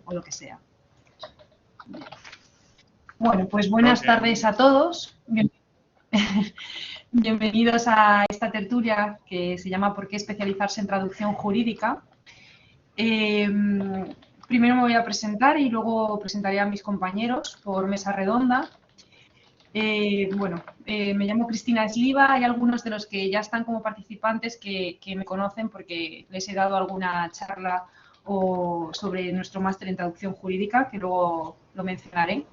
o lo que sea. Bueno, pues buenas tardes a todos. Bienvenidos a esta tertulia que se llama ¿Por qué especializarse en traducción jurídica? Primero me voy a presentar y luego presentaré a mis compañeros por mesa redonda. Me llamo Cristina Esliva. Hay algunos de los que ya están como participantes que me conocen porque les he dado alguna charla sobre nuestro máster en traducción jurídica, que luego lo mencionaré.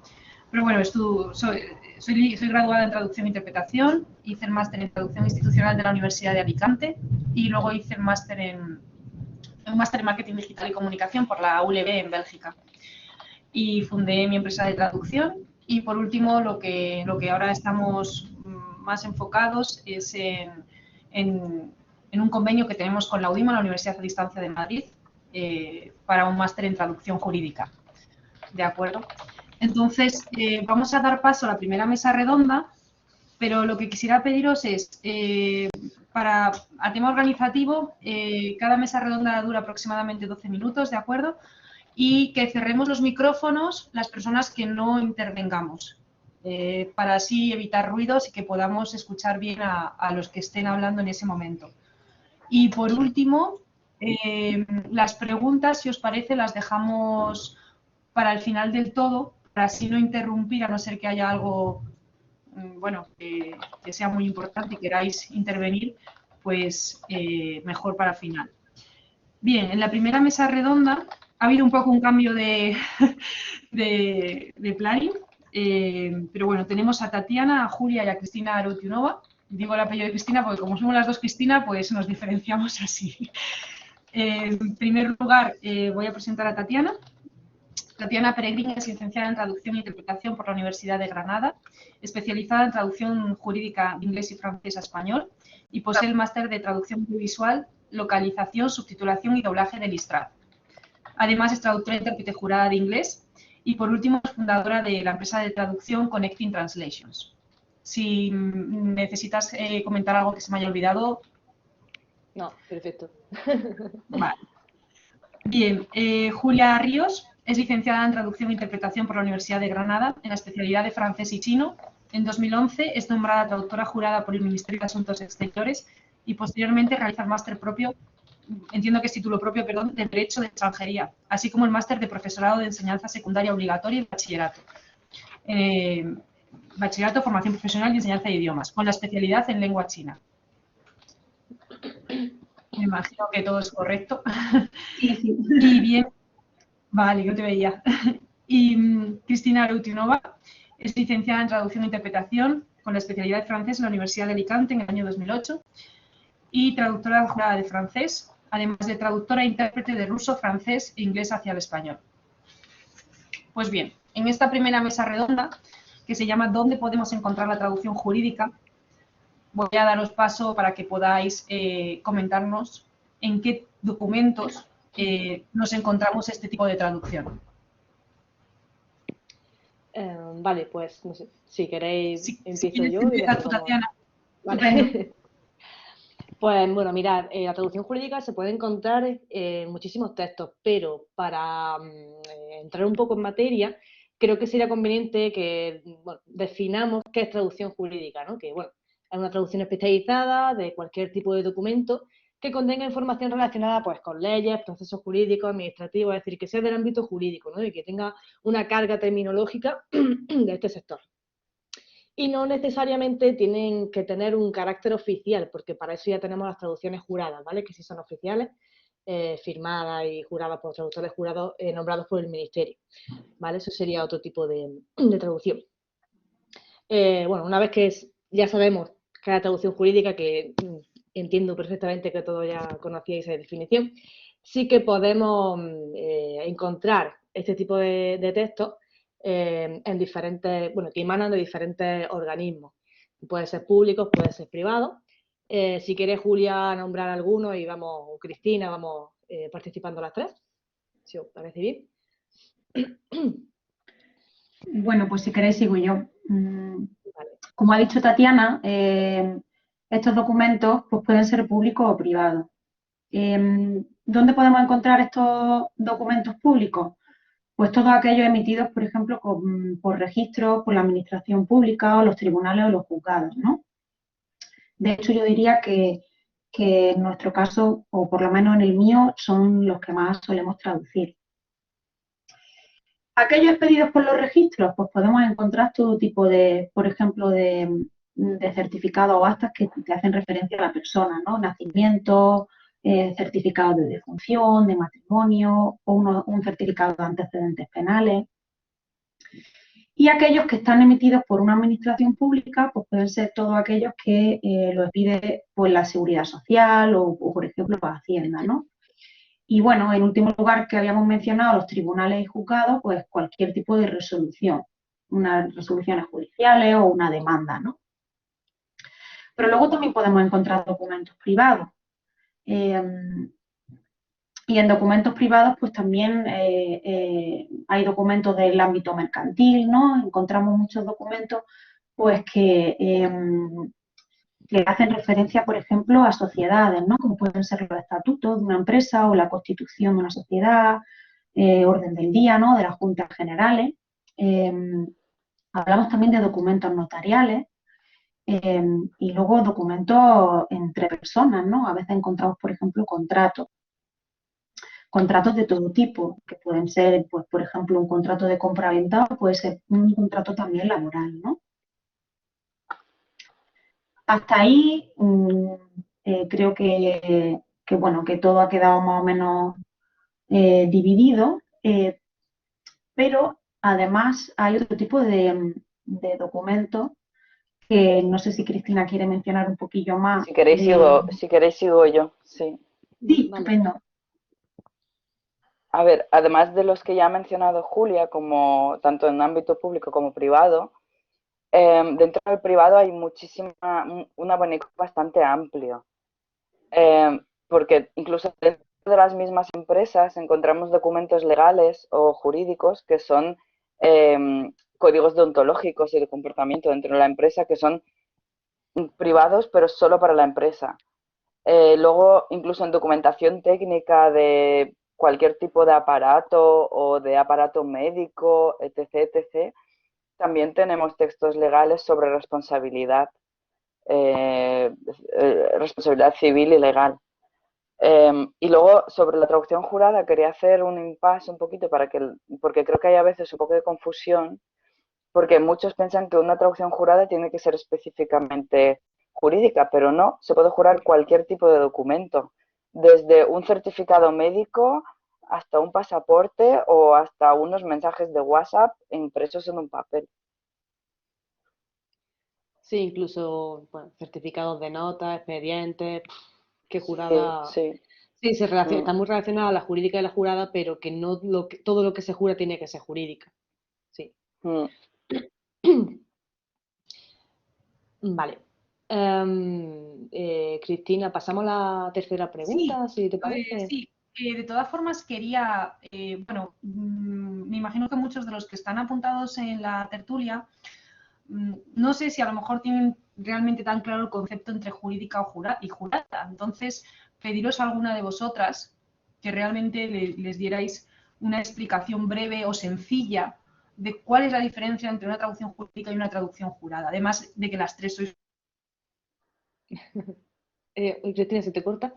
Pero bueno, soy graduada en traducción e interpretación, hice el máster en traducción institucional de la Universidad de Alicante y luego hice un máster en marketing digital y comunicación por la ULB en Bélgica. Y fundé mi empresa de traducción. Y por último, lo que ahora estamos más enfocados es en un convenio que tenemos con la UDIMA, la Universidad a Distancia de Madrid, para un máster en traducción jurídica. ¿De acuerdo? Entonces, vamos a dar paso a la primera mesa redonda, pero lo que quisiera pediros es, a tema organizativo, cada mesa redonda dura aproximadamente 12 minutos, ¿de acuerdo? Y que cerremos los micrófonos las personas que no intervengamos, para así evitar ruidos y que podamos escuchar bien a los que estén hablando en ese momento. Y por último, las preguntas, si os parece, las dejamos para el final del todo, para así no interrumpir, a no ser que haya algo, que sea muy importante y queráis intervenir, pues mejor para el final. Bien, en la primera mesa redonda ha habido un poco un cambio de planning, pero bueno, tenemos a Tatiana, a Julia y a Cristina Aroutiunova. Digo el apellido de Cristina porque como somos las dos Cristina, pues nos diferenciamos así. En primer lugar, voy a presentar a Tatiana. Tatiana Peregrín es licenciada en Traducción e Interpretación por la Universidad de Granada, especializada en traducción jurídica de inglés y francés a español, y posee el máster de Traducción Audiovisual, Localización, Subtitulación y Doblaje del ISTRAD. Además, es traductora e intérprete jurada de inglés y, por último, es fundadora de la empresa de traducción Connecting Translations. Si necesitas comentar algo que se me haya olvidado. No, perfecto. Vale. Bien, Julia Ríos es licenciada en Traducción e Interpretación por la Universidad de Granada en la especialidad de francés y chino. En 2011 es nombrada traductora jurada por el Ministerio de Asuntos Exteriores y posteriormente realiza el máster propio, entiendo que es título propio, perdón, de Derecho de Extranjería, así como el máster de Profesorado de Enseñanza Secundaria Obligatoria y Bachillerato. Bachillerato, Formación Profesional y Enseñanza de Idiomas, con la especialidad en Lengua China. Me imagino que todo es correcto. Sí, sí. Y bien, vale, yo te veía. Y Cristina Aroutiunova es licenciada en Traducción e Interpretación con la especialidad de francés en la Universidad de Alicante en el año 2008 y traductora jurada de francés, además de traductora e intérprete de ruso, francés e inglés hacia el español. Pues bien, en esta primera mesa redonda, que se llama ¿Dónde podemos encontrar la traducción jurídica?, voy a daros paso para que podáis comentarnos en qué documentos nos encontramos este tipo de traducción. Vale, pues no sé, si queréis empiezo yo. Empieza tú, Tatiana. Vale. Pues bueno, mirad, la traducción jurídica se puede encontrar en muchísimos textos, pero para entrar un poco en materia, creo que sería conveniente que definamos qué es traducción jurídica, ¿no? Que bueno, es una traducción especializada de cualquier tipo de documento que contenga información relacionada pues con leyes, procesos jurídicos, administrativos, es decir, que sea del ámbito jurídico, ¿no? Y que tenga una carga terminológica de este sector. Y no necesariamente tienen que tener un carácter oficial, porque para eso ya tenemos las traducciones juradas, ¿vale? Que sí son oficiales, firmadas y juradas por traductores jurados nombrados por el Ministerio, ¿vale? Eso sería otro tipo de traducción. Bueno, una vez que ya sabemos que es la traducción jurídica, que entiendo perfectamente que todos ya conocíais esa definición, sí que podemos encontrar este tipo de textos en diferentes, bueno, que emanan de diferentes organismos. Puede ser públicos, puede ser privados. Si quieres, Julia, nombrar alguno y vamos, o Cristina, vamos participando las tres, si os parece bien. Bueno, pues si queréis sigo yo. Como ha dicho Tatiana, estos documentos pues, pueden ser públicos o privados. ¿Dónde podemos encontrar estos documentos públicos? pues todos aquellos emitidos, por ejemplo, por registros, por la administración pública o los tribunales o los juzgados, ¿no? De hecho, yo diría que en nuestro caso, o por lo menos en el mío, son los que más solemos traducir. Aquellos expedidos por los registros, pues podemos encontrar todo tipo de, por ejemplo, de certificados o actas que hacen referencia a la persona, ¿no? Nacimiento, certificados de defunción, de matrimonio o un certificado de antecedentes penales. Y aquellos que están emitidos por una administración pública, pues pueden ser todos aquellos que los pide pues, la Seguridad Social o, por ejemplo, la Hacienda, ¿no? Y bueno, en último lugar, que habíamos mencionado, los tribunales y juzgados, pues cualquier tipo de resolución, unas resoluciones judiciales o una demanda, ¿no? Pero luego también podemos encontrar documentos privados. Y en documentos privados, pues también hay documentos del ámbito mercantil, ¿no? Encontramos muchos documentos, pues que hacen referencia, por ejemplo, a sociedades, ¿no? Como pueden ser los estatutos de una empresa o la constitución de una sociedad, orden del día, ¿no? De las juntas generales. Hablamos también de documentos notariales y luego documentos entre personas, ¿no? A veces encontramos, por ejemplo, contratos de todo tipo, que pueden ser, pues, por ejemplo, un contrato de compra-venta o puede ser un contrato también laboral, ¿no? Hasta ahí creo bueno, que todo ha quedado más o menos dividido, pero además hay otro tipo de documentos que no sé si Cristina quiere mencionar un poquillo más. Si queréis sigo yo, sí. Sí, estupendo. A ver, además de los que ya ha mencionado Julia, como tanto en ámbito público como privado, dentro del privado hay un abanico bastante amplio, porque incluso dentro de las mismas empresas encontramos documentos legales o jurídicos que son códigos deontológicos y de comportamiento dentro de la empresa que son privados, pero solo para la empresa. Luego, incluso en documentación técnica de cualquier tipo de aparato o de aparato médico, etc., etc., también tenemos textos legales sobre responsabilidad, responsabilidad civil y legal. Y luego, sobre la traducción jurada, quería hacer un impasse un poquito porque creo que hay a veces un poco de confusión, porque muchos piensan que una traducción jurada tiene que ser específicamente jurídica, pero no, se puede jurar cualquier tipo de documento, desde un certificado médico hasta un pasaporte o hasta unos mensajes de WhatsApp impresos en un papel. Sí, incluso bueno, certificados de nota, expedientes, que jurada... Sí. Sí, está muy relacionada a la jurídica y la jurada, pero que no todo lo que se jura tiene que ser jurídica. Sí. Vale. Cristina, pasamos a la tercera pregunta, si te parece. Sí, de todas formas quería, bueno, me imagino que muchos de los que están apuntados en la tertulia, no sé si a lo mejor tienen realmente tan claro el concepto entre jurídica y jurada. Entonces, pediros a alguna de vosotras que realmente les dierais una explicación breve o sencilla de cuál es la diferencia entre una traducción jurídica y una traducción jurada, además de que las tres sois... Cristina, ¿se te corta?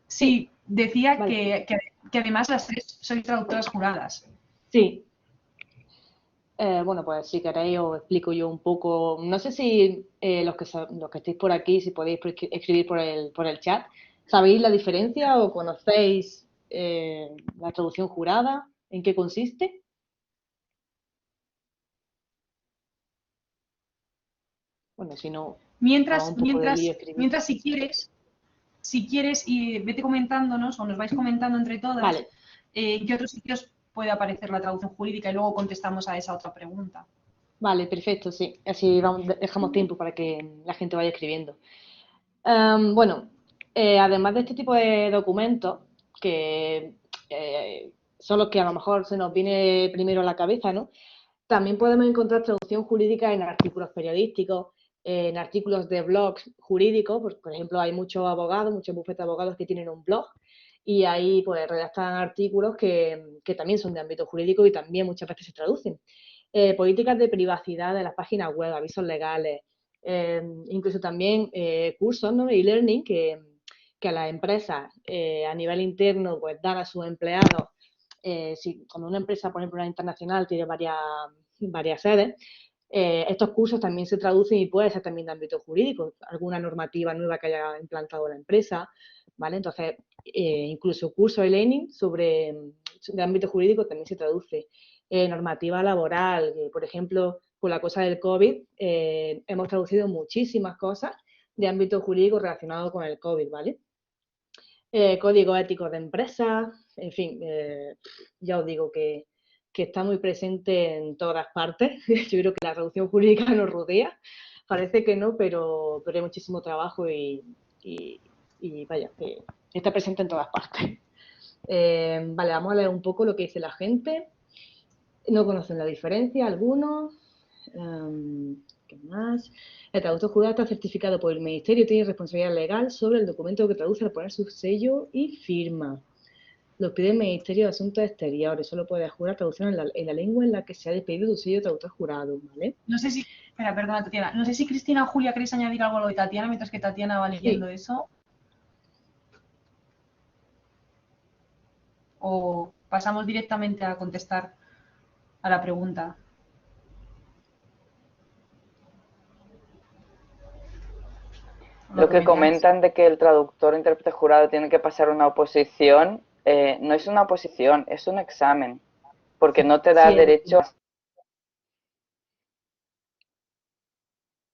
Sí, decía vale. que además las tres sois traductoras juradas. Sí. Bueno, pues si queréis os explico yo un poco. No sé si los que estéis por aquí, si podéis escribir por el chat, ¿sabéis la diferencia o conocéis la traducción jurada? ¿En qué consiste? Bueno, si no, hago un poco de lío escribir. Mientras si quieres, y vete comentándonos o nos vais comentando entre todas, vale. En qué otros sitios puede aparecer la traducción jurídica y luego contestamos a esa otra pregunta. Vale, perfecto, sí. Así dejamos tiempo para que la gente vaya escribiendo. Bueno, además de este tipo de documentos, que son los que a lo mejor se nos viene primero a la cabeza, ¿no? También podemos encontrar traducción jurídica en artículos periodísticos, en artículos de blogs jurídicos, por ejemplo, hay muchos abogados, muchos bufetes de abogados que tienen un blog y ahí pues redactan artículos que también son de ámbito jurídico y también muchas veces se traducen. Políticas de privacidad de las páginas web, avisos legales, incluso también cursos, ¿no? E-learning que a las empresas a nivel interno pues dan a sus empleados. Cuando una empresa, por ejemplo, una internacional, tiene varias sedes, estos cursos también se traducen y puede ser también de ámbito jurídico, alguna normativa nueva que haya implantado la empresa, ¿vale? Entonces, incluso cursos e-learning de ámbito jurídico también se traduce. Normativa laboral, por ejemplo, con la cosa del COVID, hemos traducido muchísimas cosas de ámbito jurídico relacionado con el COVID, ¿vale? Código ético de empresas, en fin, ya os digo que está muy presente en todas partes. Yo creo que la traducción jurídica nos rodea, parece que no, pero hay muchísimo trabajo y vaya, que está presente en todas partes. Vale, vamos a leer un poco lo que dice la gente. No conocen la diferencia, algunos. ¿Qué más? El traductor jurado está certificado por el Ministerio y tiene responsabilidad legal sobre el documento que traduce al poner su sello y firma. Lo pide el Ministerio de Asuntos Exteriores. Solo puede jurar traducción en la lengua en la que se ha despedido tu sello de traductor jurado, ¿vale? No sé si... Espera, perdona, Tatiana. No sé si Cristina o Julia queréis añadir algo a lo de Tatiana mientras que Tatiana va leyendo eso. O pasamos directamente a contestar a la pregunta. Lo que comentan de que el traductor o intérprete jurado tiene que pasar una oposición, no es una oposición, es un examen, porque no te da derecho a...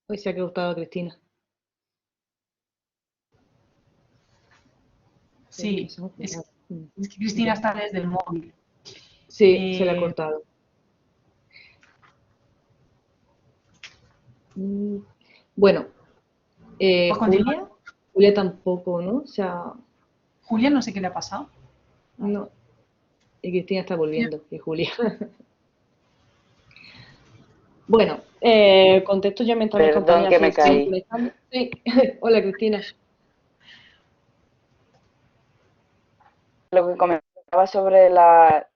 Hoy se ha gustado Cristina. Sí, es que Cristina está desde el móvil. Sí, se le ha cortado. Bueno, Julia tampoco, ¿no? O sea... Julia no sé qué le ha pasado. No. Y Cristina está volviendo, y Julia. Bueno, contesto yo mientras mis compañeras que me caí. Sí. Hola, Cristina. Lo que comentaba sobre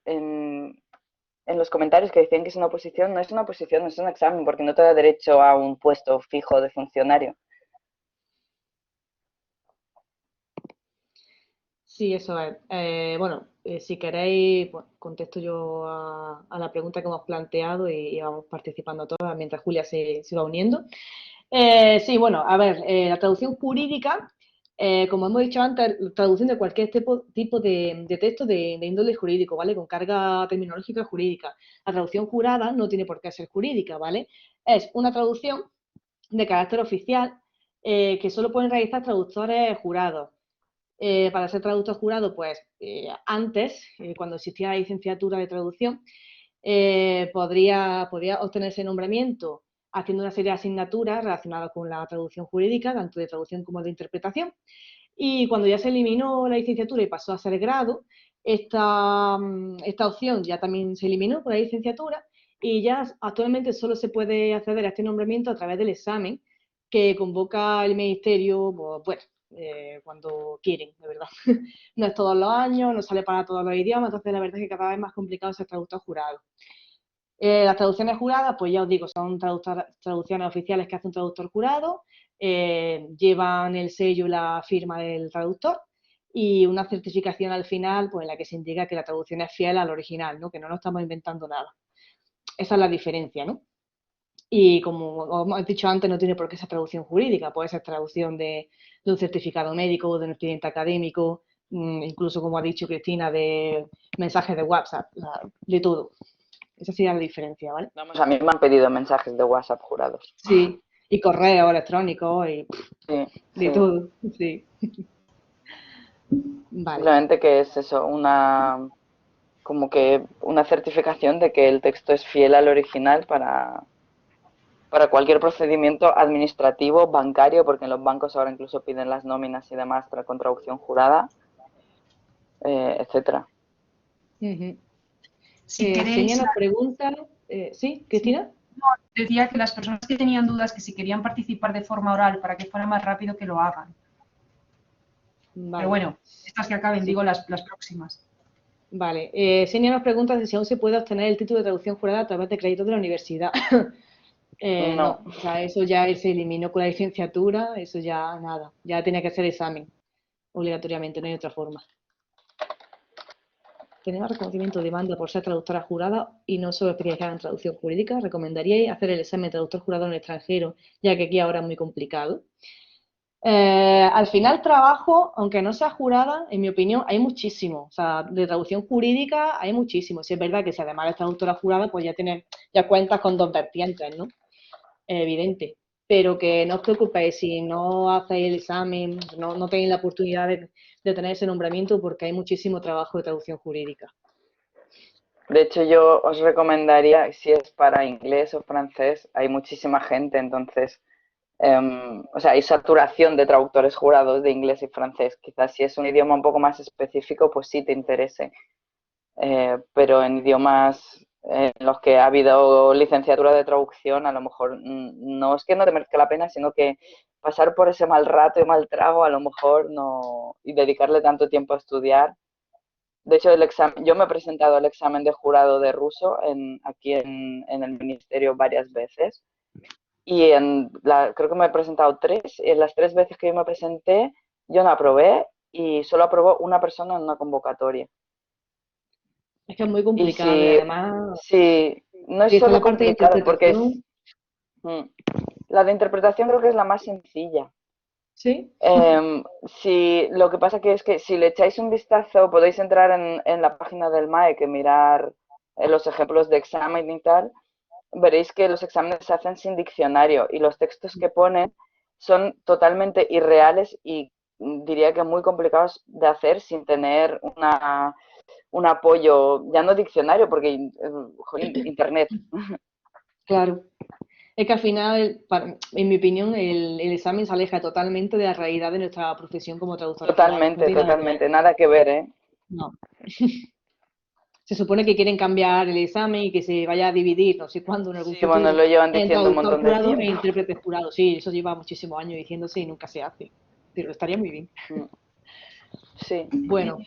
en los comentarios que decían que es una oposición, no es una oposición, es un examen, porque no te da derecho a un puesto fijo de funcionario. Sí, eso es. Bueno, si queréis, pues, contesto yo a la pregunta que hemos planteado y vamos participando todas mientras Julia se va uniendo. Sí, bueno, a ver, la traducción jurídica, como hemos dicho antes, traducción de cualquier tipo de texto de índole jurídico, ¿vale? Con carga terminológica jurídica. La traducción jurada no tiene por qué ser jurídica, ¿vale? Es una traducción de carácter oficial que solo pueden realizar traductores jurados. Para ser traductor jurado, pues antes, cuando existía la licenciatura de traducción, podría obtenerse nombramiento haciendo una serie de asignaturas relacionadas con la traducción jurídica, tanto de traducción como de interpretación. Y cuando ya se eliminó la licenciatura y pasó a ser grado, esta opción ya también se eliminó por la licenciatura y ya actualmente solo se puede acceder a este nombramiento a través del examen que convoca el Ministerio, pues, bueno, cuando quieren, de verdad. No es todos los años, no sale para todos los idiomas, entonces la verdad es que cada vez es más complicado ser traductor jurado. Las traducciones juradas, pues ya os digo, son traducciones oficiales que hace un traductor jurado, llevan el sello y la firma del traductor y una certificación al final, pues en la que se indica que la traducción es fiel al original, ¿no? Que no nos estamos inventando nada. Esa es la diferencia, ¿no? Y como hemos dicho antes, no tiene por qué ser traducción jurídica, puede ser traducción de un certificado médico, de un expediente académico, incluso, como ha dicho Cristina, de mensajes de WhatsApp, de todo. Esa sería la diferencia, ¿vale? Vamos, a mí me han pedido mensajes de WhatsApp jurados. Sí, y correo electrónico y de todo, sí. Vale. Simplemente que es eso, como que una certificación de que el texto es fiel al original para cualquier procedimiento administrativo, bancario, porque en los bancos ahora incluso piden las nóminas y demás con traducción jurada, etcétera. Si queréis... nos pregunta, ¿sí, Cristina? No, decía que las personas que tenían dudas, que si querían participar de forma oral para que fuera más rápido, que lo hagan. Vale. Pero bueno, estas que acaben, digo las próximas. Vale. Senia nos pregunta si aún se puede obtener el título de traducción jurada a través de créditos de la universidad. No, o sea, eso ya se eliminó con la licenciatura, eso ya nada, ya tenía que hacer examen obligatoriamente, no hay otra forma. Tenemos reconocimiento de demanda por ser traductora jurada y no solo especializada en traducción jurídica. ¿Recomendaríais hacer el examen de traductor jurado en el extranjero, ya que aquí ahora es muy complicado? Al final trabajo, aunque no sea jurada, en mi opinión, hay muchísimo. O sea, de traducción jurídica hay muchísimo. Si es verdad que si además eres traductora jurada, pues ya cuentas con dos vertientes, ¿no? Evidente. Pero que no os preocupéis si no hacéis el examen, no tenéis la oportunidad de tener ese nombramiento porque hay muchísimo trabajo de traducción jurídica. De hecho, yo os recomendaría, si es para inglés o francés, hay muchísima gente, entonces, o sea, hay saturación de traductores jurados de inglés y francés. Quizás si es un idioma un poco más específico, pues sí te interese. Pero en idiomas en los que ha habido licenciatura de traducción, a lo mejor no es que no te merezca la pena, sino que pasar por ese mal rato y mal trago, a lo mejor no, y dedicarle tanto tiempo a estudiar. De hecho, yo me he presentado al examen de jurado de ruso aquí en el ministerio varias veces y creo que me he presentado 3 y en las 3 veces que yo me presenté yo no aprobé y solo aprobó una persona en una convocatoria. Es que es muy Y complicado y además, no es si está solo la parte de complicado porque interpretación, la de interpretación creo que es la más sencilla. ¿sí? Lo que pasa es que si le echáis un vistazo, podéis entrar en la página del MAEC y mirar los ejemplos de examen y tal, veréis que los exámenes se hacen sin diccionario y los textos que ponen son totalmente irreales y diría que muy complicados de hacer sin tener un apoyo, ya no diccionario, porque internet. Claro. Es que al final, en mi opinión, el examen se aleja totalmente de la realidad de nuestra profesión como traductora jurada. No Totalmente, tiene nada que ver. totalmente, nada que ver, ¿eh? No. Se supone que quieren cambiar el examen y que se vaya a dividir, no sé cuándo, en algún Sí, bueno, futuro, lo llevan en diciendo un traductor montón de jurado e tiempo. intérprete jurado. Sí, eso lleva muchísimos años diciéndose y nunca se hace. Pero estaría muy bien. Sí. Bueno,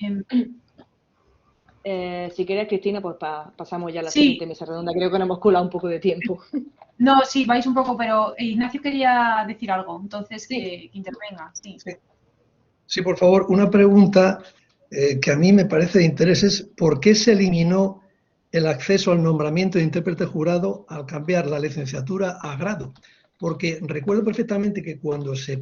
si quieres, Cristina, pues pasamos ya a la Sí. siguiente mesa redonda. Creo que nos hemos colado un poco de tiempo. No, sí, vais un poco, pero Ignacio quería decir algo, entonces Sí. que intervenga. Sí. Sí, por favor, una pregunta que a mí me parece de interés es ¿por qué se eliminó el acceso al nombramiento de intérprete jurado al cambiar la licenciatura a grado? Porque recuerdo perfectamente que cuando se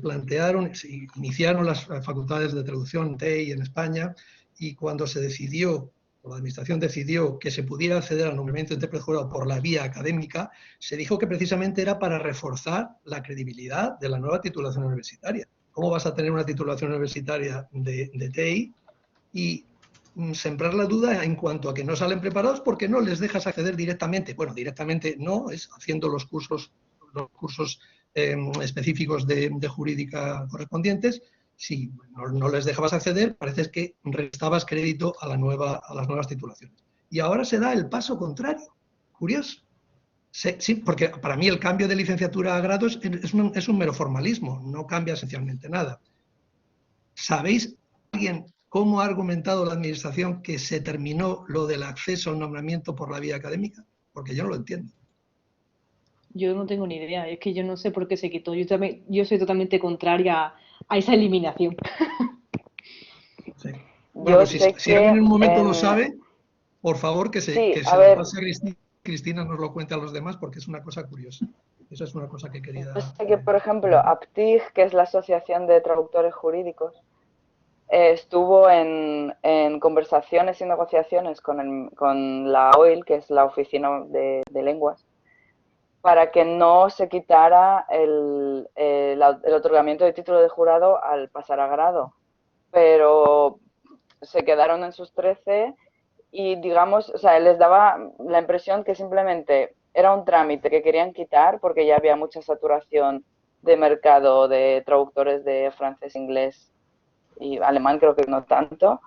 iniciaron las facultades de traducción TEI en España y cuando se decidió, o la administración decidió que se pudiera acceder al nombramiento de intérprete jurado por la vía académica, se dijo que precisamente era para reforzar la credibilidad de la nueva titulación universitaria. ¿Cómo vas a tener una titulación universitaria de TEI y sembrar la duda en cuanto a que no salen preparados porque no les dejas acceder directamente? Bueno, directamente no, es haciendo los cursos específicos de jurídica correspondientes. Si no les dejabas acceder, parece que restabas crédito a las nuevas titulaciones. Y ahora se da el paso contrario. Curioso. Sí, porque para mí el cambio de licenciatura a grados es un mero formalismo, no cambia esencialmente nada. ¿Sabéis alguien cómo ha argumentado la administración que se terminó lo del acceso al nombramiento por la vía académica? Porque yo no lo entiendo. Yo no tengo ni idea, es que yo no sé por qué se quitó. Yo soy totalmente contraria a esa eliminación. Sí. Bueno, si alguien en un momento lo en... sabe, por favor que se a lo ver, pase a Cristina. Cristina nos lo cuente a los demás porque es una cosa curiosa. Esa es una cosa que quería... yo sé que, por ejemplo, APTIG, que es la Asociación de Traductores Jurídicos, estuvo en conversaciones y negociaciones con la OIL, que es la Oficina de Lenguas, para que no se quitara el otorgamiento de título de jurado al pasar a grado. Pero se quedaron en sus 13 y, digamos, o sea, les daba la impresión que simplemente era un trámite que querían quitar porque ya había mucha saturación de mercado de traductores de francés, inglés y alemán, creo que no tanto,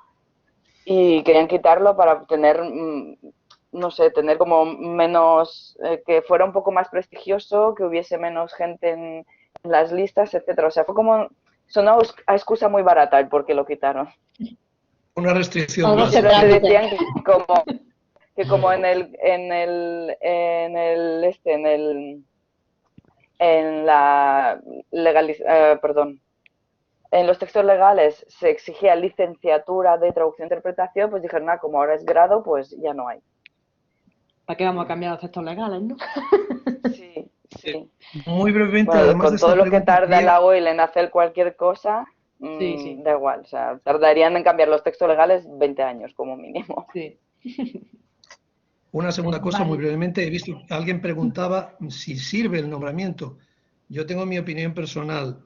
y querían quitarlo para tener, no sé, tener como menos, que fuera un poco más prestigioso, que hubiese menos gente en las listas, etcétera. O sea, fue como Es una excusa muy barata el por qué lo quitaron. Una restricción Algo más. se Pero te trámite. decían que como en los textos legales se exigía licenciatura de traducción e interpretación, pues dijeron, como ahora es grado, pues ya no hay. ¿Para qué vamos a cambiar los textos legales, no? Sí, sí. Muy brevemente, Bueno, además de con todo esta lo que pregunta, tarda quería- la OIL en hacer cualquier cosa, Sí, sí, da igual. O sea, tardarían en cambiar los textos legales 20 años como mínimo. sí. una segunda cosa, muy Vale. brevemente, he visto que alguien preguntaba si sirve el nombramiento. Yo tengo mi opinión personal,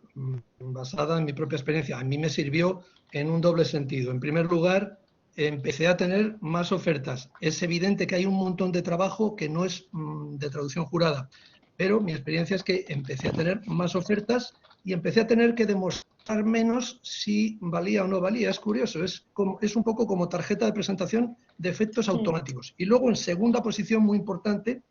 basada en mi propia experiencia. A mí me sirvió en un doble sentido. En primer lugar, empecé a tener más ofertas. Es evidente que hay un montón de trabajo que no es de traducción jurada, pero mi experiencia es que empecé a tener más ofertas y empecé a tener que demostrar menos si valía o no valía. Es curioso, es un poco como tarjeta de presentación de efectos automáticos. Y luego, en segunda posición, muy importante,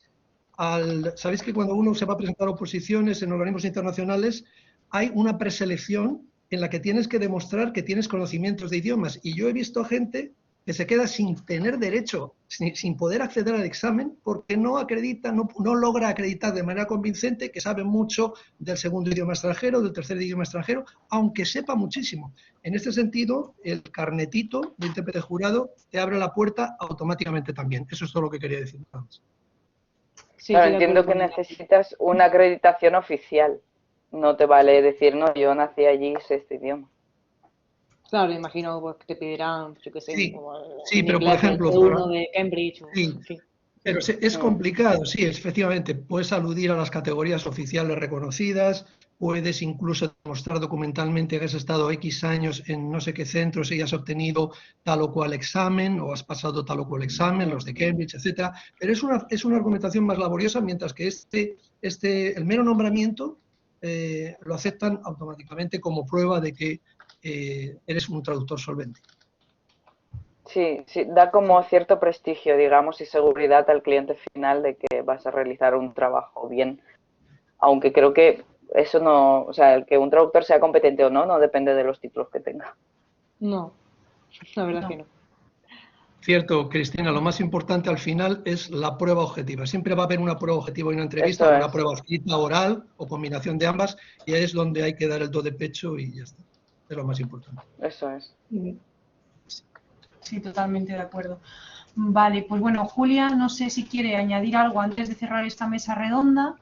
sabéis que cuando uno se va a presentar a oposiciones en organismos internacionales, hay una preselección en la que tienes que demostrar que tienes conocimientos de idiomas. Y yo he visto gente que se queda sin tener derecho, sin poder acceder al examen, porque no acredita, no logra acreditar de manera convincente que sabe mucho del segundo idioma extranjero, del tercer idioma extranjero, aunque sepa muchísimo. En este sentido, el carnetito de intérprete jurado te abre la puerta automáticamente también. Eso es todo lo que quería decir. Sí, Claro, estoy de entiendo acuerdo que con ella. necesitas una acreditación oficial. No te vale decir, no, yo nací allí y sé este idioma. Claro, imagino pues, que te pedirán, yo qué sé, Sí, como sí, un pero por inglés del ejemplo, C1 de Cambridge, o, sí, en fin. pero es complicado, sí, efectivamente. Puedes aludir a las categorías oficiales reconocidas, puedes incluso demostrar documentalmente que has estado X años en no sé qué centros y has obtenido tal o cual examen o has pasado tal o cual examen, los de Cambridge, etcétera. Pero es una argumentación más laboriosa, mientras que el mero nombramiento lo aceptan automáticamente como prueba de que eres un traductor solvente. Sí, sí, da como cierto prestigio, digamos, y seguridad al cliente final de que vas a realizar un trabajo bien. Aunque creo que eso no, o sea, el que un traductor sea competente o no, no depende de los títulos que tenga. No, la verdad es No. que no. Cierto, Cristina, lo más importante al final es la prueba objetiva. Siempre va a haber una prueba objetiva y una entrevista, Eso o una es, prueba escrita, oral o combinación de ambas, y ahí es donde hay que dar el do de pecho y ya está. Es lo más importante. eso es. Sí, totalmente de acuerdo. Vale, pues bueno, Julia, no sé si quiere añadir algo antes de cerrar esta mesa redonda.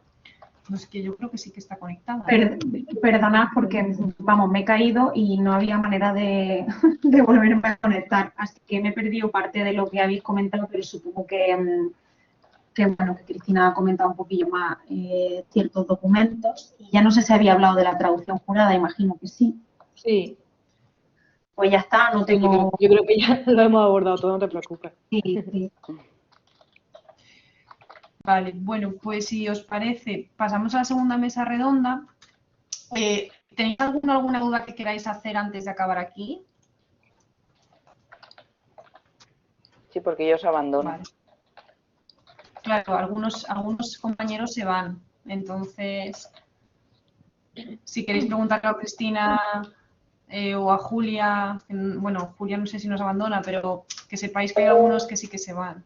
No sé, que yo creo que sí que está conectada. Perdonad porque, vamos, me he caído y no había manera de, de volverme a conectar, así que me he perdido parte de lo que habéis comentado, pero supongo bueno, que Cristina ha comentado un poquillo más ciertos documentos. Y ya no sé si había hablado de la traducción jurada, imagino que sí. Sí, Pues ya está, no sí, tengo... yo creo que ya lo hemos abordado todo, no te preocupes. Sí, sí. Vale, bueno, pues si os parece, pasamos a la segunda mesa redonda. ¿Tenéis alguna duda que queráis hacer antes de acabar aquí? Sí, porque ellos abandonan. Vale. Claro, algunos compañeros se van. Entonces, si queréis preguntarle a Cristina o a Julia, bueno, Julia no sé si nos abandona, pero que sepáis que hay algunos que sí que se van.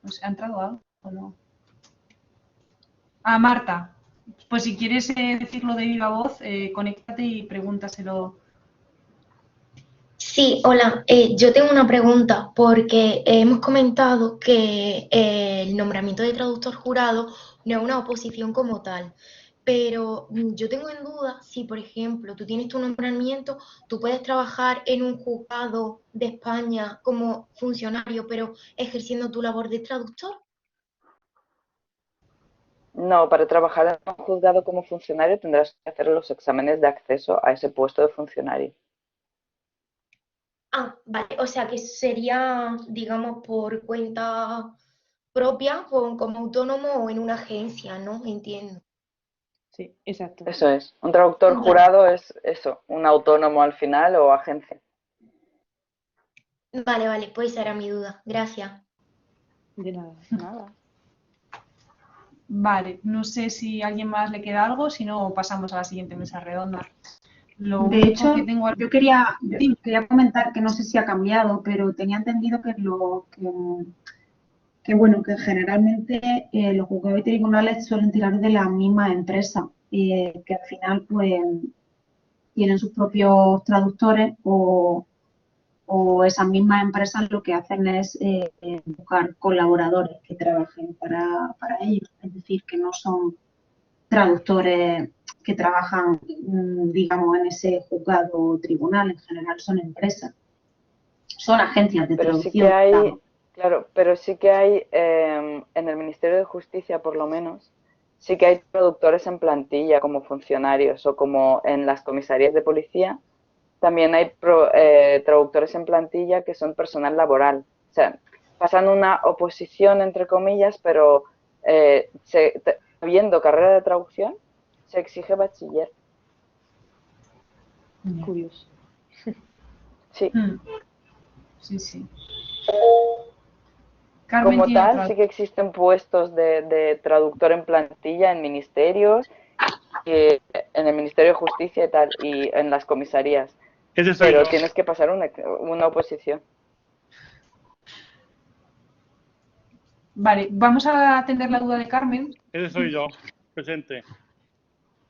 No sé, ¿ha entrado algo o no? Ah, Marta, pues si quieres decirlo de viva voz, conéctate y pregúntaselo. Sí, hola. Yo tengo una pregunta porque hemos comentado que el nombramiento de traductor jurado no es una oposición como tal, pero yo tengo en duda si, por ejemplo, tú tienes tu nombramiento, tú puedes trabajar en un juzgado de España como funcionario, pero ejerciendo tu labor de traductor. No, para trabajar en un juzgado como funcionario tendrás que hacer los exámenes de acceso a ese puesto de funcionario. Ah, vale, o sea que sería, digamos, por cuenta propia, como autónomo o en una agencia, ¿no? Entiendo. Sí, exacto. Eso es. Un traductor Vale, jurado es eso, un autónomo al final o agencia. vale, pues esa era mi duda. Gracias. De nada. Nada. Vale, no sé si a alguien más le queda algo, si no pasamos a la siguiente mesa redonda. Lo De único hecho, que tengo al- yo quería Sí, comentar que no sé si ha cambiado, pero tenía entendido que bueno, que generalmente los juzgados y tribunales suelen tirar de la misma empresa, que al final pues tienen sus propios traductores o esas mismas empresas lo que hacen es buscar colaboradores que trabajen para ellos, es decir, que no son traductores que trabajan, digamos, en ese juzgado o tribunal, en general son empresas, son agencias de Pero sí que traducción, hay, digamos. claro, pero sí que hay, en el Ministerio de Justicia por lo menos, sí que hay traductores en plantilla como funcionarios o como en las comisarías de policía, también hay traductores en plantilla que son personal laboral. O sea, pasan una oposición, entre comillas, pero habiendo carrera de traducción, se exige bachiller. ya. Curioso. Sí. Sí, sí. Carmen Como tiene tal, otra. sí que existen puestos de traductor en plantilla en ministerios, en el Ministerio de Justicia y tal, y en las comisarías. Ese soy Pero yo. tienes que pasar una oposición. Vale, vamos a atender la duda de Carmen. Ese soy yo. Presente.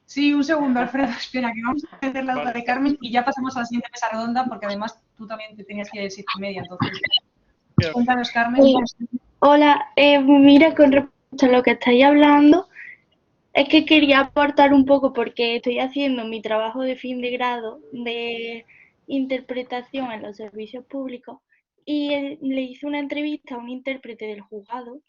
Sí, un segundo, Alfredo, espera, que vamos a atender la duda Vale. de Carmen y ya pasamos a la siguiente mesa redonda, porque además tú también te tenías que ir a las 7:30, entonces. Bien. Cuéntanos, Carmen. Hola, mira, con respecto a lo que estáis hablando, es que quería aportar un poco porque estoy haciendo mi trabajo de fin de grado de interpretación en los servicios públicos y le hice una entrevista a un intérprete del juzgado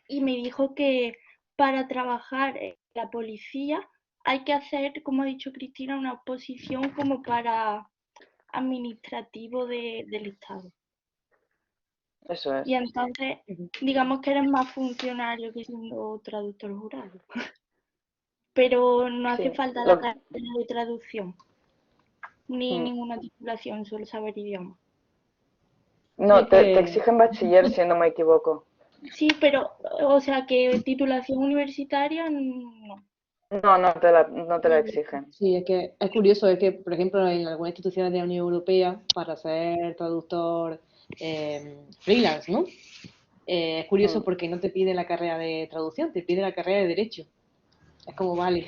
y me dijo que para trabajar en la policía hay que hacer, como ha dicho Cristina, una oposición como para administrativo del Estado. Eso es. Y entonces, digamos que eres más funcionario que siendo traductor jurado. Pero no hace Sí. falta la carrera de traducción, ni Mm. ninguna titulación, solo saber idioma. No, Es te que exigen bachiller, si no me equivoco. Sí, pero, o sea, que titulación universitaria, no. No, no te la exigen. sí, es que es curioso, es que, por ejemplo, en algunas instituciones de la Unión Europea, para ser traductor freelance, ¿no? Es curioso Mm. porque no te pide la carrera de traducción, te pide la carrera de Derecho. Es como, vale,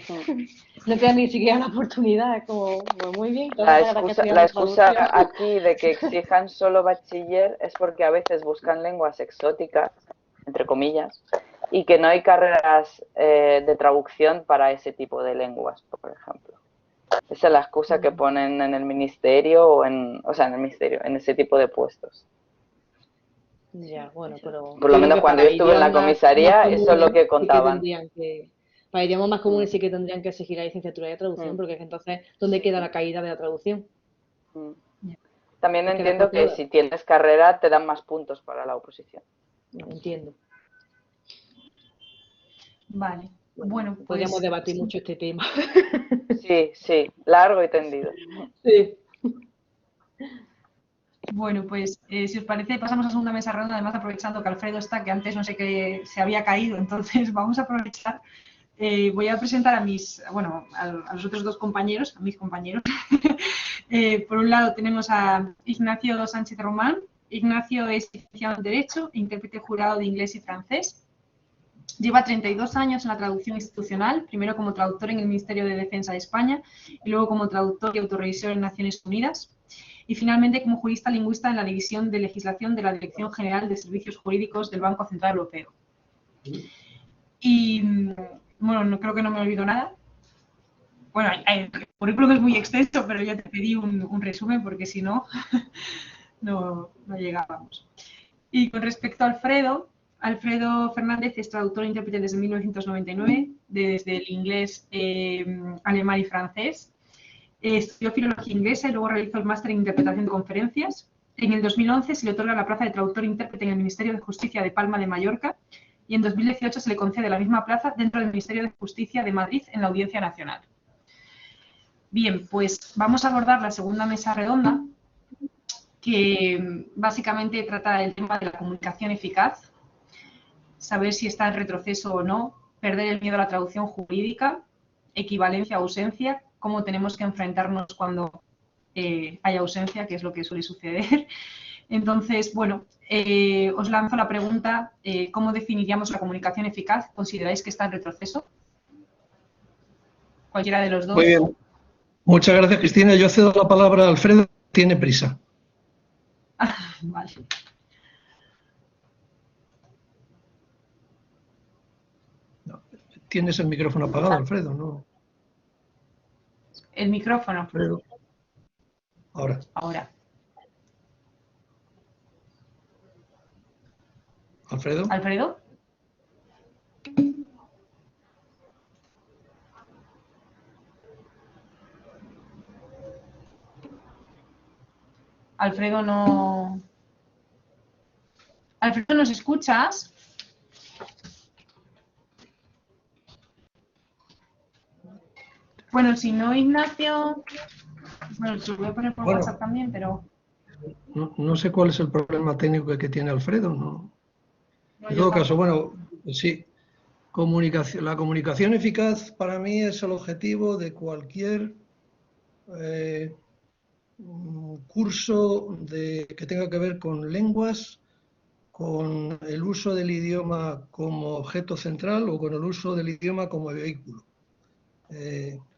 no te dan ni siquiera la oportunidad, es como, pues muy bien, La tengo que excusa, estudiar la la excusa traducción. aquí de que exijan solo bachiller es porque a veces buscan lenguas exóticas, entre comillas, y que no hay carreras de traducción para ese tipo de lenguas, por ejemplo. Esa es la excusa que ponen en el ministerio o sea, en el ministerio, en ese tipo de puestos. Ya, bueno, pero Por yo lo creo menos que cuando yo para estuve en la idiomas más comisaría, eso es lo comunes que sí que contaban. tendrían que, para idiomas más comunes Mm, sí que tendrían que exigir la licenciatura de traducción, mm, porque es que entonces, ¿dónde queda la calidad de la traducción? mm. También Es que después entiendo que todo, si tienes carrera te dan más puntos para la oposición. no entiendo. Vale. Bueno, Bueno, podríamos pues debatir mucho este tema. Sí, sí, largo y tendido. Sí. bueno, pues si os parece, pasamos a segunda mesa redonda, además aprovechando que Alfredo está, que antes no sé qué se había caído, entonces vamos a aprovechar. Voy a presentar a los otros dos compañeros, a mis compañeros. Por un lado tenemos a Ignacio Sánchez Román. Ignacio es licenciado en Derecho e intérprete jurado de inglés y francés. Lleva 32 años en la traducción institucional, primero como traductor en el Ministerio de Defensa de España y luego como traductor y autorrevisor en Naciones Unidas. Y finalmente como jurista lingüista en la División de Legislación de la Dirección General de Servicios Jurídicos del Banco Central Europeo. Y bueno, no creo que no me olvido nada. Bueno, el currículum es muy extenso, pero ya te pedí un resumen porque si no, no llegábamos. Y con respecto a Alfredo Fernández es traductor e intérprete desde 1999, desde el inglés, alemán y francés. Estudió filología inglesa y luego realizó el máster en interpretación de conferencias. En el 2011 se le otorga la plaza de traductor e intérprete en el Ministerio de Justicia de Palma de Mallorca y en 2018 se le concede la misma plaza dentro del Ministerio de Justicia de Madrid en la Audiencia Nacional. Bien, pues vamos a abordar la segunda mesa redonda, que básicamente trata el tema de la comunicación eficaz, saber si está en retroceso o no, perder el miedo a la traducción jurídica, equivalencia o ausencia, cómo tenemos que enfrentarnos cuando hay ausencia, que es lo que suele suceder. Entonces, bueno, os lanzo la pregunta, ¿cómo definiríamos la comunicación eficaz? ¿Consideráis que está en retroceso? Cualquiera de los dos. Muy bien. Muchas gracias, Cristina. Yo cedo la palabra a Alfredo, tiene prisa. Vale. No, tienes el micrófono apagado, Alfredo, ¿no? El micrófono. Alfredo. Ahora. Ahora. Alfredo. ¿Alfredo? Alfredo no... Alfredo, ¿nos escuchas? Bueno, si no, Ignacio... Bueno, se lo voy a poner por Bueno. WhatsApp también, pero... No sé cuál es el problema técnico que tiene Alfredo, ¿no? No, En yo todo tampoco. caso, bueno, sí. La comunicación eficaz para mí es el objetivo de cualquier curso que tenga que ver con lenguas, con el uso del idioma como objeto central o con el uso del idioma como vehículo. Tiene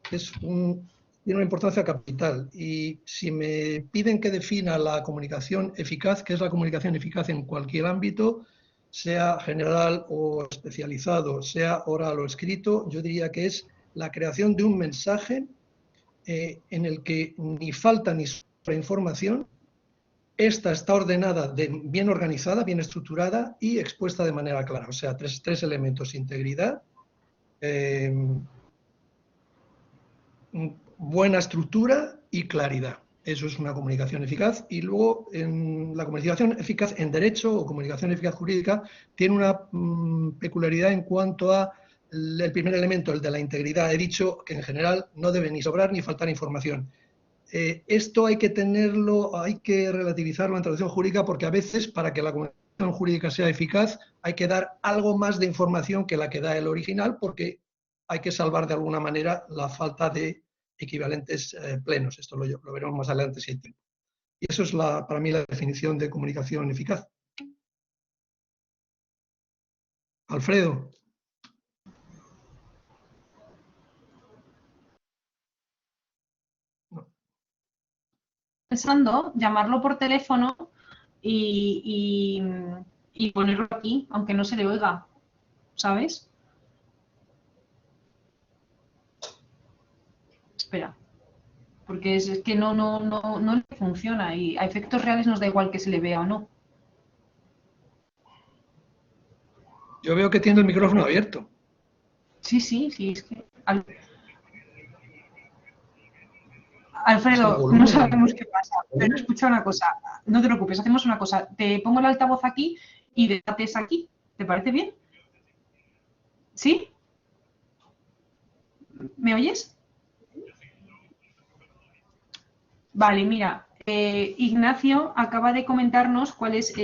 una importancia capital, y si me piden que defina la comunicación eficaz, ¿qué es la comunicación eficaz en cualquier ámbito, sea general o especializado, sea oral o escrito? Yo diría que es la creación de un mensaje en el que ni falta ni sobra información. Esta está ordenada, bien organizada, bien estructurada y expuesta de manera clara. O sea, tres elementos: integridad, buena estructura y claridad. Eso es una comunicación eficaz. Y luego, la comunicación eficaz en derecho o comunicación eficaz jurídica tiene una peculiaridad en cuanto a el primer elemento, el de la integridad. He dicho que en general no debe ni sobrar ni faltar información. Esto hay que tenerlo, hay que relativizarlo en traducción jurídica, porque a veces, para que la comunicación jurídica sea eficaz, hay que dar algo más de información que la que da el original, porque hay que salvar de alguna manera la falta de equivalentes plenos. Esto lo veremos más adelante si hay tiempo. Y eso es para mí la definición de comunicación eficaz. Alfredo. Pensando llamarlo por teléfono y ponerlo aquí, aunque no se le oiga, ¿sabes? Espera, porque es que no le funciona, y a efectos reales nos da igual que se le vea o no. Yo veo que tiene el micrófono abierto. Sí, es que... Alfredo, no sabemos qué pasa, pero escucha una cosa, no te preocupes, hacemos una cosa, te pongo el altavoz aquí y debates aquí, ¿te parece bien? ¿Sí? ¿Me oyes? Vale, mira, Ignacio acaba de comentarnos cuál es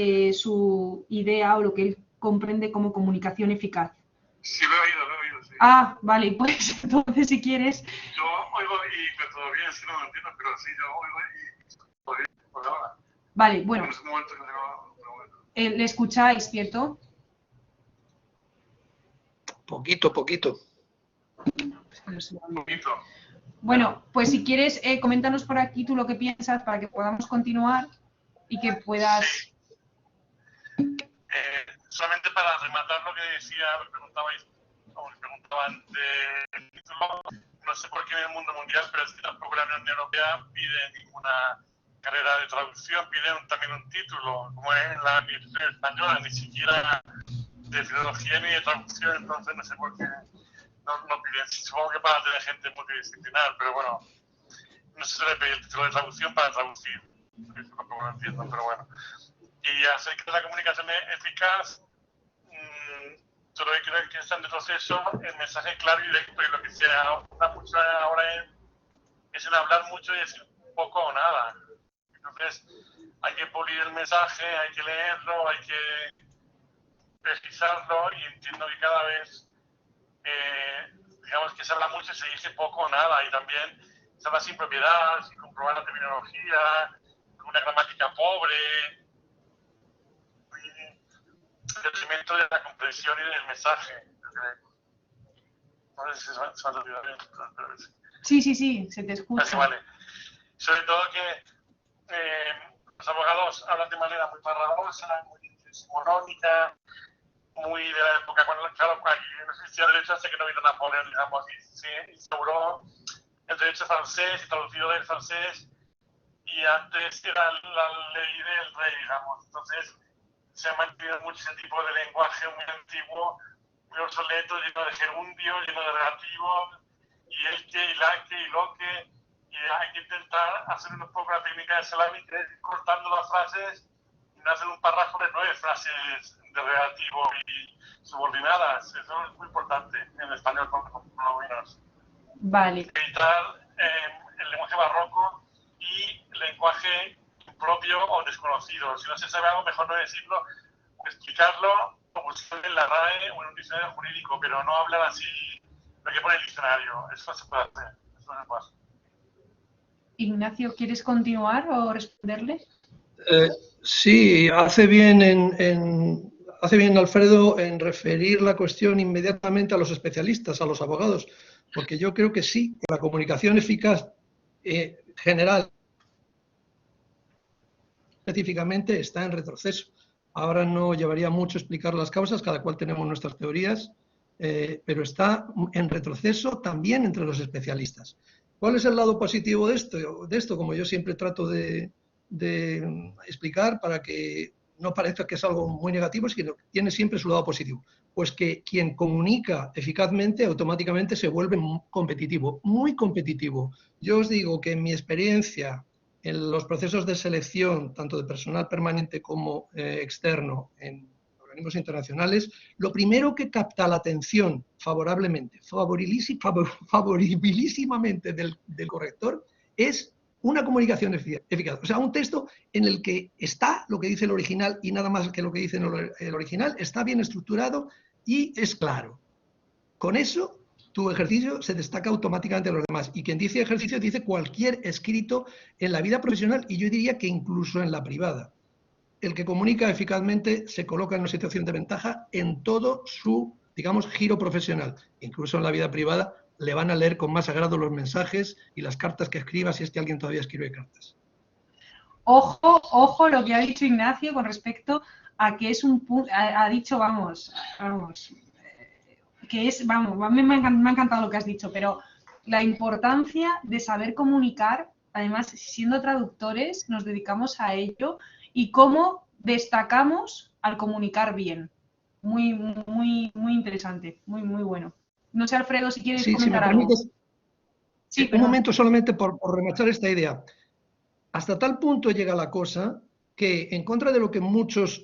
su idea o lo que él comprende como comunicación eficaz. Sí, lo he oído, sí. Ah, vale, pues entonces si quieres... Yo oigo y todavía sí no lo entiendo, pero sí, yo oigo y todo bien por ahora. Vale, bueno, En ese momento que tengo... le escucháis, ¿cierto? Poquito. Un poquito. Bueno, pues si quieres, coméntanos por aquí tú lo que piensas para que podamos continuar y que puedas... Sí. Solamente para rematar lo que decía, me preguntaban del título, no sé por qué en el mundo mundial, pero es que tampoco la Unión Europea pide ninguna carrera de traducción, pide también un título, como es en la Administración Española, ni siquiera de filología ni de traducción, entonces no sé por qué no piden. Supongo que para tener gente multidisciplinar, pero bueno, no se suele pedir el título de traducción para traducir, eso tampoco lo entiendo, pero bueno. Y acerca de la comunicación eficaz, yo creo que está en retroceso el mensaje claro y directo, y lo que se habla mucho ahora es en hablar mucho y decir poco o nada. Entonces hay que pulir el mensaje, hay que leerlo, hay que precisarlo, y entiendo que cada vez digamos que se habla mucho y se dice poco o nada, y también se habla sin propiedad, sin comprobar la terminología, con una gramática pobre, en detrimento de la comprensión y del mensaje. No sé si se me ha olvidado bien. Sí, sí, sí, se te escucha. Vale. Sobre todo que los abogados hablan de manera muy farragosa, muy decimonónica, muy de la época cuando, claro, aquí no existía derecho hasta que no vino Napoleón, digamos, y se instauró el derecho francés y traducido del francés, y antes era la ley del rey, digamos. Entonces se ha mantenido mucho ese tipo de lenguaje muy antiguo, muy obsoleto, lleno de gerundio, lleno de relativos, y el que, y la que, y lo que, y hay que intentar hacer un poco la técnica de Salami, que es ir cortando las frases y no hacer un párrafo de 9 frases de relativo y subordinadas. Eso es muy importante en español, por lo menos. Vale. Evitar el lenguaje barroco y el lenguaje propio o desconocido. Si no se sabe algo, mejor no decirlo, explicarlo o buscarlo en la RAE o en un diccionario jurídico, pero no hablar así lo que pone el diccionario. Eso no se puede hacer. Eso no se puede hacer. Ignacio, ¿quieres continuar o responderle? Sí, hace bien hace bien Alfredo en referir la cuestión inmediatamente a los especialistas, a los abogados, porque yo creo que sí, la comunicación eficaz general específicamente está en retroceso. Ahora no llevaría mucho explicar las causas, cada cual tenemos nuestras teorías, pero está en retroceso también entre los especialistas. ¿Cuál es el lado positivo de esto? Como yo siempre trato de explicar para que no parezca que es algo muy negativo, sino que tiene siempre su lado positivo. Pues que quien comunica eficazmente automáticamente se vuelve competitivo, muy competitivo. Yo os digo que en mi experiencia en los procesos de selección, tanto de personal permanente como externo en organismos internacionales, lo primero que capta la atención favorablemente, favoribilísimamente del corrector es una comunicación eficaz. O sea, un texto en el que está lo que dice el original y nada más que lo que dice el original, está bien estructurado y es claro. Con eso, tu ejercicio se destaca automáticamente de los demás. Y quien dice ejercicio dice cualquier escrito en la vida profesional y yo diría que incluso en la privada. El que comunica eficazmente se coloca en una situación de ventaja en todo su, digamos, giro profesional. Incluso en la vida privada le van a leer con más agrado los mensajes y las cartas que escriba, si es que alguien todavía escribe cartas. Ojo lo que ha dicho Ignacio con respecto a que es un punto, ha dicho, vamos, que es, vamos, a mí me ha encantado lo que has dicho, pero la importancia de saber comunicar, además, siendo traductores, nos dedicamos a ello, y cómo destacamos al comunicar bien. Muy, muy, muy interesante, muy, muy bueno. No sé, Alfredo, si quieres comentar algo. Sí, un momento solamente por remachar esta idea. Hasta tal punto llega la cosa que, en contra de lo que muchos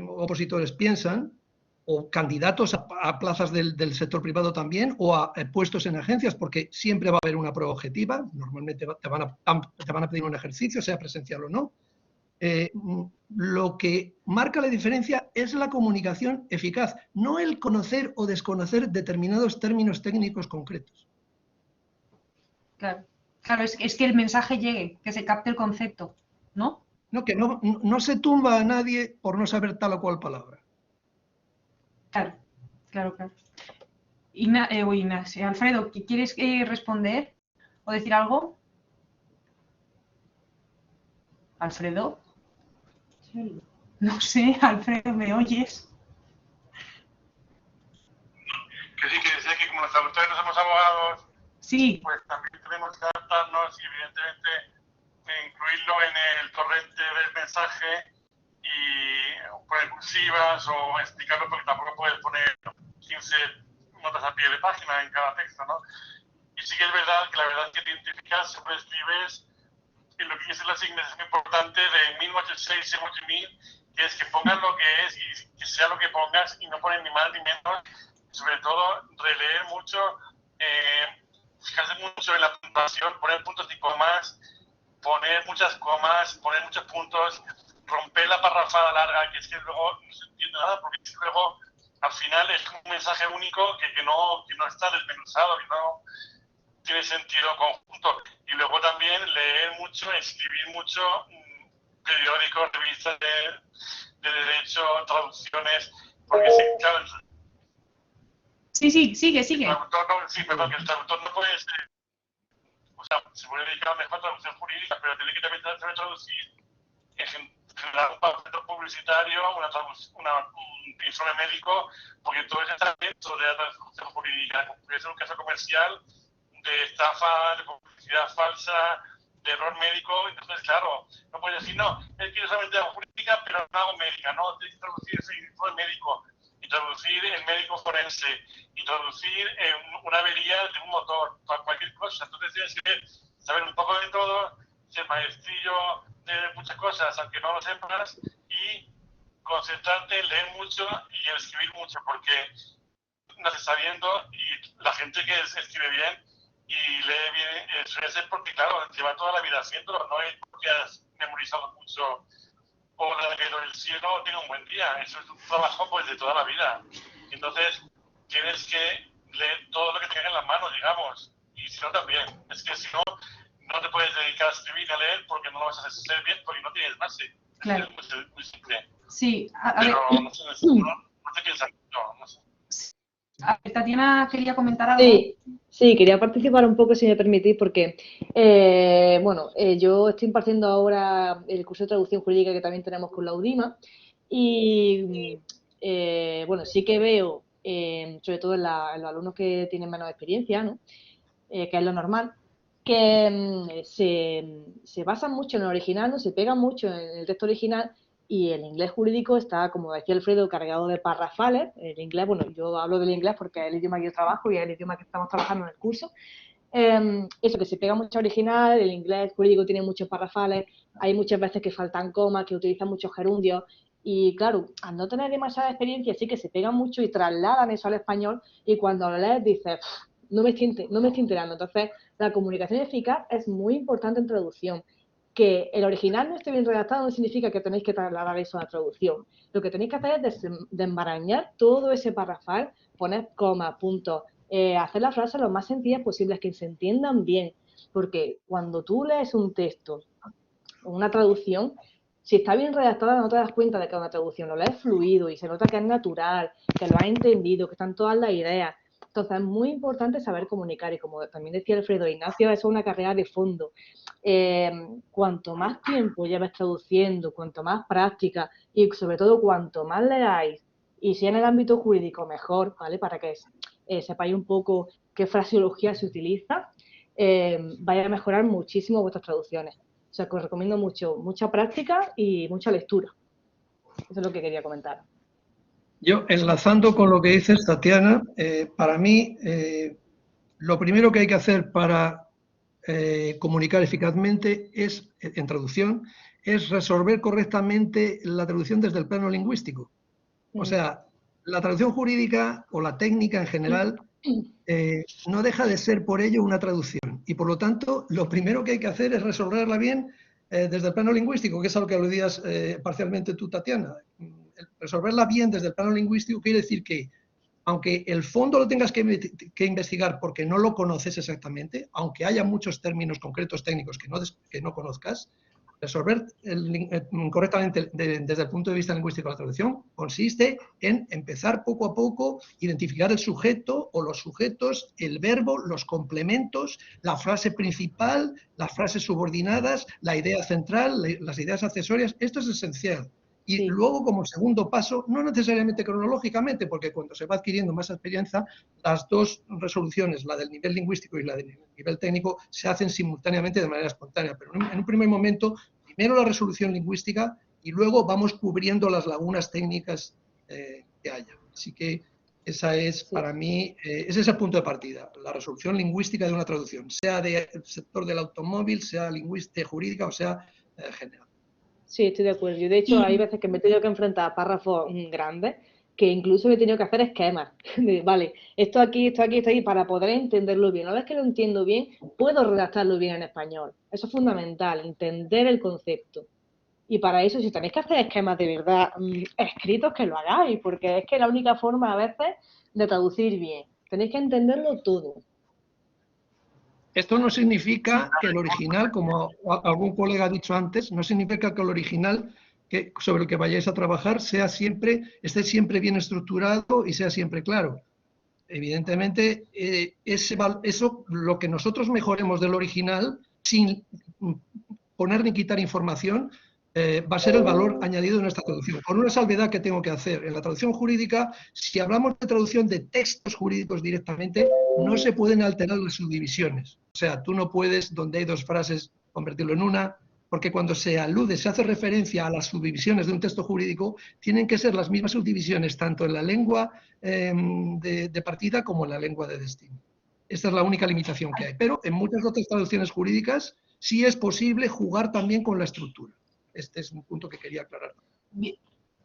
opositores piensan, o candidatos a plazas del sector privado también, o a puestos en agencias, porque siempre va a haber una prueba objetiva, normalmente te van a pedir un ejercicio, sea presencial o no. Lo que marca la diferencia es la comunicación eficaz, no el conocer o desconocer determinados términos técnicos concretos. Claro, es que el mensaje llegue, que se capte el concepto, ¿no? No, que no se tumba a nadie por no saber tal o cual palabra. Claro. Ignacio, Alfredo, ¿quieres responder o decir algo? ¿Alfredo? No sé, Alfredo, ¿me oyes? Que sí, que decía que como los traductores no somos abogados, sí, pues también tenemos que adaptarnos y evidentemente incluirlo en el torrente del mensaje y poner cursivas o explicarlo, porque tampoco puedes poner 15 notas a pie de página en cada texto, ¿no? Y sí que es verdad que la verdad es que te identificas, siempre escribes en lo que es la asignación importante de 1806 y 8000, que es que pongas lo que es y que sea lo que pongas y no pones ni más ni menos. Sobre todo, releer mucho, fijarse mucho en la puntuación, poner puntos y comas, poner muchas comas, poner muchos puntos, romper la parrafada larga, que es que luego no se entiende nada, porque luego al final final es un mensaje único que no está desmenuzado, que no tiene sentido conjunto. Y luego también leer mucho, escribir mucho, periódicos, revistas de derecho, traducciones, porque claro, Sí, sigue. sí, perdón, que el traductor no puede ser, o sea, se puede dedicar mejor a traducción jurídica, pero tiene que también saber traducir en general un panfleto publicitario, un informe médico, porque todo eso está dentro de la traducción jurídica. Puede ser un caso comercial de estafa, de publicidad falsa, de error médico. Entonces, claro, no puedes decir, no, es que yo solamente hago jurídica, pero no hago médica. No, tienes que traducir ese informe médico, y traducir el médico forense, y traducir una avería de un motor, cualquier cosa. Entonces tienes que saber un poco de todo, ser maestrillo de muchas cosas, aunque no lo sepas, y concentrarte en leer mucho y en escribir mucho, porque naces sabiendo, y la gente que escribe bien y lee bien suele ser porque, claro, lleva toda la vida haciéndolo, no es porque has memorizado mucho o la que del cielo tiene un buen día. Eso es un trabajo pues de toda la vida. Entonces tienes que leer todo lo que tengas en las manos, digamos, y si no también. Es que si no, no te puedes dedicar a escribir y a leer porque no lo vas a hacer bien, porque no tienes base. Claro. Es muy simple. Sí, Pero ver, no sé, no te piensas, no sé. A ver, Tatiana quería comentar algo. Sí, quería participar un poco, si me permitís, porque, yo estoy impartiendo ahora el curso de traducción jurídica que también tenemos con la UDIMA y, sí que veo, sobre todo en los alumnos que tienen menos experiencia, ¿no? Que es lo normal, que se basan mucho en el original, ¿no? Se pegan mucho en el texto original. Y el inglés jurídico está, como decía Alfredo, cargado de parrafales. El inglés, bueno, yo hablo del inglés porque es el idioma que yo trabajo y es el idioma que estamos trabajando en el curso. Eso, que se pega mucho original, el inglés jurídico tiene muchos parrafales, hay muchas veces que faltan comas, que utilizan muchos gerundios. Y claro, al no tener demasiada experiencia, sí que se pegan mucho y trasladan eso al español. Y cuando lo lees dices, no me estoy enterando. Entonces, la comunicación eficaz es muy importante en traducción. Que el original no esté bien redactado no significa que tenéis que trasladar eso a la traducción. Lo que tenéis que hacer es desembarañar todo ese parrafal, poner comas, puntos, hacer las frases lo más sencillas posibles, que se entiendan bien. Porque cuando tú lees un texto o una traducción, si está bien redactada no te das cuenta de que es una traducción, lo lees fluido y se nota que es natural, que lo has entendido, que están todas las ideas. Entonces es muy importante saber comunicar y, como también decía Alfredo Ignacio, eso es una carrera de fondo. Cuanto más tiempo lleves traduciendo, cuanto más práctica y sobre todo cuanto más leáis, y si en el ámbito jurídico mejor, ¿vale? Para que sepáis un poco qué fraseología se utiliza, vaya a mejorar muchísimo vuestras traducciones. O sea, que os recomiendo mucha práctica y mucha lectura. Eso es lo que quería comentar. Yo, enlazando con lo que dices, Tatiana, para mí, lo primero que hay que hacer para comunicar eficazmente en traducción, es resolver correctamente la traducción desde el plano lingüístico. O sea, la traducción jurídica o la técnica en general no deja de ser por ello una traducción. Y por lo tanto, lo primero que hay que hacer es resolverla bien desde el plano lingüístico, que es a lo que aludías parcialmente tú, Tatiana. Resolverla bien desde el plano lingüístico quiere decir que, aunque el fondo lo tengas que investigar porque no lo conoces exactamente, aunque haya muchos términos concretos técnicos que no conozcas, resolver correctamente desde el punto de vista lingüístico la traducción consiste en empezar poco a poco, identificar el sujeto o los sujetos, el verbo, los complementos, la frase principal, las frases subordinadas, la idea central, las ideas accesorias. Esto es esencial. Y luego, como segundo paso, no necesariamente cronológicamente, porque cuando se va adquiriendo más experiencia, las dos resoluciones, la del nivel lingüístico y la del nivel técnico, se hacen simultáneamente de manera espontánea. Pero en un primer momento, primero la resolución lingüística y luego vamos cubriendo las lagunas técnicas que haya. Así que esa es, para mí, ese es el punto de partida, la resolución lingüística de una traducción, sea del sector del automóvil, sea lingüística jurídica o sea general. Sí, estoy de acuerdo. Yo, de hecho, hay veces que me he tenido que enfrentar a párrafos grandes que incluso me he tenido que hacer esquemas. Vale, esto aquí, para poder entenderlo bien. Una vez que lo entiendo bien, puedo redactarlo bien en español. Eso es fundamental, entender el concepto. Y para eso, si tenéis que hacer esquemas de verdad escritos, que lo hagáis, porque es que la única forma a veces de traducir bien. Tenéis que entenderlo todo. Esto no significa que el original, como algún colega ha dicho antes, no significa que el original sobre el que vayáis a trabajar esté siempre bien estructurado y sea siempre claro. Evidentemente, eso, lo que nosotros mejoremos del original, sin poner ni quitar información, va a ser el valor añadido en esta traducción. Con una salvedad que tengo que hacer. En la traducción jurídica, si hablamos de traducción de textos jurídicos directamente, no se pueden alterar las subdivisiones. O sea, tú no puedes, donde hay dos frases, convertirlo en una, porque cuando se hace referencia a las subdivisiones de un texto jurídico, tienen que ser las mismas subdivisiones, tanto en la lengua de partida como en la lengua de destino. Esta es la única limitación que hay. Pero en muchas otras traducciones jurídicas sí es posible jugar también con la estructura. Este es un punto que quería aclarar.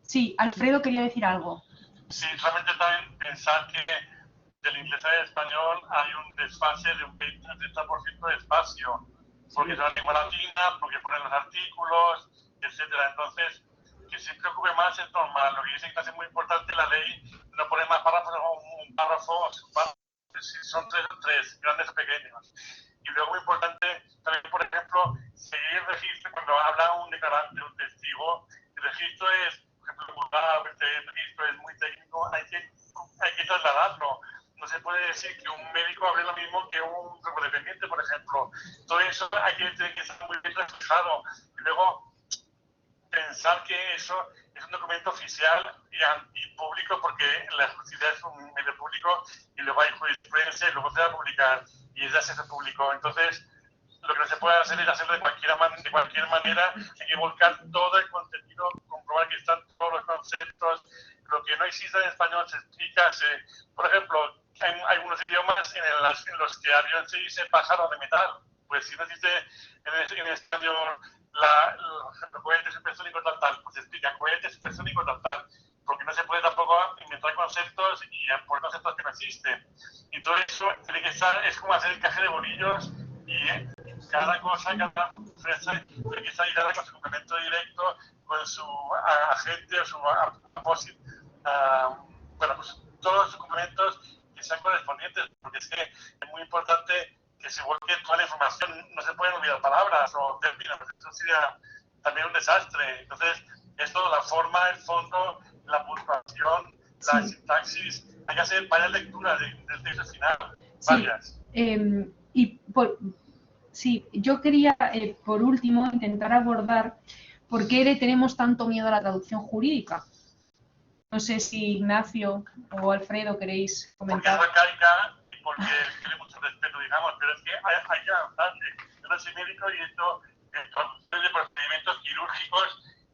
Sí, Alfredo quería decir algo. Sí, realmente también pensar que del inglés al español hay un desfase de un 20-30% de espacio, porque es una lengua latina, porque ponen los artículos, etcétera. Entonces, que se preocupe más es normal. Lo que dicen que es muy importante la ley, no poner más párrafos o un párrafo, son tres, grandes o pequeños. Y luego muy importante también, por ejemplo, seguir el registro cuando habla un declarante, un testigo. El registro es, por ejemplo, el registro es muy técnico, hay que trasladarlo. No se puede decir que un médico hable lo mismo que un dependiente, por ejemplo. Todo eso tiene que estar muy bien reflejado. Y luego pensar que eso es un documento oficial y público, porque la justicia es un medio público y luego hay jurisprudencia y luego se va a publicar y es de acceso público. Entonces, lo que no se puede hacer es hacerlo de cualquier manera, hay que volcar todo el contenido, comprobar que están todos los conceptos. Lo que no existe en español se explica. Por ejemplo, hay algunos idiomas en los que avión se dice pájaro de metal. Pues si no existe en español los cohetes supersónicos tal, pues se explica cohetes supersónicos tal. Porque no se puede tampoco inventar conceptos y por conceptos que no existen. Y todo eso tiene que estar, es como hacer el caje de bolillos y cada cosa, cada frase tiene que estar ligada con su complemento directo, con su agente o su apósito. Bueno, pues todos los complementos que sean correspondientes, porque es que es muy importante que se vuelque toda la información, no se pueden olvidar palabras o términos, eso sería también un desastre. Entonces, es todo, la forma, el fondo, la puntuación, la sintaxis, hay que hacer varias lecturas del texto final, varias. Sí, yo quería, por último, intentar abordar por qué le tenemos tanto miedo a la traducción jurídica. No sé si Ignacio o Alfredo queréis comentar. Porque es arcaica y porque tiene mucho respeto, digamos, pero es que hay que avanzar. Yo no soy médico y he hecho traducciones de procedimientos quirúrgicos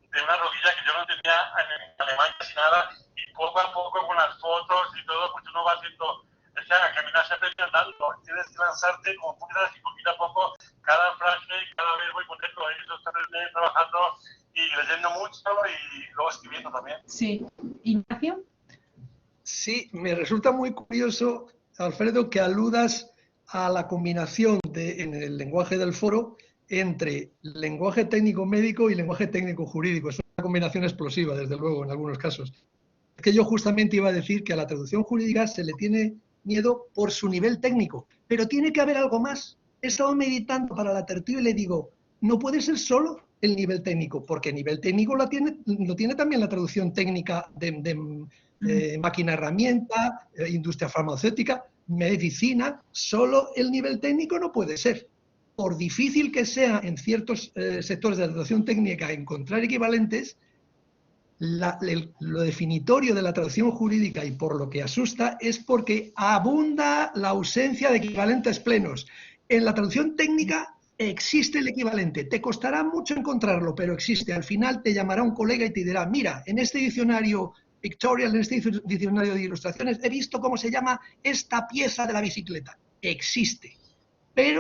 de una rodilla que yo no tenía en Alemania casi nada, y poco a poco con las fotos y todo, pues uno va haciendo, o sea, a caminar se aprende andando, tienes que lanzarte como puedas y poquito a poco cada frase, cada verbo y ponerlo, eso se aprende trabajando y leyendo mucho y luego escribiendo también. Sí. ¿Ignacio? Sí, me resulta muy curioso, Alfredo, que aludas a la combinación en el lenguaje del foro entre lenguaje técnico médico y lenguaje técnico jurídico. Es una combinación explosiva, desde luego, en algunos casos. Es que yo justamente iba a decir que a la traducción jurídica se le tiene miedo por su nivel técnico, pero tiene que haber algo más. He estado meditando para la tertulia y le digo, no puede ser solo el nivel técnico, porque el nivel técnico lo tiene también la traducción técnica de máquina herramienta, industria farmacéutica, medicina. Solo el nivel técnico no puede ser. Por difícil que sea en ciertos sectores de la traducción técnica encontrar equivalentes, lo definitorio de la traducción jurídica y por lo que asusta es porque abunda la ausencia de equivalentes plenos. En la traducción técnica existe el equivalente, te costará mucho encontrarlo, pero existe. Al final te llamará un colega y te dirá, mira, en este diccionario Pictorial, en este diccionario de ilustraciones, he visto cómo se llama esta pieza de la bicicleta. Existe. Pero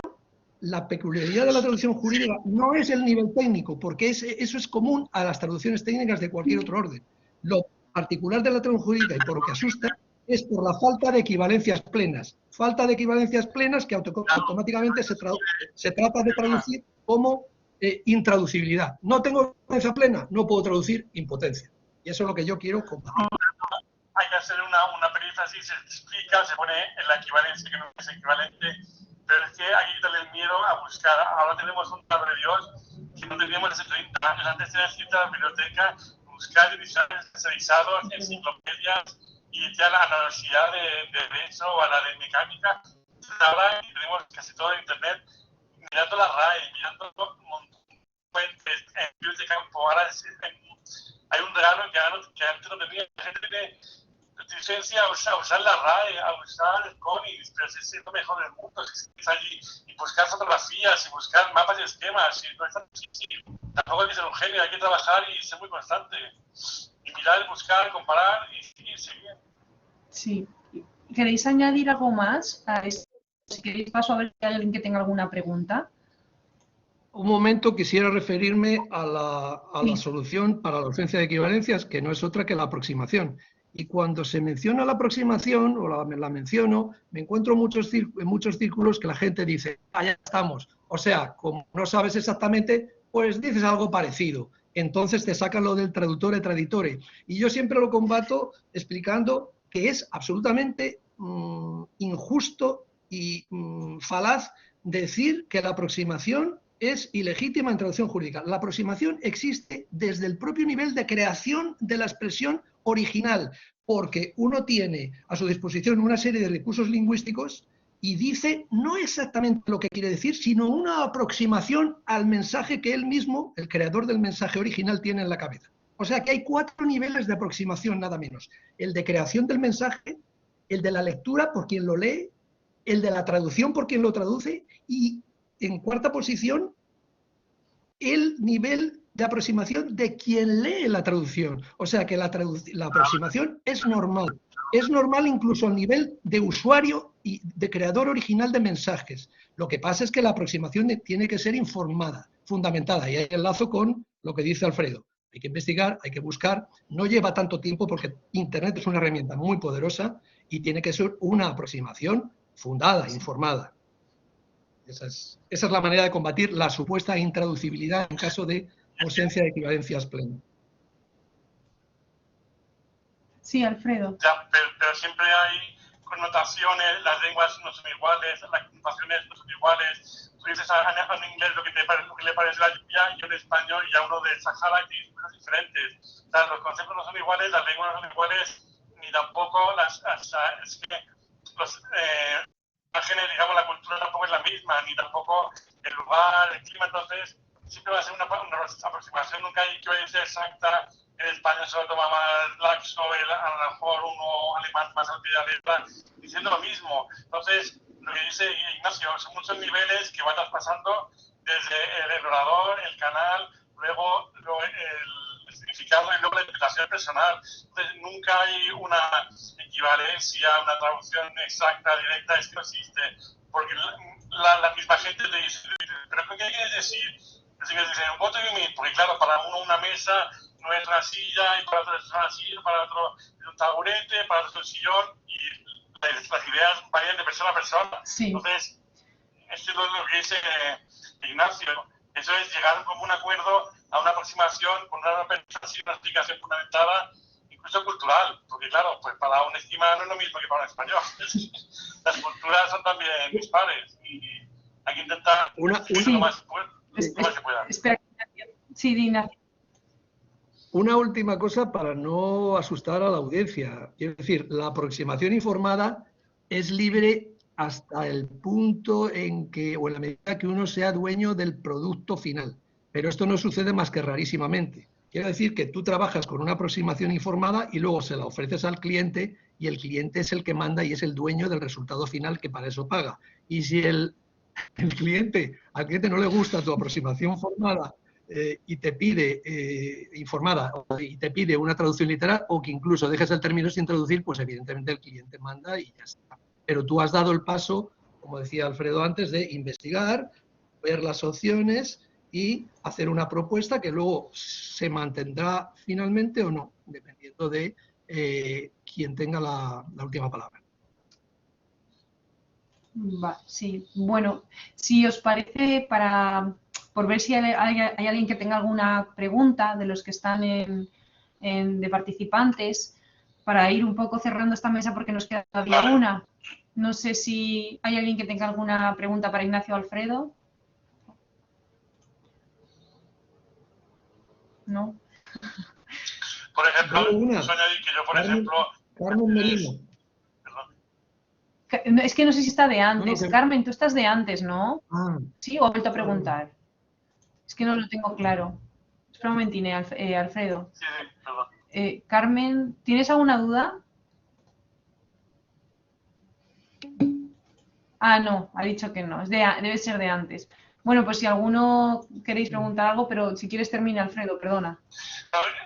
la peculiaridad de la traducción jurídica no es el nivel técnico, porque eso es común a las traducciones técnicas de cualquier otro orden. Lo particular de la traducción jurídica y por lo que asusta es por la falta de equivalencias plenas. Falta de equivalencias plenas que automáticamente se trata de traducir como intraducibilidad. No tengo impotencia plena, no puedo traducir impotencia. Y eso es lo que yo quiero combatir. Hay que hacer una perífrasis, se explica, se pone en la equivalencia que no es equivalente, pero es que hay que quitarle el miedo a buscar. Ahora tenemos un tabla de Dios que no teníamos hace 30 años. Antes tenías que ir a la biblioteca, buscar diccionarios especializados, enciclopedias, y irte a la universidad de Derecho o a la de Mecánica. Ahora tenemos casi todo en Internet, mirando la RAE, mirando fuentes, estudios de campo. Ahora hay un regalo que antes no tenía. La gente tiene licencia a usar la RAE, a usar el CONIX, pero es lo mejor del mundo. Es allí y buscar fotografías y buscar mapas y esquemas. Y no es tan difícil. Tampoco hay que ser un genio, hay que trabajar y ser muy constante. Y mirar, buscar, comparar y seguir. Sí. ¿Queréis añadir algo más a esto? Si queréis paso a ver si hay alguien que tenga alguna pregunta. Un momento, quisiera referirme a la Sí. solución para la ausencia de equivalencias, que no es otra que la aproximación. Y cuando se menciona la aproximación, o la menciono, me encuentro en muchos círculos que la gente dice, ya estamos. O sea, como no sabes exactamente, pues dices algo parecido. Entonces te sacan lo del traduttore traditore. Y yo siempre lo combato explicando que es absolutamente injusto y falaz decir que la aproximación es ilegítima en traducción jurídica. La aproximación existe desde el propio nivel de creación de la expresión original, porque uno tiene a su disposición una serie de recursos lingüísticos y dice no exactamente lo que quiere decir, sino una aproximación al mensaje que él mismo, el creador del mensaje original, tiene en la cabeza. O sea que hay 4 niveles de aproximación, nada menos. El de creación del mensaje, el de la lectura por quien lo lee, el de la traducción por quien lo traduce y, en cuarta posición, el nivel de aproximación de quien lee la traducción. O sea que la aproximación es normal. Es normal incluso al nivel de usuario y de creador original de mensajes. Lo que pasa es que la aproximación tiene que ser informada, fundamentada. Y hay enlazo con lo que dice Alfredo. Hay que investigar, hay que buscar. No lleva tanto tiempo porque Internet es una herramienta muy poderosa y tiene que ser una aproximación fundada, informada. Esa es la manera de combatir la supuesta intraducibilidad en caso de ausencia de equivalencias plenas. Sí, Alfredo. Ya, pero siempre hay connotaciones, las lenguas no son iguales, las connotaciones no son iguales. Tú dices a un inglés lo que le parece la lluvia y a un español y a uno de Sahara y tienes cosas diferentes. O sea, los conceptos no son iguales, las lenguas no son iguales, ni tampoco es que los imágenes, digamos, la cultura tampoco es la misma, ni tampoco el lugar, el clima. Entonces, siempre va a ser una aproximación, nunca hay equivalencia exacta. En España se lo toma más laxo, a lo mejor uno alemán más al pie de la letra, diciendo lo mismo. Entonces, lo que dice Ignacio, son muchos niveles que van traspasando desde el orador, el canal, luego el significado y luego la interpretación personal. Entonces, nunca hay una equivalencia, una traducción exacta, directa, es que no existe. Porque la misma gente te dice, ¿pero qué quieres decir? Así que dicen, what do you mean? Porque claro, para uno una mesa no es una silla, y para otro es una silla, para otro es un taburete, para otro es un sillón, y las ideas varían de persona a persona. Sí. Entonces, esto es lo que dice Ignacio. Eso es llegar como un acuerdo a una aproximación con una explicación fundamentada, incluso cultural, porque claro, pues para un esquimal no es lo mismo que para un español. Las culturas son también dispares y hay que intentar lo más que pueda. Espera, sí, Ignacio. Una última cosa para no asustar a la audiencia. Es decir, la aproximación informada es libre hasta el punto en que, o en la medida que uno sea dueño del producto final. Pero esto no sucede más que rarísimamente. Quiere decir que tú trabajas con una aproximación informada y luego se la ofreces al cliente y el cliente es el que manda y es el dueño del resultado final, que para eso paga. Y si al cliente no le gusta tu aproximación formada y te pide informada y te pide una traducción literal o que incluso dejes el término sin traducir, pues evidentemente el cliente manda y ya está. Pero tú has dado el paso, como decía Alfredo antes, de investigar, ver las opciones y hacer una propuesta que luego se mantendrá finalmente o no, dependiendo de quien tenga la última palabra. Sí, bueno, si os parece, para por ver si hay alguien que tenga alguna pregunta de los que están de participantes, para ir un poco cerrando esta mesa porque nos queda todavía una. No sé si hay alguien que tenga alguna pregunta para Ignacio o Alfredo. ¿No? Por ejemplo, una. Sonia, que yo, por ejemplo... Carmen Merino. Perdón. Es que no sé si está de antes. No, Carmen, tú estás de antes, ¿no? Ah, ¿Sí? ¿O he vuelto a preguntar? Es que no lo tengo claro. Espera un momentín, Alfredo. Sí, perdón. Carmen, ¿tienes alguna duda? Ah, no, ha dicho que no. Debe ser de antes. Bueno, pues si alguno queréis preguntar algo, pero si quieres termina, Alfredo, perdona.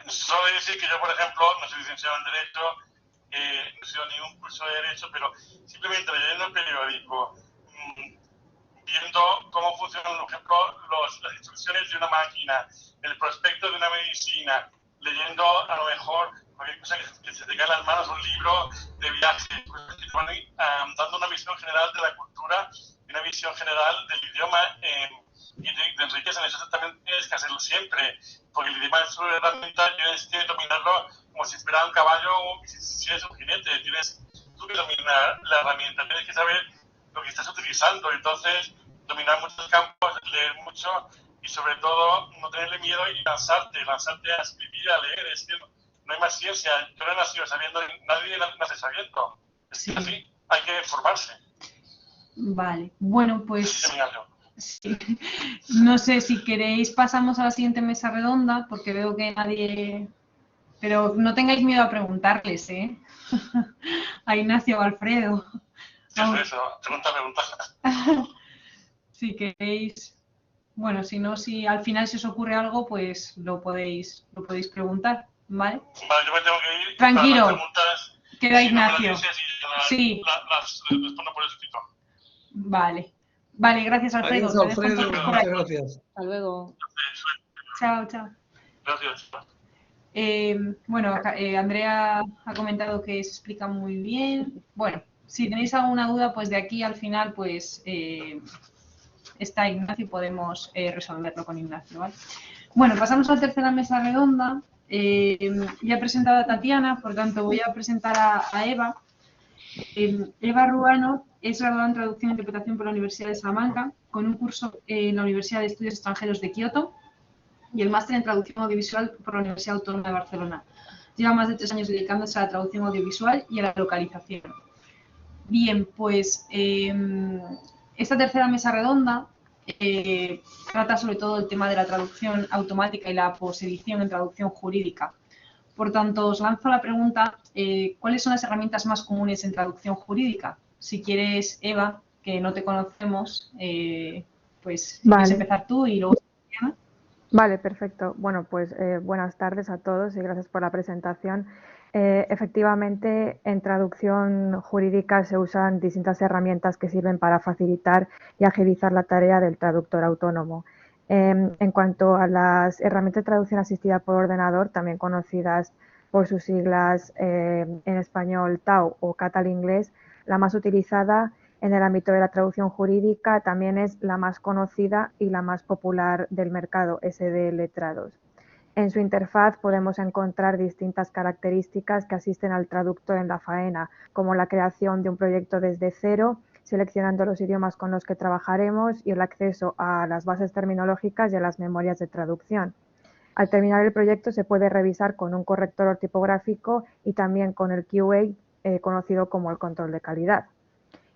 Solo decir que yo, por ejemplo, no soy licenciado en Derecho, no he sido ningún curso de Derecho, pero simplemente leyendo el periódico, viendo cómo funcionan, por ejemplo, las instrucciones de una máquina, el prospecto de una medicina, leyendo a lo mejor cualquier cosa que se te cae en las manos, un libro de viaje, cosas que te van dando una visión general de la cultura y una visión general del idioma y te enriquecen. Eso también tienes que hacerlo siempre, porque el idioma es una herramienta, tienes que dominarlo como si fuera un caballo o si eres un jinete, tienes tú que dominar la herramienta, tienes que saber lo que estás utilizando, entonces dominar muchos campos, leer mucho y sobre todo no tenerle miedo y lanzarte a escribir, a leer. Es que no hay más ciencia. Yo no he nacido sabiendo, nadie nace sabiendo. Es así, hay que formarse. Vale, bueno, pues sí. No sé si queréis pasamos a la siguiente mesa redonda porque veo que nadie... Pero no tengáis miedo a preguntarles, ¿eh? A Ignacio o Alfredo. Eso, pregunta. Si queréis... Bueno, si no, si al final se os ocurre algo, pues lo podéis preguntar, ¿vale? Vale, yo me tengo que ir. Tranquilo, Para las preguntas, queda si Ignacio. No me las dices, Sí. las respondo por escrito. Vale. Vale, gracias Alfredo. Adiós, Alfredo, muchas gracias. Hasta luego. Chao, chao. Gracias. Bueno, Andrea ha comentado que se explica muy bien. Bueno, si tenéis alguna duda, pues de aquí al final, pues está Ignacio y podemos resolverlo con Ignacio, ¿vale? Bueno, pasamos a la tercera mesa redonda. Ya he presentado a Tatiana, por tanto voy a presentar a Eva. Eva Ruano es graduada en Traducción e Interpretación por la Universidad de Salamanca, con un curso en la Universidad de Estudios Extranjeros de Kioto y el máster en Traducción Audiovisual por la Universidad Autónoma de Barcelona. Lleva más de 3 años dedicándose a la traducción audiovisual y a la localización. Bien, pues esta tercera mesa redonda trata sobre todo el tema de la traducción automática y la posedición en traducción jurídica. Por tanto, os lanzo la pregunta, ¿cuáles son las herramientas más comunes en traducción jurídica? Si quieres, Eva, que no te conocemos, pues puedes empezar tú y luego Tatiana. Vale, perfecto. Bueno, pues buenas tardes a todos y gracias por la presentación. Efectivamente, en traducción jurídica se usan distintas herramientas que sirven para facilitar y agilizar la tarea del traductor autónomo. En cuanto a las herramientas de traducción asistida por ordenador, también conocidas por sus siglas en español TAO o Catalinglés, la más utilizada en el ámbito de la traducción jurídica también es la más conocida y la más popular del mercado, SD Letrados. En su interfaz podemos encontrar distintas características que asisten al traductor en la faena, como la creación de un proyecto desde cero, seleccionando los idiomas con los que trabajaremos y el acceso a las bases terminológicas y a las memorias de traducción. Al terminar el proyecto se puede revisar con un corrector ortipográfico y también con el QA, conocido como el control de calidad.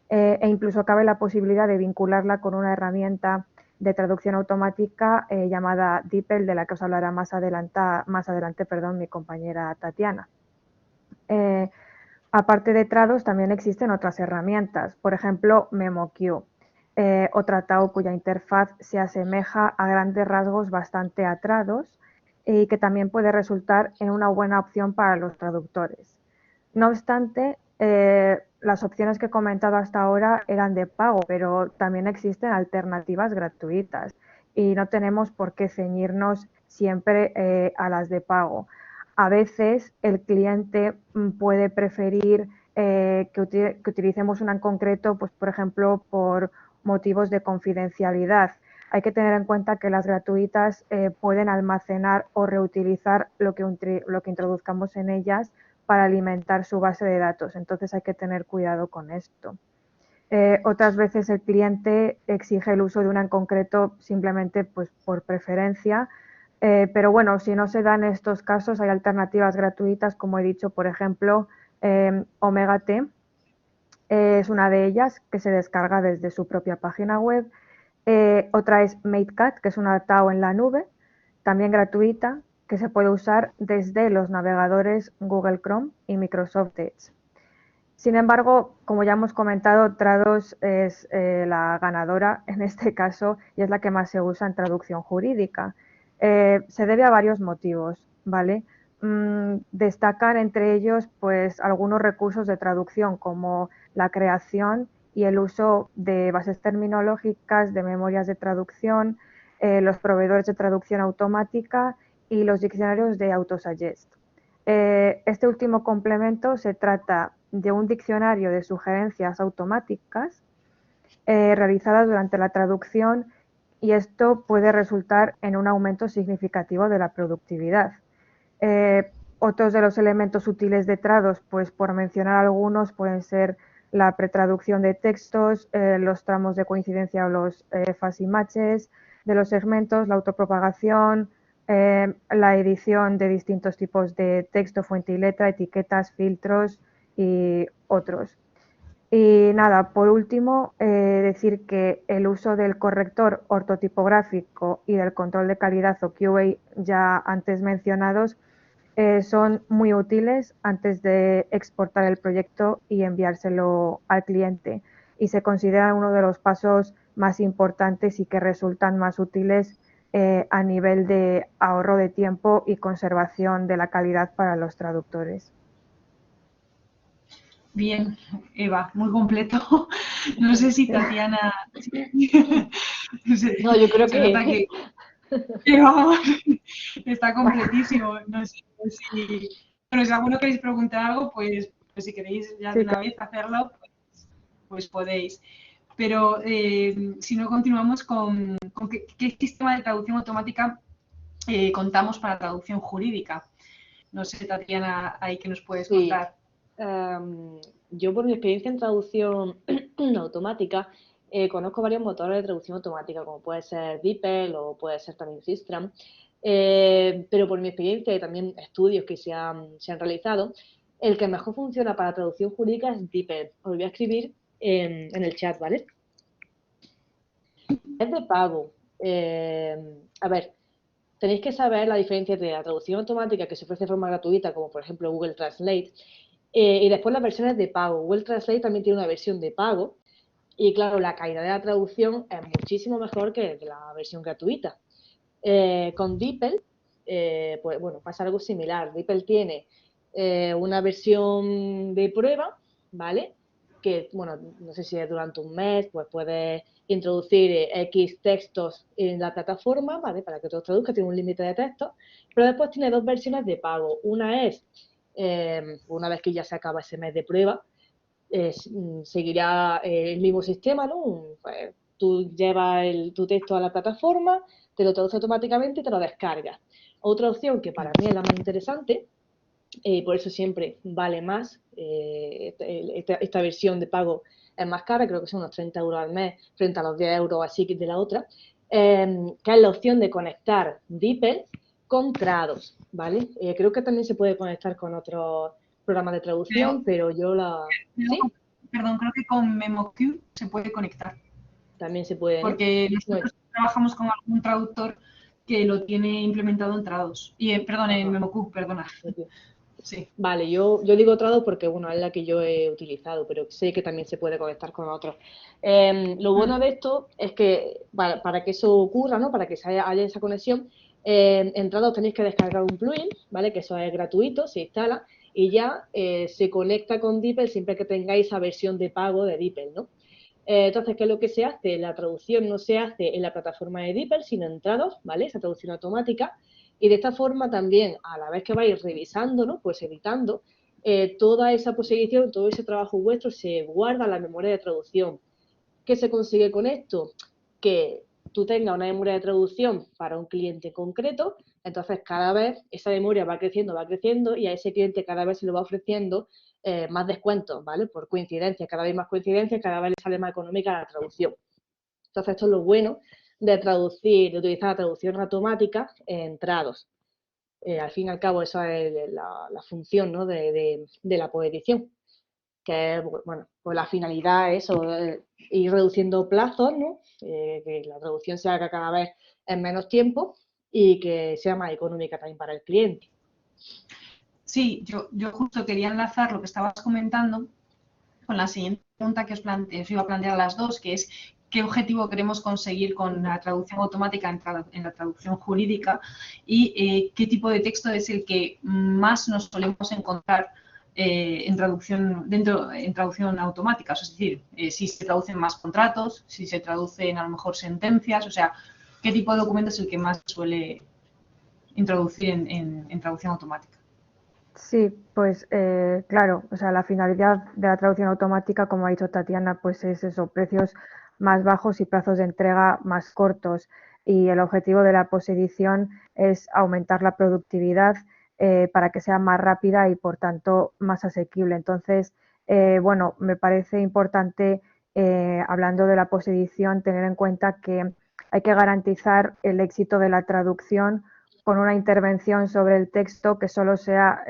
E incluso cabe la posibilidad de vincularla con una herramienta de traducción automática llamada DeepL, de la que os hablará más adelante, mi compañera Tatiana. Aparte de Trados, también existen otras herramientas, por ejemplo, MemoQ, otra TAO cuya interfaz se asemeja a grandes rasgos bastante a Trados y que también puede resultar en una buena opción para los traductores. No obstante, las opciones que he comentado hasta ahora eran de pago, pero también existen alternativas gratuitas y no tenemos por qué ceñirnos siempre a las de pago. A veces el cliente puede preferir que utilicemos una en concreto, pues por ejemplo, por motivos de confidencialidad. hay que tener en cuenta que las gratuitas pueden almacenar o reutilizar lo que introduzcamos en ellas para alimentar su base de datos. Entonces hay que tener cuidado con esto. Otras veces el cliente exige el uso de una en concreto simplemente pues, por preferencia, pero bueno, si no se dan estos casos hay alternativas gratuitas, como he dicho, por ejemplo, Omega T es una de ellas que se descarga desde su propia página web. Otra es MateCat, que es una TAO en la nube, también gratuita, que se puede usar desde los navegadores Google Chrome y Microsoft Edge. Sin embargo, como ya hemos comentado, Trados es la ganadora en este caso y es la que más se usa en traducción jurídica. Se debe a varios motivos, ¿vale? Destacan entre ellos pues algunos recursos de traducción como la creación y el uso de bases terminológicas, de memorias de traducción, los proveedores de traducción automática y los diccionarios de autosuggest. Este último complemento se trata de un diccionario de sugerencias automáticas realizadas durante la traducción y esto puede resultar en un aumento significativo de la productividad. Otros de los elementos útiles de Trados, pues por mencionar algunos, pueden ser la pretraducción de textos, los tramos de coincidencia o los fuzzy matches de los segmentos, la autopropagación, la edición de distintos tipos de texto, fuente y letra, etiquetas, filtros y otros. Y nada, por último, decir que el uso del corrector ortotipográfico y del control de calidad o QA ya antes mencionados son muy útiles antes de exportar el proyecto y enviárselo al cliente y se consideran uno de los pasos más importantes y que resultan más útiles a nivel de ahorro de tiempo y conservación de la calidad para los traductores. Bien, Eva, muy completo. No sé si Tatiana... No, yo creo que... Vamos, está completísimo. No sé si... Bueno, si alguno queréis preguntar algo, pues si queréis ya de una vez hacerlo, pues podéis. Pero si no, continuamos con qué sistema de traducción automática contamos para traducción jurídica. No sé, Tatiana, ahí que nos puedes contar. Yo por mi experiencia en traducción automática conozco varios motores de traducción automática, como puede ser DeepL o puede ser también Systram, pero por mi experiencia y también estudios que se han realizado, el que mejor funciona para traducción jurídica es DeepL. Os lo voy a escribir en el chat, ¿vale? Es de pago. A ver, tenéis que saber la diferencia entre la traducción automática que se ofrece de forma gratuita, como por ejemplo Google Translate, y después las versiones de pago. Google Translate también tiene una versión de pago y claro, la calidad de la traducción es muchísimo mejor que la versión gratuita. Con DeepL, pues bueno, pasa algo similar. DeepL tiene una versión de prueba, ¿vale? Que, bueno, no sé si es durante un mes, pues puedes introducir X textos en la plataforma, ¿vale? Para que te los traduzca, tiene un límite de textos, pero después tiene dos versiones de pago. Una es, una vez que ya se acaba ese mes de prueba, seguirá el mismo sistema, ¿no? Pues, tú llevas tu texto a la plataforma, te lo traduce automáticamente y te lo descargas. Otra opción que para mí es la más interesante, por eso siempre vale más, esta versión de pago es más cara, creo que son unos 30 euros al mes frente a los 10 euros así de la otra, que es la opción de conectar DeepL con Trados, ¿vale? Creo que también se puede conectar con otros programas de traducción, pero yo la... ¿Sí? Perdón, creo que con MemoQ se puede conectar. También se puede, ¿no? Porque nosotros trabajamos con algún traductor que lo tiene implementado en Trados. Perdón, en MemoQ, perdona. Sí. Vale, yo digo Trados porque, bueno, es la que yo he utilizado, pero sé que también se puede conectar con otros. Lo bueno de esto es que para que eso ocurra, ¿no? Para que haya esa conexión, en Trados tenéis que descargar un plugin, ¿vale? Que eso es gratuito, se instala y ya se conecta con DeepL siempre que tengáis esa versión de pago de DeepL, ¿no? Entonces, ¿qué es lo que se hace? La traducción no se hace en la plataforma de DeepL, sino en Trados, ¿vale? Esa traducción automática. Y de esta forma también, a la vez que vais revisando, ¿no? Pues editando, toda esa posición, todo ese trabajo vuestro se guarda en la memoria de traducción. ¿Qué se consigue con esto? Que tú tengas una memoria de traducción para un cliente concreto, entonces cada vez esa memoria va creciendo y a ese cliente cada vez se le va ofreciendo más descuentos, ¿vale? Por coincidencia, cada vez más coincidencias, cada vez le sale más económica la traducción. Entonces esto es lo bueno de utilizar la traducción automática en entrados. Al fin y al cabo, esa es la función, ¿no? de la coedición, que es, bueno, pues la finalidad es eso, ir reduciendo plazos, ¿no? Que la traducción se haga cada vez en menos tiempo y que sea más económica también para el cliente. Sí, yo justo quería enlazar lo que estabas comentando con la siguiente pregunta que os iba a plantear a las dos, que es qué objetivo queremos conseguir con la traducción automática en la traducción jurídica y qué tipo de texto es el que más nos solemos encontrar en traducción automática. Es decir, si se traducen más contratos, si se traducen a lo mejor sentencias, o sea, qué tipo de documento es el que más suele introducir en traducción automática. Sí, pues claro, o sea, la finalidad de la traducción automática, como ha dicho Tatiana, pues es eso, precios más bajos y plazos de entrega más cortos. Y el objetivo de la posedición es aumentar la productividad para que sea más rápida y por tanto más asequible. Entonces, bueno, me parece importante, hablando de la posedición, tener en cuenta que hay que garantizar el éxito de la traducción con una intervención sobre el texto que solo sea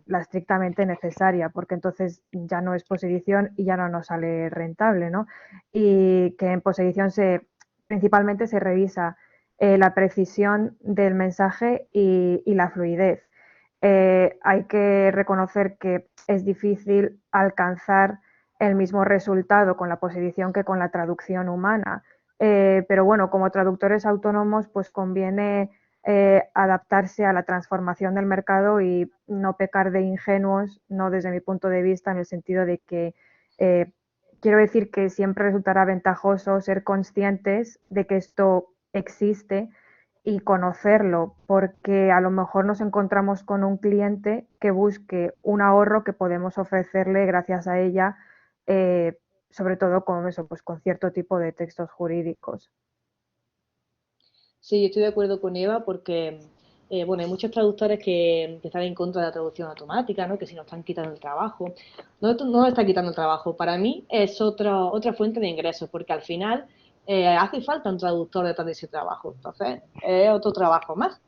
la estrictamente necesaria, porque entonces ya no es posedición y ya no nos sale rentable, ¿no? Y que en posedición principalmente se revisa la precisión del mensaje y la fluidez. Hay que reconocer que es difícil alcanzar el mismo resultado con la posedición que con la traducción humana, pero bueno, como traductores autónomos, pues conviene adaptarse a la transformación del mercado y no pecar de ingenuos, no desde mi punto de vista, en el sentido de que quiero decir que siempre resultará ventajoso ser conscientes de que esto existe y conocerlo, porque a lo mejor nos encontramos con un cliente que busque un ahorro que podemos ofrecerle gracias a ella, sobre todo con eso, pues con cierto tipo de textos jurídicos. Sí, estoy de acuerdo con Eva porque, bueno, hay muchos traductores que están en contra de la traducción automática, ¿no? Que si nos están quitando el trabajo. No, no nos está quitando el trabajo. Para mí es otra fuente de ingresos, porque al final hace falta un traductor detrás de ese trabajo. Entonces, es otro trabajo más.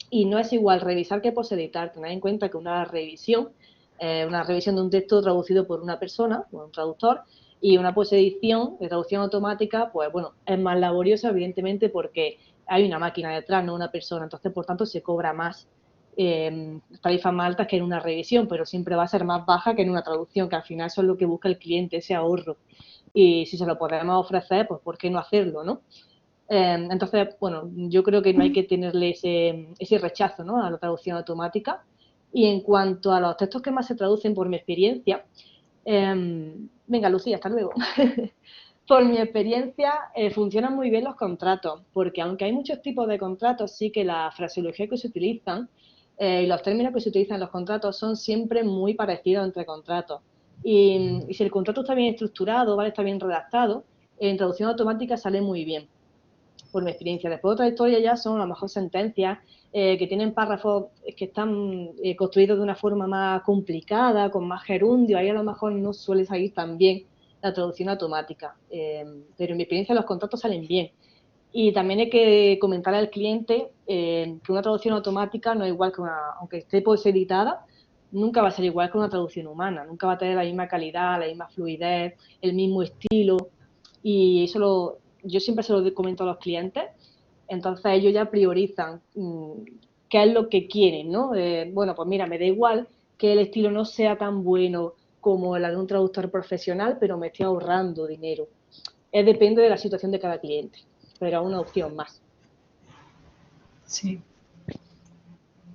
Y no es igual revisar que poseditar. Tened en cuenta que una revisión de un texto traducido por una persona, por un traductor, y una posedición de traducción automática, pues bueno, es más laboriosa, evidentemente, porque hay una máquina detrás, no una persona. Entonces, por tanto, se cobra más, tarifas más altas que en una revisión, pero siempre va a ser más baja que en una traducción, que al final eso es lo que busca el cliente, ese ahorro. Y si se lo podemos ofrecer, pues ¿por qué no hacerlo, no? Entonces, bueno, yo creo que no hay que tenerle ese rechazo, ¿no? A la traducción automática. Y en cuanto a los textos que más se traducen, por mi experiencia, venga, Lucía, hasta luego. Por mi experiencia, funcionan muy bien los contratos, porque aunque hay muchos tipos de contratos, sí que la fraseología que se utilizan y los términos que se utilizan en los contratos son siempre muy parecidos entre contratos. Y si el contrato está bien estructurado, ¿vale? Está bien redactado, en traducción automática sale muy bien, por mi experiencia. Después otras historias ya son a lo mejor sentencias que tienen párrafos que están construidos de una forma más complicada, con más gerundio, ahí a lo mejor no suele salir tan bien la traducción automática, pero en mi experiencia los contratos salen bien. Y también hay que comentar al cliente que una traducción automática no es igual que aunque esté poseditada, nunca va a ser igual que una traducción humana, nunca va a tener la misma calidad, la misma fluidez, el mismo estilo, y eso yo siempre se lo comento a los clientes, entonces ellos ya priorizan qué es lo que quieren, ¿no? Bueno, pues mira, me da igual que el estilo no sea tan bueno como la de un traductor profesional, pero me estoy ahorrando dinero. Depende de la situación de cada cliente, pero es una opción más. Sí.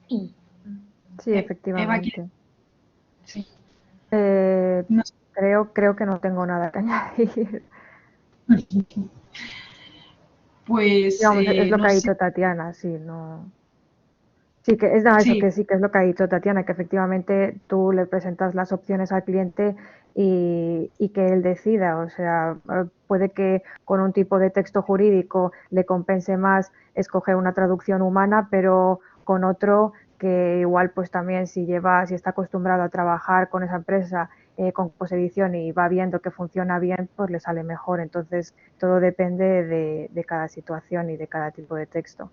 Sí, efectivamente. Sí. No sé. Creo que no tengo nada que añadir. Pues digamos, es lo no que ha sé. dicho Tatiana, sí, no. Sí, que es nada, eso Sí. que sí, que es lo que ha dicho Tatiana, que efectivamente tú le presentas las opciones al cliente y que él decida. O sea, puede que con un tipo de texto jurídico le compense más escoger una traducción humana, pero con otro que igual pues también si está acostumbrado a trabajar con esa empresa con posedición y va viendo que funciona bien, pues le sale mejor. Entonces, todo depende de cada situación y de cada tipo de texto.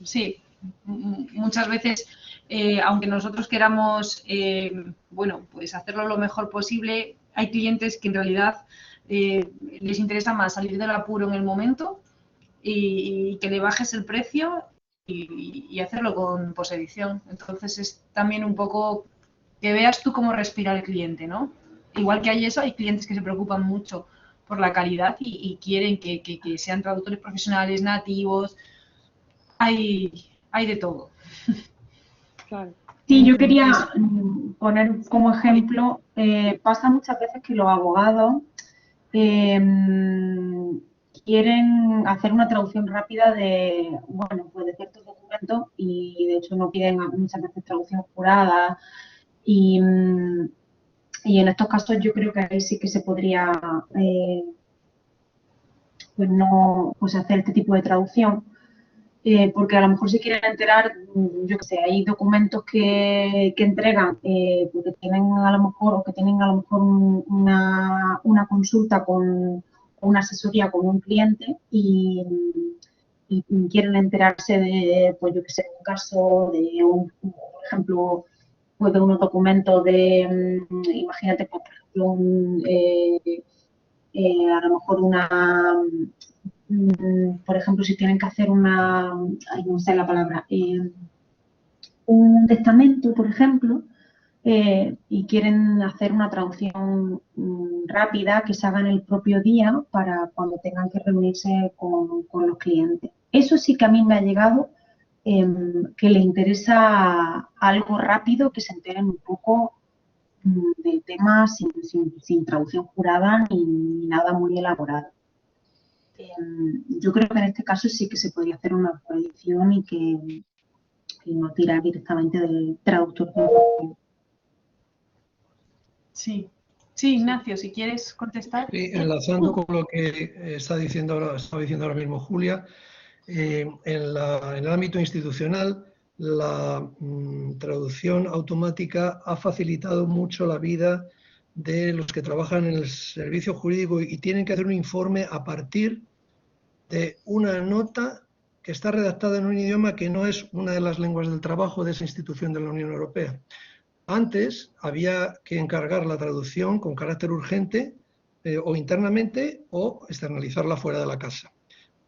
Sí, muchas veces, aunque nosotros queramos, bueno, pues hacerlo lo mejor posible, hay clientes que en realidad les interesa más salir del apuro en el momento y que le bajes el precio y hacerlo con posedición. Entonces es también un poco que veas tú cómo respira el cliente, ¿no? Igual que hay eso, hay clientes que se preocupan mucho por la calidad y quieren que sean traductores profesionales, nativos. Hay de todo. Claro. Sí, yo quería Entonces, poner como ejemplo, pasa muchas veces que los abogados quieren hacer una traducción rápida de, bueno, pues de ciertos documentos y de hecho no piden muchas veces traducción jurada y en estos casos yo creo que ahí sí que se podría pues no pues hacer este tipo de traducción. Porque a lo mejor se quieren enterar, yo qué sé, hay documentos que entregan porque tienen a lo mejor o que tienen a lo mejor una consulta con una asesoría con un cliente y quieren enterarse de, pues yo qué sé, un caso de por ejemplo, pues de unos documentos de, imagínate, pues, por ejemplo, a lo mejor por ejemplo, si tienen que hacer no sé la palabra, un testamento, por ejemplo, y quieren hacer una traducción rápida que se haga en el propio día para cuando tengan que reunirse con los clientes. Eso sí que a mí me ha llegado que le interesa algo rápido, que se enteren un poco del tema sin traducción jurada ni nada muy elaborado. Yo creo que en este caso sí que se podría hacer una edición y que no tirar directamente del traductor. sí. Sí, Ignacio, si quieres contestar. Sí, enlazando con lo que estaba diciendo ahora mismo Julia, en el ámbito institucional la traducción automática ha facilitado mucho la vida de los que trabajan en el servicio jurídico y tienen que hacer un informe a partir de una nota que está redactada en un idioma que no es una de las lenguas del trabajo de esa institución de la Unión Europea. Antes había que encargar la traducción con carácter urgente o internamente o externalizarla fuera de la casa.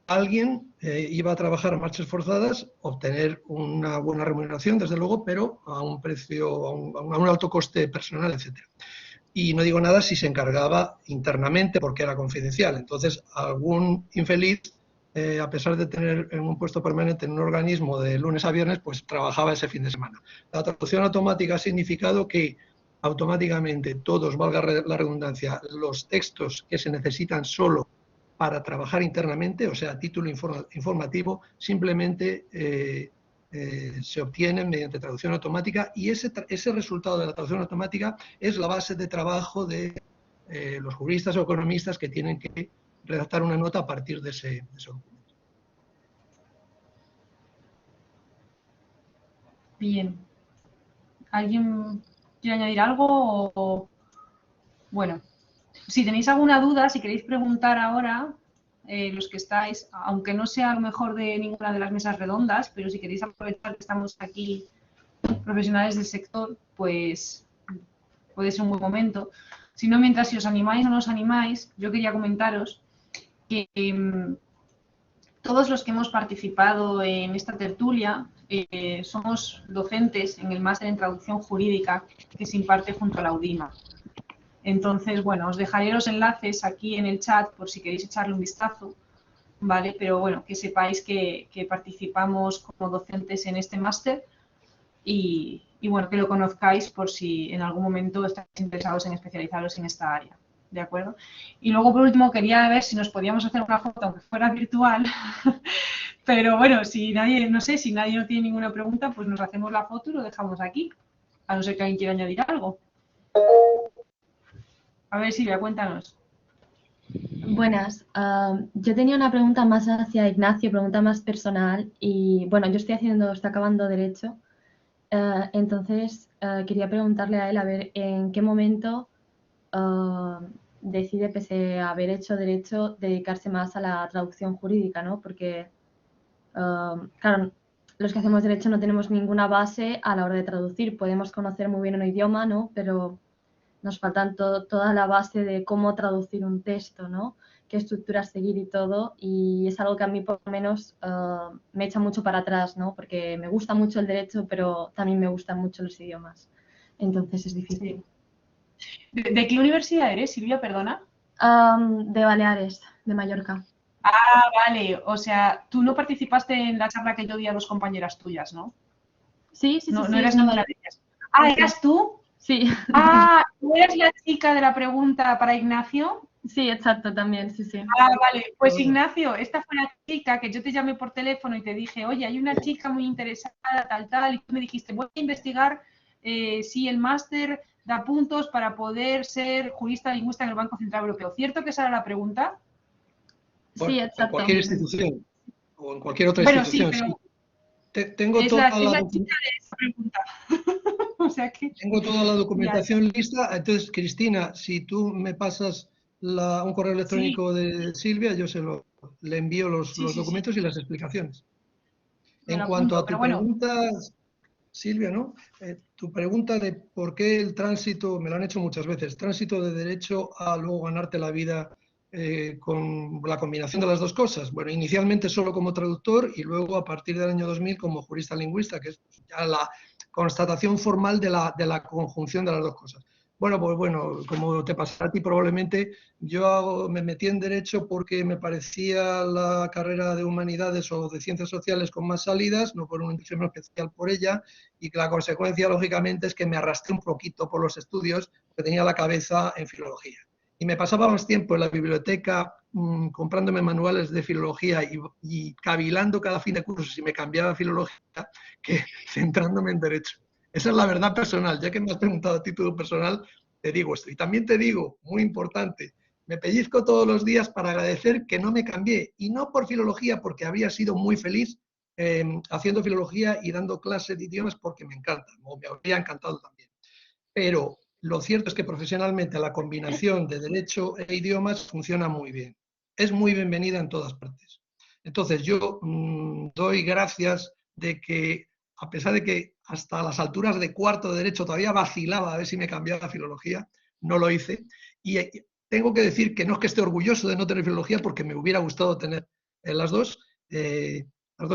Alguien iba a trabajar a marchas forzadas, obtener una buena remuneración, desde luego, pero a un precio, a un alto coste personal, etc. Y no digo nada si se encargaba internamente porque era confidencial. Entonces, algún infeliz, a pesar de tener un puesto permanente en un organismo de lunes a viernes, pues trabajaba ese fin de semana. La traducción automática ha significado que automáticamente todos, valga la redundancia, los textos que se necesitan solo para trabajar internamente, o sea, título informativo, simplemente se obtienen mediante traducción automática y ese resultado de la traducción automática es la base de trabajo de los juristas o economistas que tienen que redactar una nota a partir de ese documento. Bien. ¿Alguien quiere añadir algo? Bueno, si tenéis alguna duda, si queréis preguntar ahora, los que estáis, aunque no sea a lo mejor de ninguna de las mesas redondas, pero si queréis aprovechar que estamos aquí profesionales del sector, pues puede ser un buen momento. Si no, mientras si os animáis o no os animáis, yo quería comentaros que todos los que hemos participado en esta tertulia somos docentes en el máster en traducción jurídica que se imparte junto a la UDIMA. Entonces, bueno, os dejaré los enlaces aquí en el chat por si queréis echarle un vistazo, ¿vale? Pero bueno, que sepáis que participamos como docentes en este máster y bueno, que lo conozcáis por si en algún momento estáis interesados en especializaros en esta área, ¿de acuerdo? Y luego, por último, quería ver si nos podíamos hacer una foto, aunque fuera virtual, pero bueno, si nadie, no sé, si nadie no tiene ninguna pregunta, pues nos hacemos la foto y lo dejamos aquí, a no ser que alguien quiera añadir algo. A ver, Silvia, cuéntanos. Buenas, yo tenía una pregunta más hacia Ignacio, pregunta más personal y bueno, yo estoy acabando Derecho, entonces quería preguntarle a él a ver en qué momento decide, pese a haber hecho Derecho, dedicarse más a la traducción jurídica, ¿no? Porque, claro, los que hacemos Derecho no tenemos ninguna base a la hora de traducir, podemos conocer muy bien un idioma, ¿no? Pero nos faltan toda la base de cómo traducir un texto, ¿no? Qué estructuras seguir y todo, y es algo que a mí por lo menos me echa mucho para atrás, ¿no? Porque me gusta mucho el derecho, pero también me gustan mucho los idiomas, entonces es difícil. Sí. ¿De qué universidad eres, Silvia, perdona? De Baleares, de Mallorca. Ah, vale, o sea, tú no participaste en la charla que yo di a dos compañeras tuyas, ¿no? Sí, sí, no, sí. No eras No. ninguna de ellas. Ah, ¿eras tú? Sí. Ah, ¿tú eres la chica de la pregunta para Ignacio? Sí, exacto, también, sí. Ah, vale. Pues Ignacio, esta fue la chica que yo te llamé por teléfono y te dije, oye, hay una chica muy interesada, tal, y tú me dijiste, voy a investigar si el máster da puntos para poder ser jurista lingüista en el Banco Central Europeo. ¿Cierto que esa era la pregunta? Sí, exacto. En cualquier institución, o en cualquier otra Bueno, institución. Sí, pero tengo es toda la chica de esa pregunta. O sea que... Tengo toda la documentación lista. Entonces, Cristina, si tú me pasas un correo electrónico de Silvia, yo le envío los documentos y las explicaciones. En cuanto a tu pregunta, Silvia, ¿no? Tu pregunta de por qué el tránsito, me lo han hecho muchas veces, tránsito de derecho a luego ganarte la vida con la combinación de las dos cosas. Bueno, inicialmente solo como traductor y luego a partir del año 2000 como jurista lingüista, que es ya la constatación formal de la conjunción de las dos cosas. Bueno, pues bueno, como te pasará a ti probablemente, yo me metí en Derecho porque me parecía la carrera de Humanidades o de Ciencias Sociales con más salidas, no por un entusiasmo especial por ella, y que la consecuencia, lógicamente, es que me arrastré un poquito por los estudios, porque tenía la cabeza en Filología. Y me pasaba más tiempo en la biblioteca comprándome manuales de filología y cavilando cada fin de curso si me cambiaba a filología que centrándome en Derecho. Esa es la verdad personal. Ya que me has preguntado a título personal, te digo esto. Y también te digo, muy importante, me pellizco todos los días para agradecer que no me cambié. Y no por filología, porque habría sido muy feliz haciendo filología y dando clases de idiomas porque me encanta, o me habría encantado también. Pero lo cierto es que profesionalmente la combinación de derecho e idiomas funciona muy bien. Es muy bienvenida en todas partes. Entonces yo doy gracias de que, a pesar de que hasta las alturas de cuarto de derecho todavía vacilaba a ver si me cambiaba a filología, no lo hice. Y tengo que decir que no es que esté orgulloso de no tener filología, porque me hubiera gustado tener las dos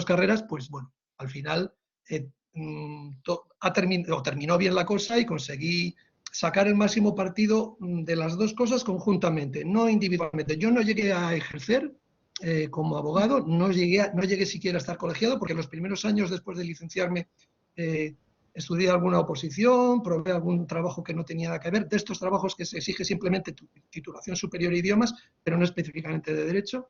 carreras, pues bueno, al final terminó bien la cosa y conseguí sacar el máximo partido de las dos cosas conjuntamente, no individualmente. Yo no llegué a ejercer como abogado, no llegué siquiera a estar colegiado, porque los primeros años después de licenciarme estudié alguna oposición, probé algún trabajo que no tenía nada que ver, de estos trabajos que se exige simplemente titulación superior de idiomas, pero no específicamente de derecho.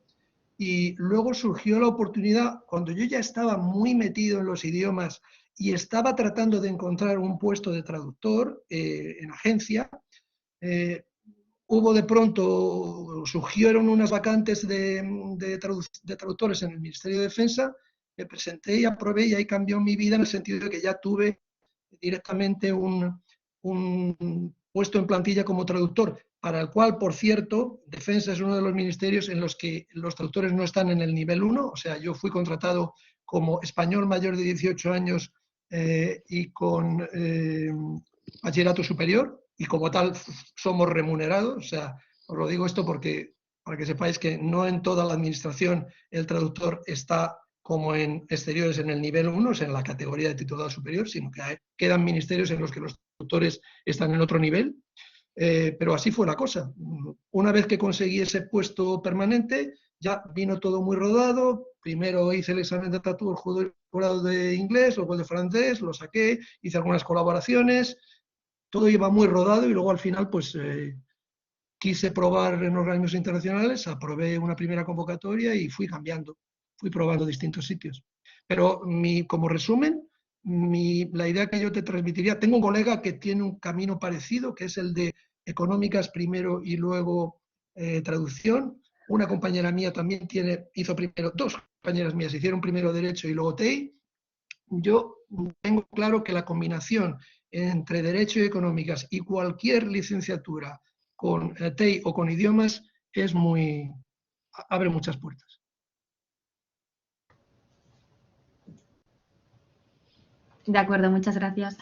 Y luego surgió la oportunidad, cuando yo ya estaba muy metido en los idiomas y estaba tratando de encontrar un puesto de traductor en agencia, surgieron unas vacantes de traductores en el Ministerio de Defensa, me presenté y aprobé, y ahí cambió mi vida en el sentido de que ya tuve directamente un puesto en plantilla como traductor, para el cual, por cierto, Defensa es uno de los ministerios en los que los traductores no están en el nivel 1, o sea, yo fui contratado como español mayor de 18 años y con bachillerato superior, y como tal somos remunerados. O sea, os lo digo esto porque para que sepáis que no en toda la administración el traductor está como en exteriores en el nivel 1, o sea, en la categoría de titulado superior, sino que quedan ministerios en los que los traductores están en otro nivel. Pero así fue la cosa. Una vez que conseguí ese puesto permanente, ya vino todo muy rodado. Primero hice el examen de traductor jurado de inglés, luego de francés, lo saqué, hice algunas colaboraciones, todo iba muy rodado, y luego al final pues quise probar en organismos internacionales, aprobé una primera convocatoria y fui cambiando, fui probando distintos sitios. Pero como resumen, la idea que yo te transmitiría, tengo un colega que tiene un camino parecido, que es el de económicas primero y luego traducción. Una compañera mía también hizo primero, dos compañeras mías hicieron primero Derecho y luego TEI. Yo tengo claro que la combinación entre Derecho y Económicas y cualquier licenciatura con TEI o con idiomas abre muchas puertas. De acuerdo, muchas gracias.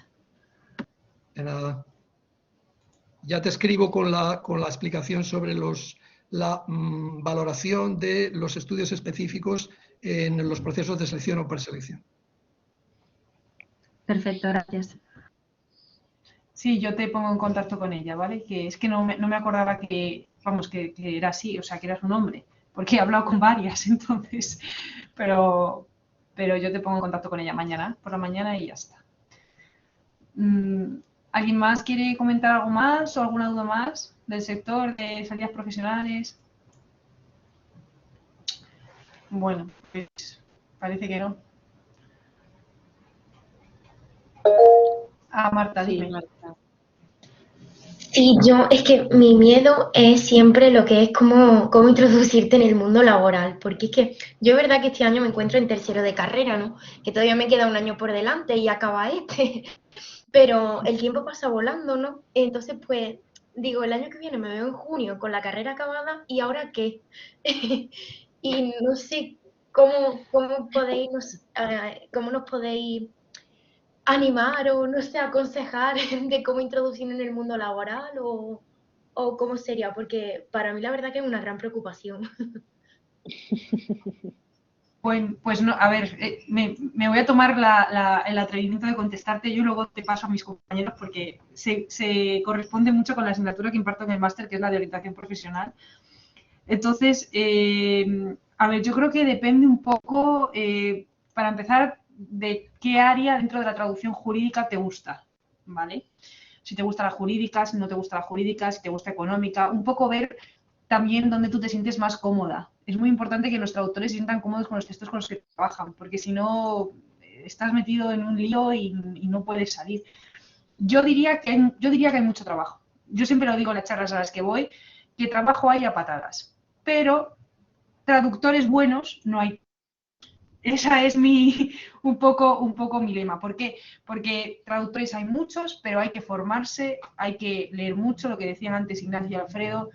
De nada. Ya te escribo con la explicación sobre la valoración de los estudios específicos en los procesos de selección o preselección. Perfecto, gracias. Sí, yo te pongo en contacto con ella, ¿vale? Que es que no me acordaba que era así, o sea, que era su nombre, porque he hablado con varias, entonces, pero yo te pongo en contacto con ella mañana, por la mañana y ya está. ¿Alguien más quiere comentar algo más o alguna duda más del sector de salidas profesionales? Bueno, pues parece que no. Marta, Sí, dime. Marta. Sí, es que mi miedo es siempre lo que es cómo introducirte en el mundo laboral, porque es que yo es verdad que este año me encuentro en tercero de carrera, ¿no? Que todavía me queda un año por delante y acaba este, pero el tiempo pasa volando, ¿no? Entonces, pues, digo, el año que viene me veo en junio con la carrera acabada y ¿ahora qué? Y no sé cómo podéis, cómo nos podéis animar o, no sé, aconsejar de cómo introducirme en el mundo laboral o cómo sería, porque para mí la verdad que es una gran preocupación. Pues no, a ver, me voy a tomar el atrevimiento de contestarte yo y luego te paso a mis compañeros porque se corresponde mucho con la asignatura que imparto en el máster, que es la de orientación profesional. Entonces, a ver, yo creo que depende un poco, para empezar, de qué área dentro de la traducción jurídica te gusta, ¿vale? Si te gusta la jurídica, si no te gusta la jurídica, si te gusta económica, un poco ver también dónde tú te sientes más cómoda. Es muy importante que los traductores se sientan cómodos con los textos con los que trabajan, porque si no, estás metido en un lío y no puedes salir. Yo diría que hay mucho trabajo. Yo siempre lo digo en las charlas a las que voy, que trabajo hay a patadas, pero traductores buenos no hay. Esa es un poco mi lema. ¿Por qué? Porque traductores hay muchos, pero hay que formarse, hay que leer mucho, lo que decían antes Ignacio y Alfredo,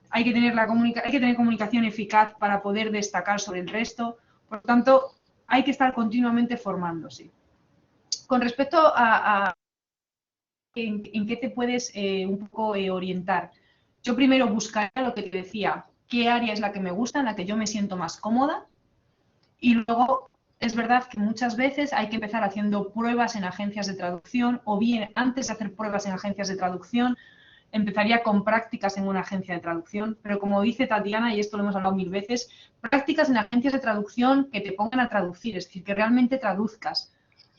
hay que tener comunicación eficaz para poder destacar sobre el resto. Por lo tanto, hay que estar continuamente formándose. Con respecto a en qué te puedes un poco orientar, yo primero buscaría lo que te decía, qué área es la que me gusta, en la que yo me siento más cómoda, y luego es verdad que muchas veces hay que empezar haciendo pruebas en agencias de traducción, o bien antes de hacer pruebas en agencias de traducción, empezaría con prácticas en una agencia de traducción, pero como dice Tatiana, y esto lo hemos hablado 1000 veces, prácticas en agencias de traducción que te pongan a traducir, es decir, que realmente traduzcas.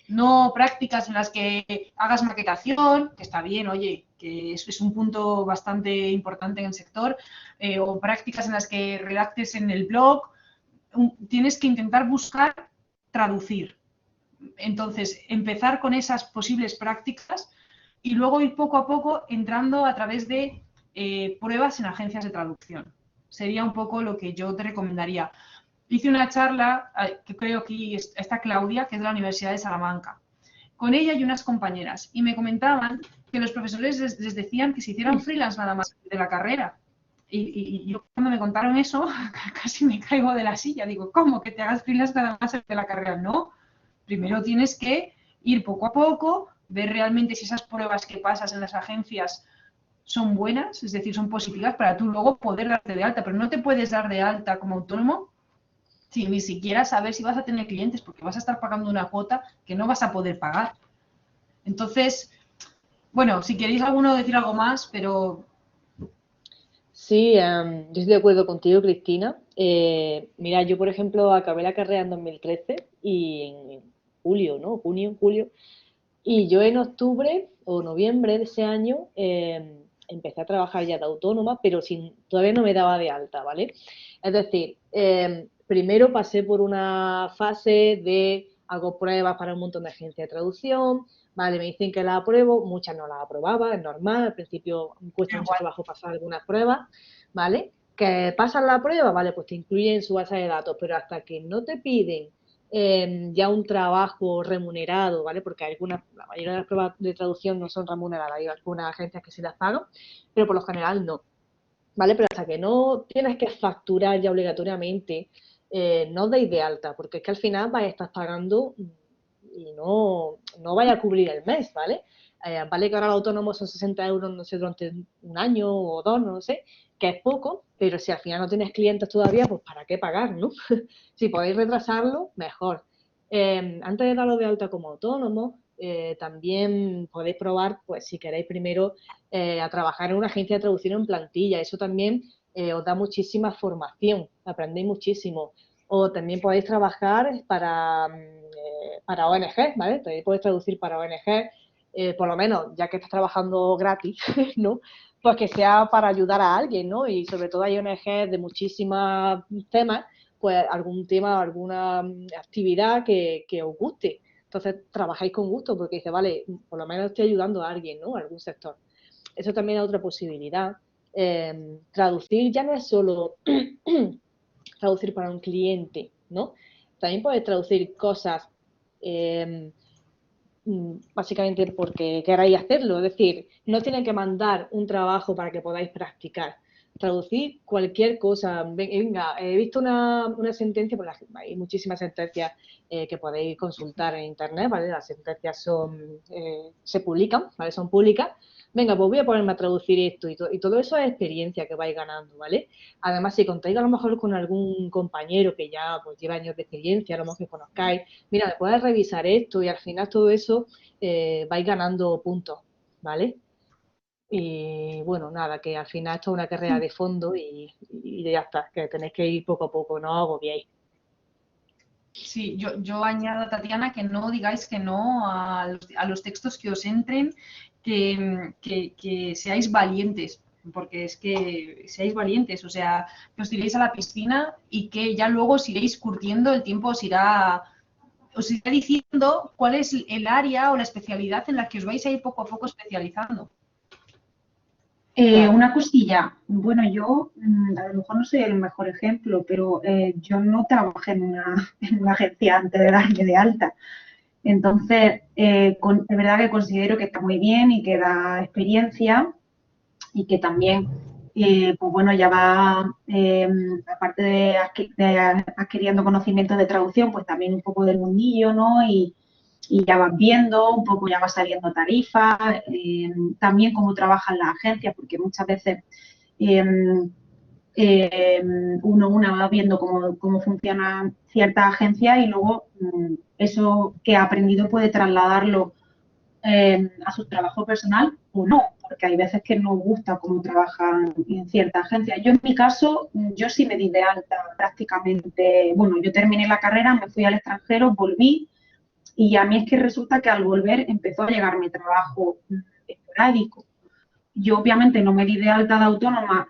No prácticas en las que hagas maquetación, que está bien, oye, que es un punto bastante importante en el sector, o prácticas en las que redactes en el blog. Tienes que intentar buscar traducir. Entonces, empezar con esas posibles prácticas y luego ir poco a poco entrando a través de pruebas en agencias de traducción. Sería un poco lo que yo te recomendaría. Hice una charla, que creo que está Claudia, que es de la Universidad de Salamanca, con ella y unas compañeras, y me comentaban que los profesores les decían que se hicieran freelance nada más de la carrera. Y yo cuando me contaron eso, casi me caigo de la silla. Digo, ¿cómo que te hagas freelance nada más de la carrera? No, primero tienes que ir poco a poco, ver realmente si esas pruebas que pasas en las agencias son buenas, es decir, son positivas para tú luego poder darte de alta, pero no te puedes dar de alta como autónomo sin ni siquiera saber si vas a tener clientes, porque vas a estar pagando una cuota que no vas a poder pagar. Entonces, bueno, si queréis alguno decir algo más, pero... Sí, yo estoy de acuerdo contigo, Cristina. Mira, yo, por ejemplo, acabé la carrera en 2013 y en julio, ¿no? Junio, julio. Y yo en octubre o noviembre de ese año empecé a trabajar ya de autónoma, pero todavía no me daba de alta, ¿vale? Es decir, primero pasé por una fase de hago pruebas para un montón de agencias de traducción, ¿vale? Me dicen que las apruebo, muchas no las aprobaba, es normal, al principio cuesta mucho trabajo pasar algunas pruebas, ¿vale? Que pasan la prueba, ¿vale? Pues te incluyen en su base de datos, pero hasta que no te piden ya un trabajo remunerado, ¿vale? Porque la mayoría de las pruebas de traducción no son remuneradas, hay algunas agencias que sí las pagan, pero por lo general no, ¿vale? Pero hasta que no tienes que facturar ya obligatoriamente, no deis de alta, porque es que al final vais a estar pagando y no vaya a cubrir el mes, ¿vale? Vale que ahora el autónomo son 60 euros, no sé, durante un año o dos, no sé, que es poco, pero si al final no tienes clientes todavía, pues ¿para qué pagar, no? Si podéis retrasarlo, mejor. Antes de darlo de alta como autónomo, también podéis probar, pues si queréis primero, a trabajar en una agencia de traducción en plantilla. Eso también os da muchísima formación, aprendéis muchísimo. O también podéis trabajar para ONG, ¿vale? También podéis traducir para ONG, por lo menos, ya que estás trabajando gratis, ¿no? Pues que sea para ayudar a alguien, ¿no? Y sobre todo hay ONG de muchísimos temas, pues algún tema, alguna actividad que os guste. Entonces trabajáis con gusto porque dice, vale, por lo menos estoy ayudando a alguien, ¿no? A algún sector. Eso también es otra posibilidad. Traducir ya no es solo traducir para un cliente, ¿no? También puedes traducir cosas básicamente porque queráis hacerlo, es decir, no tienen que mandar un trabajo para que podáis practicar. Traducir cualquier cosa. Venga, he visto una sentencia, pues hay muchísimas sentencias que podéis consultar en internet, ¿vale? Las sentencias se publican, ¿vale? Son públicas. Venga, pues voy a ponerme a traducir esto y todo eso es experiencia que vais ganando, ¿vale? Además, si contáis a lo mejor con algún compañero que ya pues lleva años de experiencia, a lo mejor que conozcáis, mira, me puedes revisar esto y al final todo eso vais ganando puntos, ¿vale? Y bueno, nada, que al final esto es una carrera de fondo y ya está, que tenéis que ir poco a poco, no os agobiéis. Sí, yo añado, Tatiana, que no digáis que no a los textos que os entren, que seáis valientes, porque es que seáis valientes, o sea, que os tiréis a la piscina y que ya luego os iréis curtiendo, el tiempo os irá diciendo cuál es el área o la especialidad en la que os vais a ir poco a poco especializando. Una cosilla, bueno, yo a lo mejor no soy el mejor ejemplo, pero yo no trabajé en una agencia antes de darme de alta. Entonces, de verdad que considero que está muy bien y que da experiencia y que también, pues bueno, ya va, aparte de adquiriendo conocimientos de traducción, pues también un poco del mundillo, ¿no? Y ya vas viendo, un poco ya va saliendo tarifas, también cómo trabajan las agencias, porque muchas veces uno va viendo cómo funcionan ciertas agencias y luego eso que ha aprendido puede trasladarlo a su trabajo personal o no, porque hay veces que no gusta cómo trabajan en ciertas agencias. Yo en mi caso, yo sí me di de alta prácticamente, bueno, yo terminé la carrera, me fui al extranjero, volví, y a mí es que resulta que al volver empezó a llegar mi trabajo esporádico. Yo obviamente no me di de alta de autónoma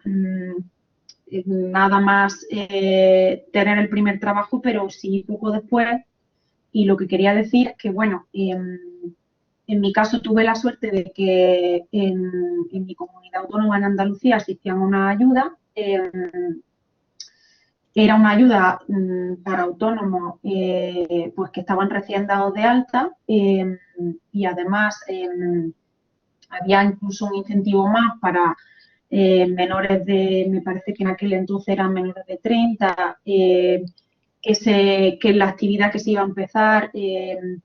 nada más tener el primer trabajo, pero sí poco después. Y lo que quería decir es que, bueno, en mi caso tuve la suerte de que en mi comunidad autónoma en Andalucía existían una ayuda. Era una ayuda para autónomos pues que estaban recién dados de alta y además había incluso un incentivo más para menores me parece que en aquel entonces eran menores de 30, que la actividad que se iba a empezar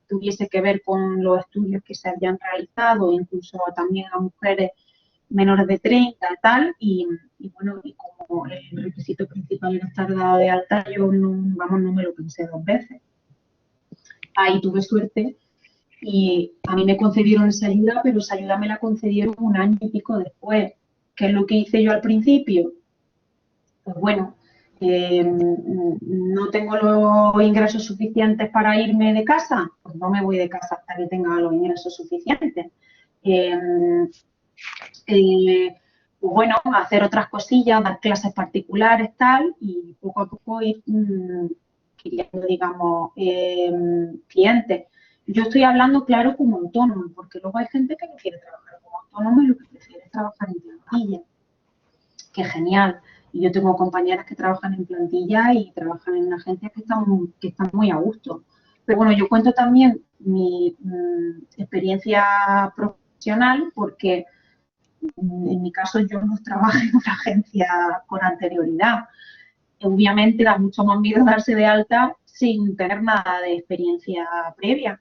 tuviese que ver con los estudios que se habían realizado, incluso también a mujeres menores de 30 y tal, y bueno, y como el requisito principal era estar dado de alta, yo no me lo pensé dos veces. Ahí tuve suerte y a mí me concedieron esa ayuda, pero esa ayuda me la concedieron un año y pico después. ¿Qué es lo que hice yo al principio? Pues bueno, no tengo los ingresos suficientes para irme de casa, pues no me voy de casa hasta que tenga los ingresos suficientes. pues bueno, hacer otras cosillas, dar clases particulares, tal, y poco a poco ir adquiriendo, digamos, clientes. Yo estoy hablando, claro, como autónomo, porque luego hay gente que no quiere trabajar como autónomo y lo que prefiere es trabajar en plantilla. Qué genial. Y yo tengo compañeras que trabajan en plantilla y trabajan en una agencia que están muy a gusto. Pero bueno, yo cuento también mi experiencia profesional porque en mi caso yo no trabajé en una agencia con anterioridad. Obviamente da mucho más miedo darse de alta sin tener nada de experiencia previa.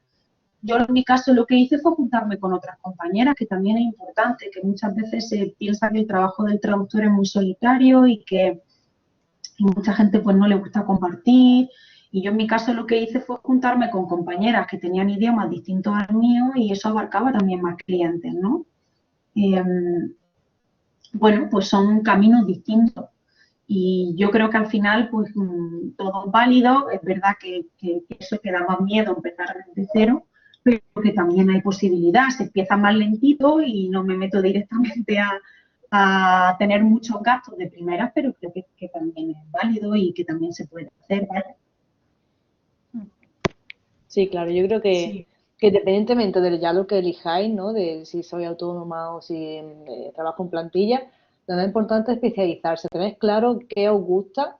Yo en mi caso lo que hice fue juntarme con otras compañeras, que también es importante, que muchas veces se piensa que el trabajo del traductor es muy solitario y que mucha gente pues no le gusta compartir. Y yo en mi caso lo que hice fue juntarme con compañeras que tenían idiomas distintos al mío y eso abarcaba también más clientes, ¿no? Bueno, pues son caminos distintos. Y yo creo que al final, pues todo es válido. Es verdad que eso que da más miedo empezar desde cero, pero que también hay posibilidad. Se empieza más lentito y no me meto directamente a tener muchos gastos de primeras, pero creo que también es válido y que también se puede hacer, ¿vale? Sí, claro, yo creo que, Sí. que independientemente de ya lo que elijáis, ¿no? De si soy autónoma o si trabajo en plantilla, lo más importante es especializarse, tener claro qué os gusta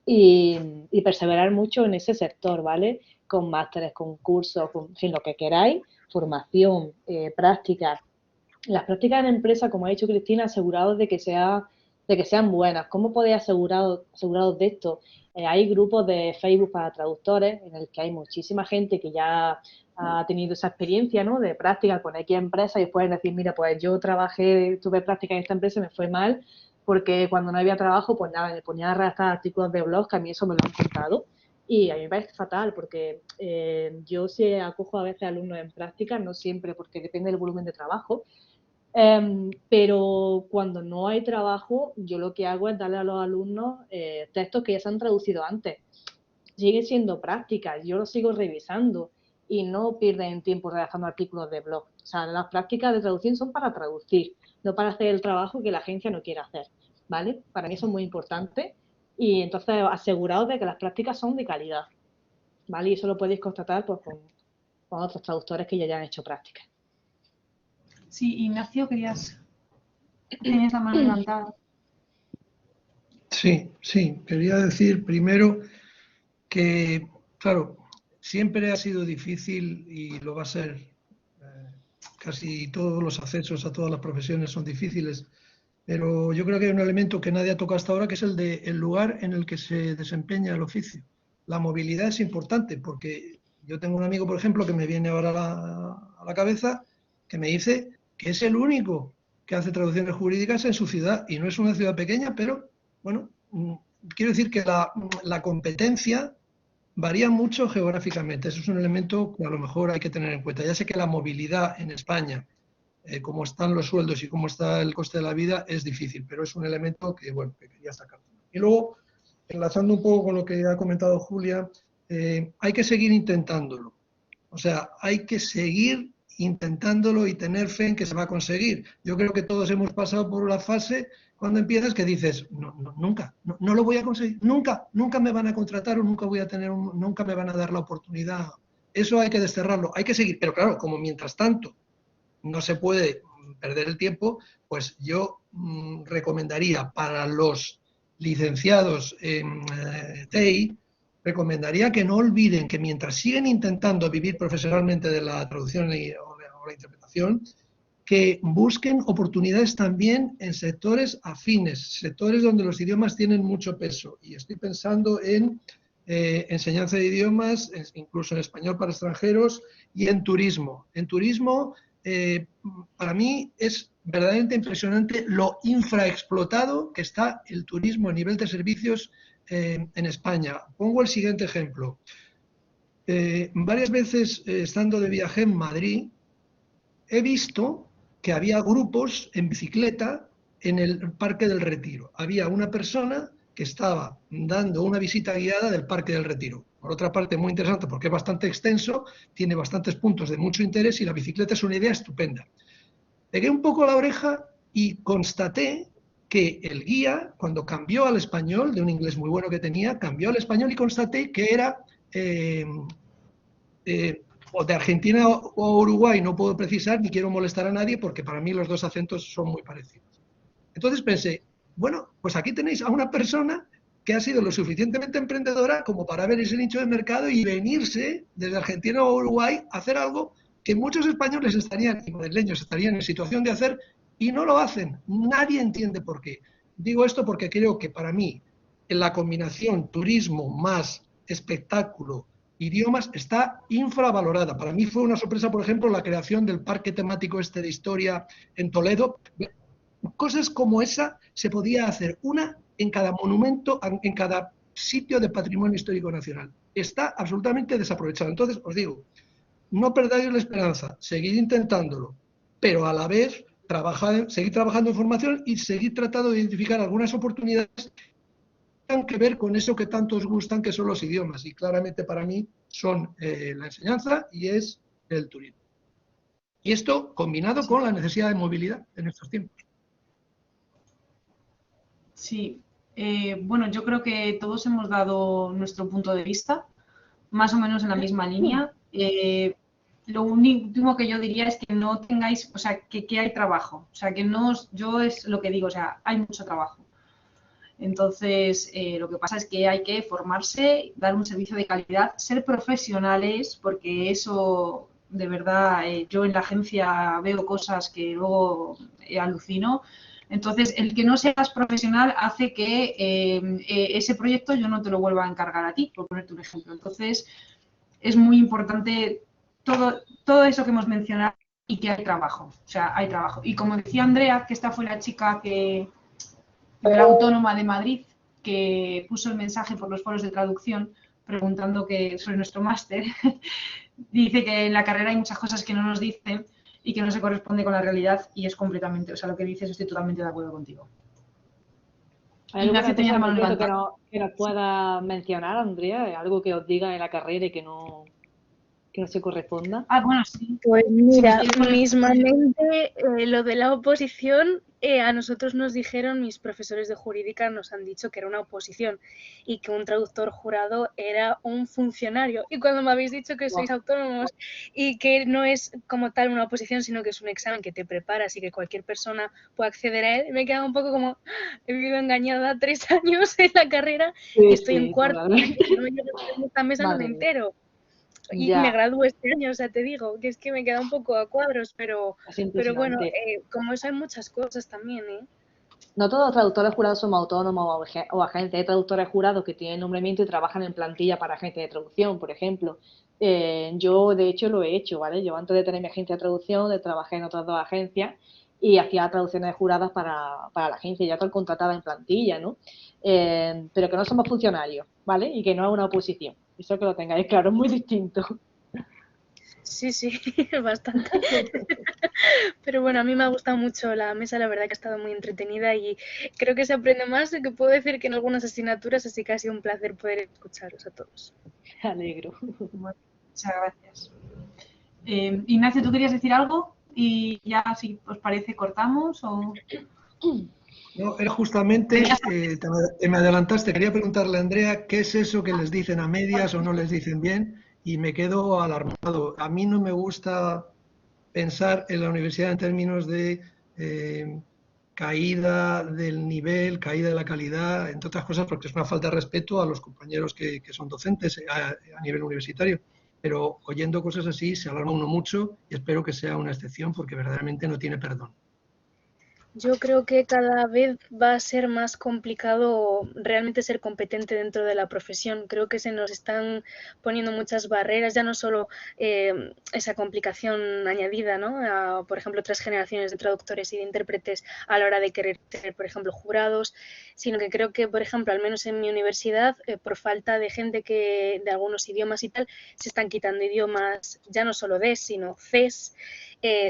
y perseverar mucho en ese sector, ¿vale? Con másteres, con cursos, con, en fin, lo que queráis, formación, prácticas. Las prácticas en empresa, como ha dicho Cristina, asegurados de que sean buenas. ¿Cómo podéis aseguraros de esto? Hay grupos de Facebook para traductores en el que hay muchísima gente que ya ha tenido esa experiencia, ¿no? De práctica con X empresa y pueden decir, mira, pues yo tuve práctica en esta empresa y me fue mal porque cuando no había trabajo, pues nada, me ponía a redactar artículos de blog, que a mí eso me lo han contado. Y a mí me parece fatal porque yo sí acojo a veces alumnos en práctica, no siempre porque depende del volumen de trabajo, pero cuando no hay trabajo, yo lo que hago es darle a los alumnos textos que ya se han traducido antes. Sigue siendo práctica, yo lo sigo revisando y no pierden tiempo redactando artículos de blog. O sea, las prácticas de traducción son para traducir, no para hacer el trabajo que la agencia no quiere hacer, ¿vale? Para mí eso es muy importante y entonces aseguraos de que las prácticas son de calidad, ¿vale? Y eso lo podéis constatar pues, con otros traductores que ya hayan hecho prácticas. Sí, Ignacio, tenías la mano levantada. Sí, quería decir primero que, claro, siempre ha sido difícil y lo va a ser. Casi todos los accesos a todas las profesiones son difíciles, pero yo creo que hay un elemento que nadie ha tocado hasta ahora, que es el del lugar en el que se desempeña el oficio. La movilidad es importante, porque yo tengo un amigo, por ejemplo, que me viene ahora a la cabeza, que me dice que es el único que hace traducciones jurídicas en su ciudad, y no es una ciudad pequeña, pero, bueno, quiero decir que la competencia varía mucho geográficamente. Eso es un elemento que a lo mejor hay que tener en cuenta. Ya sé que la movilidad en España, cómo están los sueldos y cómo está el coste de la vida, es difícil, pero es un elemento que, bueno, que quería sacar. Y luego, enlazando un poco con lo que ha comentado Julia, hay que seguir intentándolo. O sea, hay que seguir intentándolo y tener fe en que se va a conseguir. Yo creo que todos hemos pasado por la fase cuando empiezas que dices, nunca lo voy a conseguir, nunca me van a contratar o nunca me van a dar la oportunidad. Eso hay que desterrarlo, hay que seguir. Pero claro, como mientras tanto no se puede perder el tiempo, pues yo recomendaría para los licenciados en TI, recomendaría que no olviden que mientras siguen intentando vivir profesionalmente de la traducción o la interpretación, que busquen oportunidades también en sectores afines, sectores donde los idiomas tienen mucho peso. Y estoy pensando en enseñanza de idiomas, incluso en español para extranjeros, y en turismo. En turismo, para mí es verdaderamente impresionante lo infraexplotado que está el turismo a nivel de servicios en España. Pongo el siguiente ejemplo. Varias veces, estando de viaje en Madrid, he visto que había grupos en bicicleta en el Parque del Retiro. Había una persona que estaba dando una visita guiada del Parque del Retiro. Por otra parte, muy interesante porque es bastante extenso, tiene bastantes puntos de mucho interés y la bicicleta es una idea estupenda. Pegué un poco la oreja y constaté que el guía, cuando cambió al español, de un inglés muy bueno que tenía, cambió al español y constaté que era o de Argentina o Uruguay, no puedo precisar ni quiero molestar a nadie porque para mí los dos acentos son muy parecidos. Entonces pensé, bueno, pues aquí tenéis a una persona que ha sido lo suficientemente emprendedora como para ver ese nicho de mercado y venirse desde Argentina o Uruguay a hacer algo que muchos españoles estarían, y madrileños estarían en situación de hacer y no lo hacen. Nadie entiende por qué. Digo esto porque creo que para mí, en la combinación turismo más espectáculo, idiomas, está infravalorada. Para mí fue una sorpresa, por ejemplo, la creación del parque temático este de historia en Toledo. Cosas como esa se podía hacer una en cada monumento, en cada sitio de patrimonio histórico nacional. Está absolutamente desaprovechado. Entonces, os digo, no perdáis la esperanza, seguid intentándolo, pero a la vez seguid trabajando en formación y seguid tratando de identificar algunas oportunidades que tengan que ver con eso que tanto os gustan, que son los idiomas. Y claramente para mí son la enseñanza y es el turismo. Y esto combinado con la necesidad de movilidad en estos tiempos. Sí, bueno, yo creo que todos hemos dado nuestro punto de vista, más o menos en la misma línea. Lo último que yo diría es que no tengáis, o sea, que hay trabajo, o sea, que no, yo es lo que digo, o sea, hay mucho trabajo. Entonces, lo que pasa es que hay que formarse, dar un servicio de calidad, ser profesionales, porque eso, de verdad, yo en la agencia veo cosas que luego alucino. Entonces, el que no seas profesional hace que ese proyecto yo no te lo vuelva a encargar a ti, por ponerte un ejemplo. Entonces, es muy importante todo eso que hemos mencionado y que hay trabajo, o sea, hay trabajo. Y como decía Andrea, que esta fue la chica de la Autónoma de Madrid, que puso el mensaje por los foros de traducción preguntando sobre nuestro máster, dice que en la carrera hay muchas cosas que no nos dicen y que no se corresponde con la realidad y es completamente, o sea, lo que dices estoy totalmente de acuerdo contigo. Ignacio tenía la mano levantada. Que nos pueda mencionar, Andrea, algo que os diga en la carrera y que no se corresponda. Ah, bueno, sí. Pues mira, mismamente lo de la oposición, a nosotros nos dijeron, mis profesores de jurídica nos han dicho que era una oposición y que un traductor jurado era un funcionario. Y cuando me habéis dicho que sois autónomos y que no es como tal una oposición, sino que es un examen que te preparas y que cualquier persona puede acceder a él, me he quedado un poco como, he vivido engañada 3 años en la carrera y estoy en cuarto, y no llego a esta mesa, no me entero. Y me gradúo este año, o sea, te digo, que es que me queda un poco a cuadros, pero bueno, como eso hay muchas cosas también, ¿eh? No todos los traductores jurados somos autónomos o agentes. Hay traductores jurados que tienen nombramiento y trabajan en plantilla para agentes de traducción, por ejemplo. Yo, de hecho, lo he hecho, ¿vale? Yo antes de tener mi agencia de traducción, trabajé en otras 2 agencias y hacía traducciones juradas para la agencia, ya estoy contratada en plantilla, ¿no? Pero que no somos funcionarios, ¿vale? Y que no es una oposición. Eso que lo tengáis claro, es muy distinto. Sí, bastante. Pero bueno, a mí me ha gustado mucho la mesa, la verdad que ha estado muy entretenida y creo que se aprende más de que puedo decir que en algunas asignaturas, así que ha sido un placer poder escucharos a todos. Me alegro. Bueno, muchas gracias. Ignacio, ¿tú querías decir algo? Y ya, si os parece, cortamos o... No, era justamente, te me adelantaste, quería preguntarle a Andrea qué es eso que les dicen a medias o no les dicen bien y me quedo alarmado. A mí no me gusta pensar en la universidad en términos de caída del nivel, caída de la calidad, entre otras cosas porque es una falta de respeto a los compañeros que son docentes a nivel universitario. Pero oyendo cosas así se alarma uno mucho y espero que sea una excepción porque verdaderamente no tiene perdón. Yo creo que cada vez va a ser más complicado realmente ser competente dentro de la profesión. Creo que se nos están poniendo muchas barreras, ya no solo esa complicación añadida, ¿no? Por ejemplo, 3 generaciones de traductores y de intérpretes a la hora de querer ser, por ejemplo, jurados, sino que creo que, por ejemplo, al menos en mi universidad, por falta de gente de algunos idiomas y tal, se están quitando idiomas, ya no solo D, sino Cs.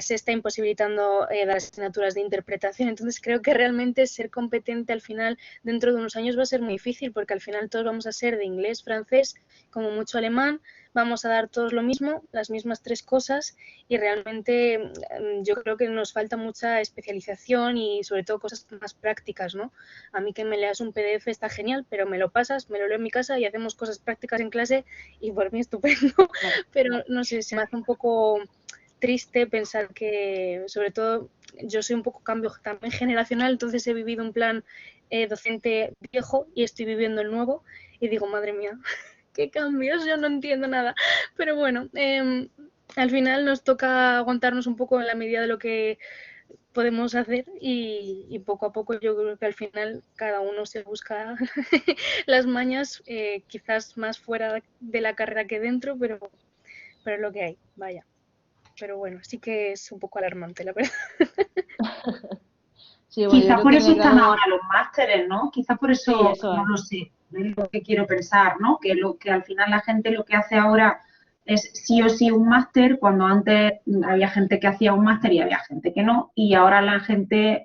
se está imposibilitando dar asignaturas de interpretación. Entonces creo que realmente ser competente al final dentro de unos años va a ser muy difícil, porque al final todos vamos a ser de inglés, francés, como mucho alemán, vamos a dar todos lo mismo, las mismas 3 cosas, y realmente yo creo que nos falta mucha especialización y sobre todo cosas más prácticas, ¿no? A mí que me leas un PDF está genial, pero me lo pasas, me lo leo en mi casa y hacemos cosas prácticas en clase y por mí estupendo, pero no sé, se me hace un poco triste pensar que, sobre todo, yo soy un poco cambio también generacional, entonces he vivido un plan docente viejo y estoy viviendo el nuevo y digo, madre mía, qué cambios, yo no entiendo nada. Pero bueno, al final nos toca aguantarnos un poco en la medida de lo que podemos hacer y poco a poco yo creo que al final cada uno se busca las mañas, quizás más fuera de la carrera que dentro, pero es lo que hay, vaya. Pero bueno, sí que es un poco alarmante, la verdad. Sí, bueno, yo Quizás creo por que en eso el están grado... ahora los másteres, ¿no? Quizás por Sí, eso, eso no es. lo sé, es lo que quiero pensar, ¿no? Que lo que al final la gente lo que hace ahora es sí o sí un máster, cuando antes había gente que hacía un máster y había gente que no, y ahora la gente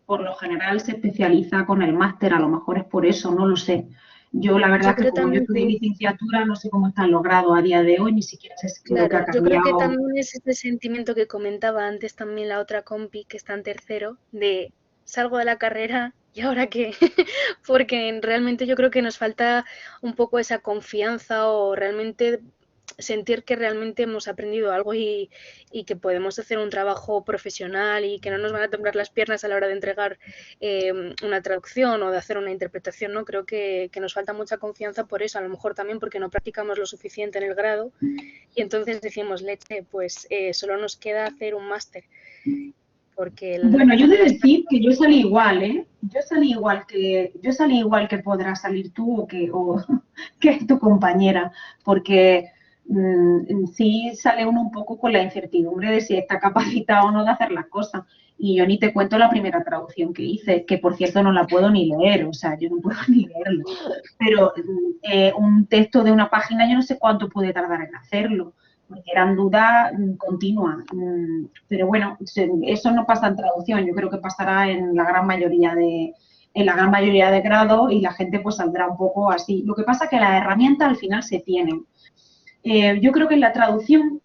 por lo general se especializa con el máster, a lo mejor es por eso, no lo sé. Yo la verdad Yo es que creo como yo también estudié que, licenciatura, no sé cómo están los grados a día de hoy, ni siquiera sé lo que claro, ha yo creo que cambiado. también es este sentimiento que comentaba antes también la otra compi que está en tercero, de salgo de la carrera y ahora qué, porque realmente yo creo que nos falta un poco esa confianza o realmente sentir que realmente hemos aprendido algo y que podemos hacer un trabajo profesional y que no nos van a temblar las piernas a la hora de entregar una traducción o de hacer una interpretación, ¿no? Creo que nos falta mucha confianza por eso, a lo mejor también porque no practicamos lo suficiente en el grado y entonces decimos, leche, pues solo nos queda hacer un máster. Porque Bueno, yo he de las decir que yo salí igual, ¿eh? Yo salí igual que podrás salir tú o que tu compañera, porque sí sale uno un poco con la incertidumbre de si está capacitado o no de hacer las cosas. Y yo ni te cuento la primera traducción que hice, que por cierto no la puedo ni leer, o sea, yo no puedo ni leerlo. Pero un texto de una página yo no sé cuánto pude tardar en hacerlo, porque eran dudas continuas. Pero bueno, eso no pasa en traducción, yo creo que pasará en la gran mayoría de grados y la gente pues saldrá un poco así. Lo que pasa es que las herramientas al final se tienen. Yo creo que en la traducción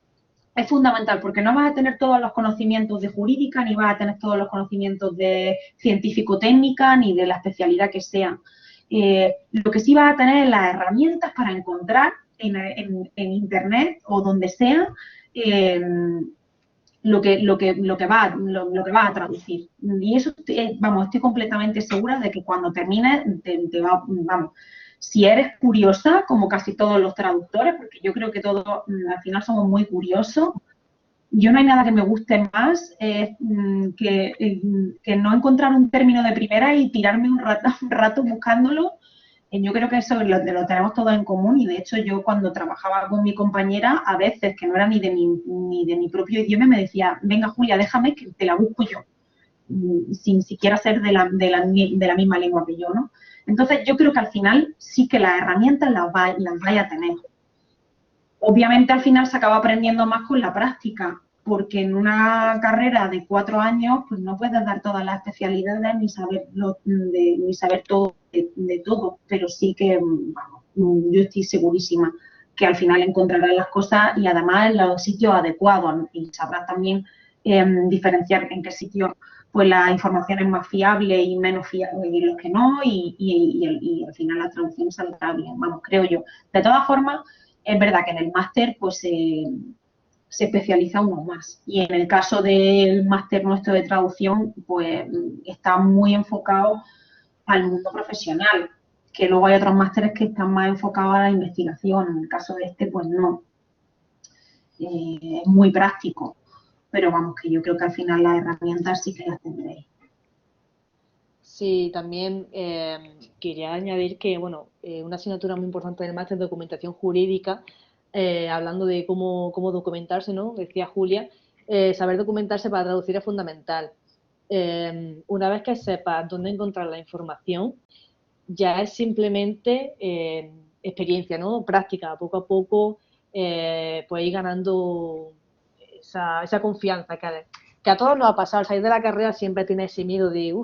es fundamental porque no vas a tener todos los conocimientos de jurídica, ni vas a tener todos los conocimientos de científico-técnica, ni de la especialidad que sea. Lo que sí vas a tener es las herramientas para encontrar en Internet o donde sea lo que va a traducir. Y eso, vamos, estoy completamente segura de que cuando termines te va, vamos, si eres curiosa, como casi todos los traductores, porque yo creo que todos al final somos muy curiosos, yo no hay nada que me guste más que no encontrar un término de primera y tirarme un rato buscándolo. Yo creo que eso lo tenemos todos en común y de hecho yo cuando trabajaba con mi compañera, a veces que no era ni de mi propio idioma, me decía, venga Julia, déjame que te la busco yo, sin siquiera ser de la misma lengua que yo, ¿no? Entonces yo creo que al final sí que las herramientas las vaya a tener. Obviamente al final se acaba aprendiendo más con la práctica, porque en una carrera de 4 años pues no puedes dar todas las especialidades ni saber todo de todo, pero sí que vamos, yo estoy segurísima que al final encontrarás las cosas y además en los sitios adecuados y sabrás también diferenciar en qué sitio pues la información es más fiable y menos fiable y los que no y al final la traducción saldrá bien, vamos, creo yo. De todas formas, es verdad que en el máster pues se especializa uno más. Y en el caso del máster nuestro de traducción, pues está muy enfocado al mundo profesional, que luego hay otros másteres que están más enfocados a la investigación. En el caso de este, pues no. Es muy práctico. Pero vamos, que yo creo que al final las herramientas sí que las tendréis. Sí, también quería añadir que, bueno, una asignatura muy importante del máster es documentación jurídica, hablando de cómo documentarse, ¿no? Decía Julia, saber documentarse para traducir es fundamental. Una vez que sepas dónde encontrar la información, ya es simplemente experiencia, ¿no? Práctica, poco a poco, pues ir ganando esa confianza que a todos nos ha pasado. Al salir de la carrera siempre tienes ese miedo de,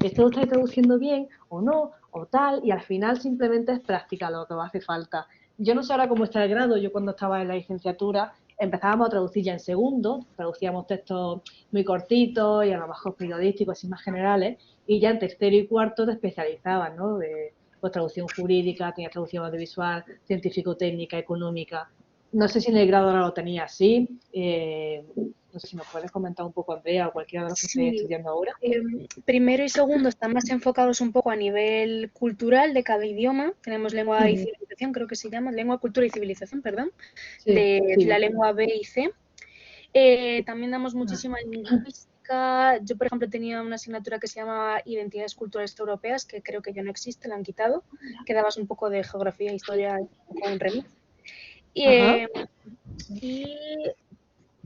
¿esto lo estáis traduciendo bien o no? O tal, y al final simplemente es práctica lo que os hace falta. Yo no sé ahora cómo está el grado. Yo cuando estaba en la licenciatura empezábamos a traducir ya en segundo, traducíamos textos muy cortitos y a lo mejor periodísticos y más generales, y ya en tercero y cuarto te especializaban, ¿no? Pues traducción jurídica, tenías traducción audiovisual, científico-técnica, económica. No sé si en el grado ahora lo tenía así. No sé si nos puedes comentar un poco, Andrea, o cualquiera de los que estéis estudiando ahora. Primero y segundo están más enfocados un poco a nivel cultural de cada idioma. Tenemos lengua y civilización, creo que se llama, lengua, cultura y civilización, perdón, de la lengua B y C. También damos muchísima lingüística. Yo, por ejemplo, tenía una asignatura que se llama Identidades Culturales Europeas, que creo que ya no existe, la han quitado, que dabas un poco de geografía e historia con un remix. Y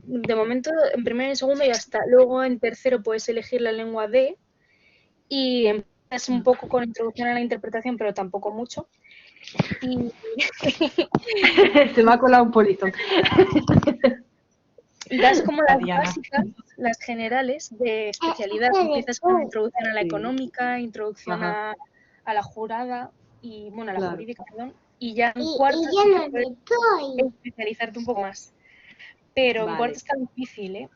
de momento en primero y en segundo ya está. Luego en tercero puedes elegir la lengua D y empiezas un poco con introducción a la interpretación, pero tampoco mucho. Y... Se me ha colado un polito. Das como las básicas, las generales de especialidad. Empiezas con introducción a la económica, introducción a la jurada y, bueno, a la jurídica, perdón. Y ya en cuarto puedes especializarte un poco más. Pero en cuarto está difícil, ¿eh?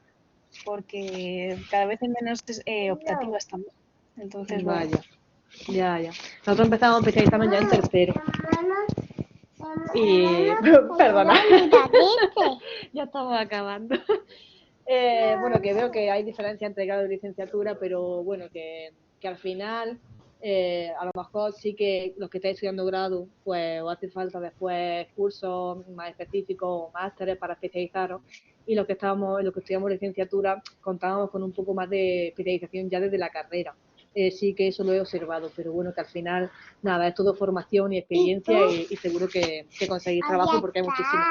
Porque cada vez hay menos optativas también. Entonces, bueno. Ya. Nosotros empezamos especializando ya en tercero. Y... Perdona. Ya estamos acabando. Bueno, que veo que hay diferencia entre grado y licenciatura, pero bueno, que al final a lo mejor sí que los que estáis estudiando grado, pues os hace falta después cursos más específicos o másteres para especializaros, y los que estudiamos licenciatura contábamos con un poco más de especialización ya desde la carrera. Sí que eso lo he observado, pero bueno, que al final, nada, es todo formación y experiencia y seguro que conseguís trabajo porque hay muchísimo.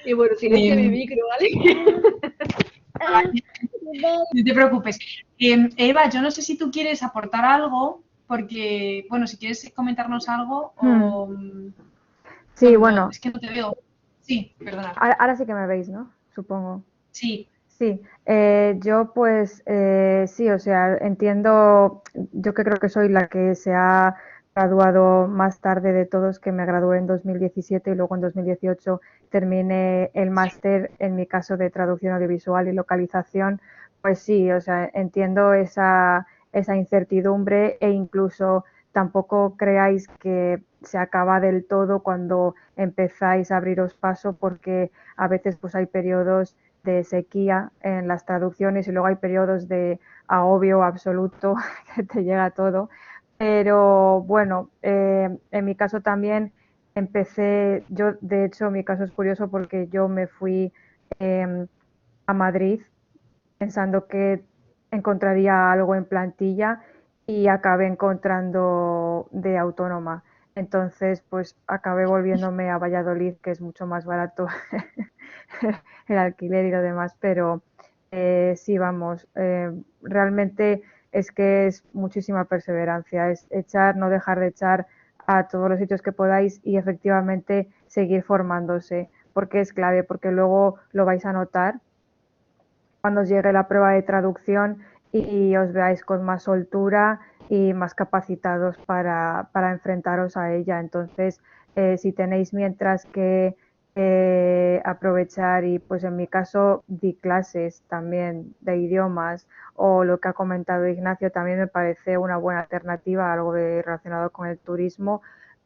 Y bueno, silencio mi micro, ¿vale? No te preocupes. Eva, yo no sé si tú quieres aportar algo, porque, bueno, si quieres comentarnos algo o... Sí, bueno. Es que no te veo. Sí, perdona. Ahora sí que me veis, ¿no? Supongo. Sí. Sí, yo pues sí, o sea, entiendo, yo que creo que soy la que se ha graduado más tarde de todos, que me gradué en 2017 y luego en 2018 terminé el máster, en mi caso de traducción audiovisual y localización. Pues sí, o sea, entiendo esa incertidumbre, e incluso tampoco creáis que se acaba del todo cuando empezáis a abriros paso, porque a veces pues hay periodos de sequía en las traducciones y luego hay periodos de agobio absoluto que te llega todo. Pero bueno, en mi caso también yo de hecho mi caso es curioso porque yo me fui a Madrid pensando que encontraría algo en plantilla y acabé encontrando de autónoma. Entonces, pues acabé volviéndome a Valladolid, que es mucho más barato el alquiler y lo demás, pero sí, vamos, realmente es que es muchísima perseverancia, es no dejar de echar a todos los sitios que podáis y efectivamente seguir formándose, porque es clave, porque luego lo vais a notar cuando os llegue la prueba de traducción y os veáis con más soltura y más capacitados para enfrentaros a ella. Entonces, si tenéis mientras que aprovechar, y pues en mi caso di clases también de idiomas, o lo que ha comentado Ignacio también me parece una buena alternativa, algo relacionado con el turismo,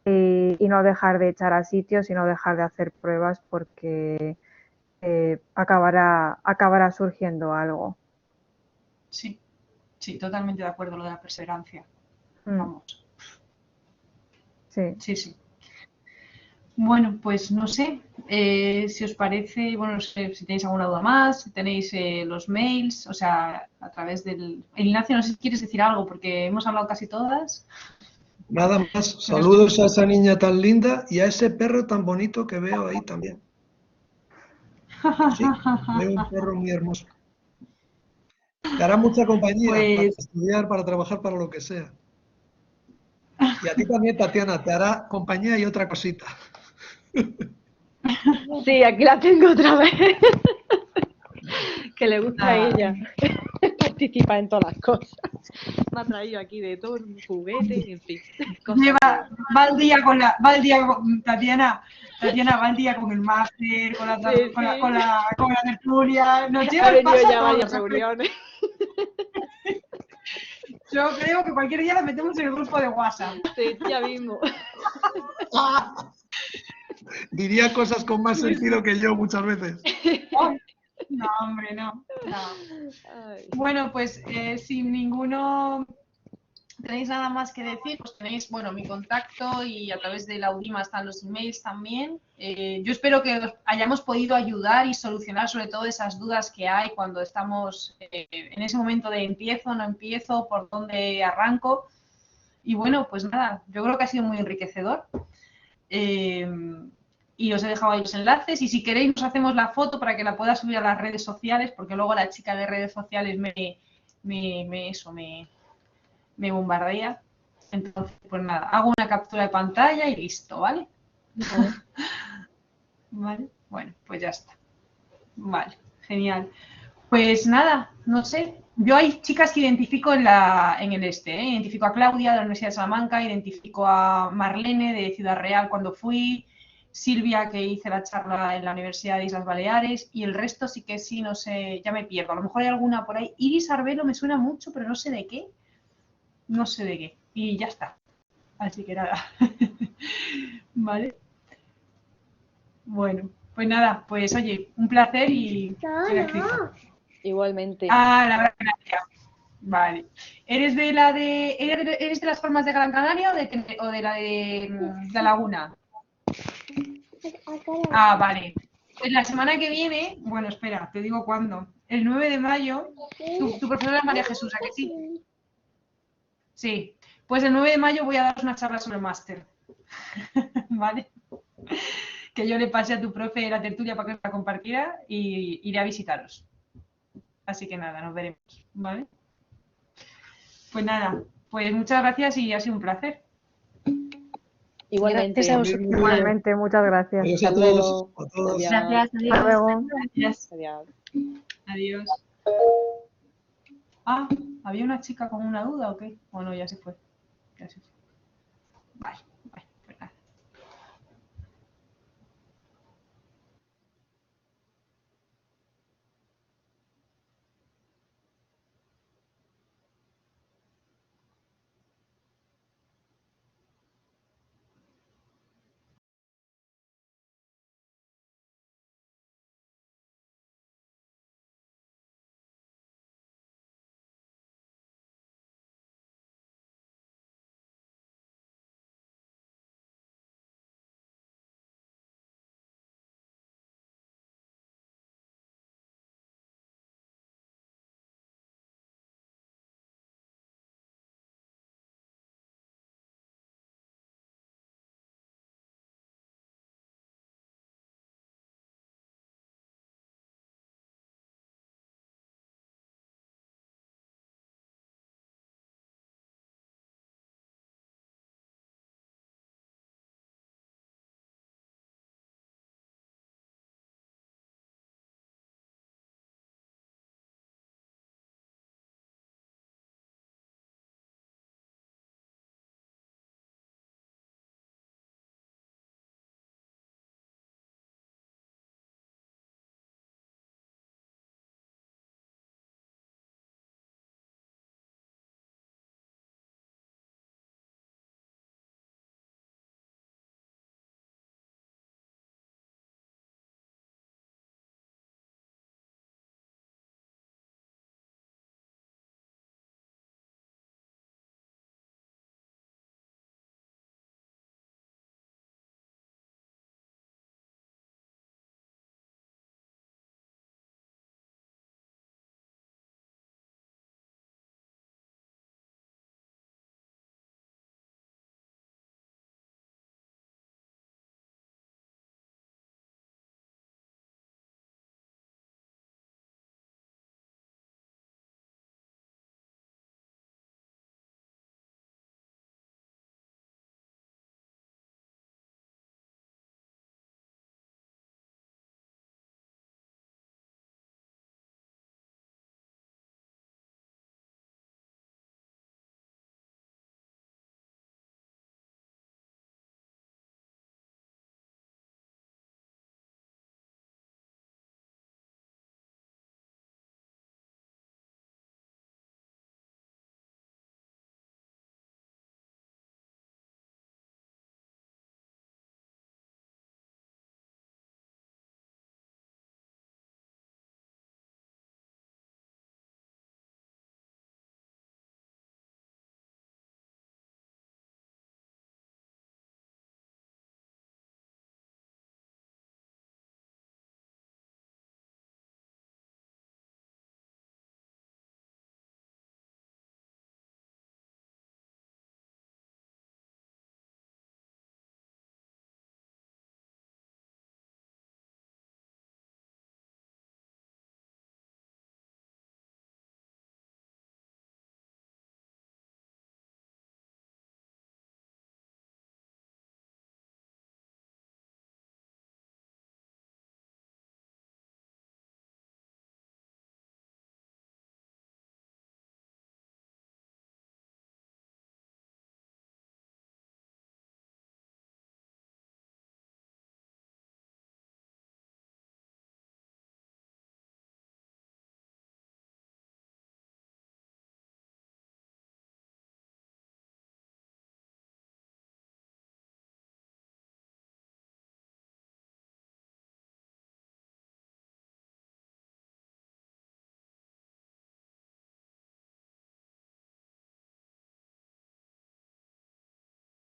y no dejar de echar a sitios y no dejar de hacer pruebas, porque acabará surgiendo algo. Sí, totalmente de acuerdo, lo de la perseverancia. Vamos. Sí. Bueno, pues no sé, si os parece, bueno, no sé si tenéis alguna duda más, si tenéis los mails, o sea, a través del... Ignacio, no sé si quieres decir algo, porque hemos hablado casi todas. Nada más, saludos a esa niña tan linda y a ese perro tan bonito que veo ahí también. Sí, veo un perro muy hermoso. Te hará mucha compañía para estudiar, para trabajar, para lo que sea. Y a ti también, Tatiana, te hará compañía y otra cosita. Sí, aquí la tengo otra vez. Que le gusta a Ah. ella. Participa en todas las cosas. Me ha traído aquí de todo, un juguete, en fin. cosas Va al día va al día con Tatiana va al día con el máster, con la, Sí, con la, sí. con la, con la tertulia, nos Ha lleva el venido paso a ya a varias todos. reuniones. Yo creo que cualquier día la metemos en el grupo de WhatsApp. Sí, ya mismo. Diría cosas con más sentido que yo muchas veces. Oh, no, hombre, no. Ay. Bueno, pues sin ninguno tenéis nada más que decir, pues tenéis, bueno, mi contacto y a través de la UDIMA están los emails también. Yo espero que os hayamos podido ayudar y solucionar sobre todo esas dudas que hay cuando estamos en ese momento de empiezo, no empiezo, por dónde arranco. Y bueno, pues nada, yo creo que ha sido muy enriquecedor. Y os he dejado ahí los enlaces y si queréis nos hacemos la foto para que la pueda subir a las redes sociales porque luego la chica de redes sociales me bombardea. Entonces, pues nada, hago una captura de pantalla y listo, ¿vale? Vale, bueno, pues ya está. Vale, genial. Pues nada, no sé. Yo hay chicas que identifico en el Identifico a Claudia de la Universidad de Salamanca, identifico a Marlene de Ciudad Real cuando fui, Silvia que hice la charla en la Universidad de Islas Baleares y el resto sí que sí, no sé, ya me pierdo. A lo mejor hay alguna por ahí. Iris Arbelo me suena mucho, pero no sé de qué. No sé de qué. Y ya está. Así que nada. Vale. Bueno, pues nada, pues oye, un placer y... Igualmente. Ah, la verdad, gracias. Vale. ¿Eres de eres de las Palmas de Gran Canaria o de la de La Laguna? Ah, vale. Pues la semana que viene, bueno, espera, te digo cuándo. El 9 de mayo, tu profesora es María Jesús, ¿a que sí? Sí. Pues el 9 de mayo voy a daros una charla sobre el máster. ¿Vale? Que yo le pasé a tu profe la tertulia para que os la compartiera y iré a visitaros. Así que nada, nos veremos. ¿Vale? Pues nada, pues muchas gracias y ha sido un placer. Igualmente. Gracias a vosotros. Igualmente, muchas gracias. Adiós a Hasta todos. luego. A todos. Adiós. Gracias, Hasta adiós. luego. Gracias. Adiós. Adiós. Ah, ¿había una chica con una duda o qué? O no, ya se fue. Ya se fue. Vale.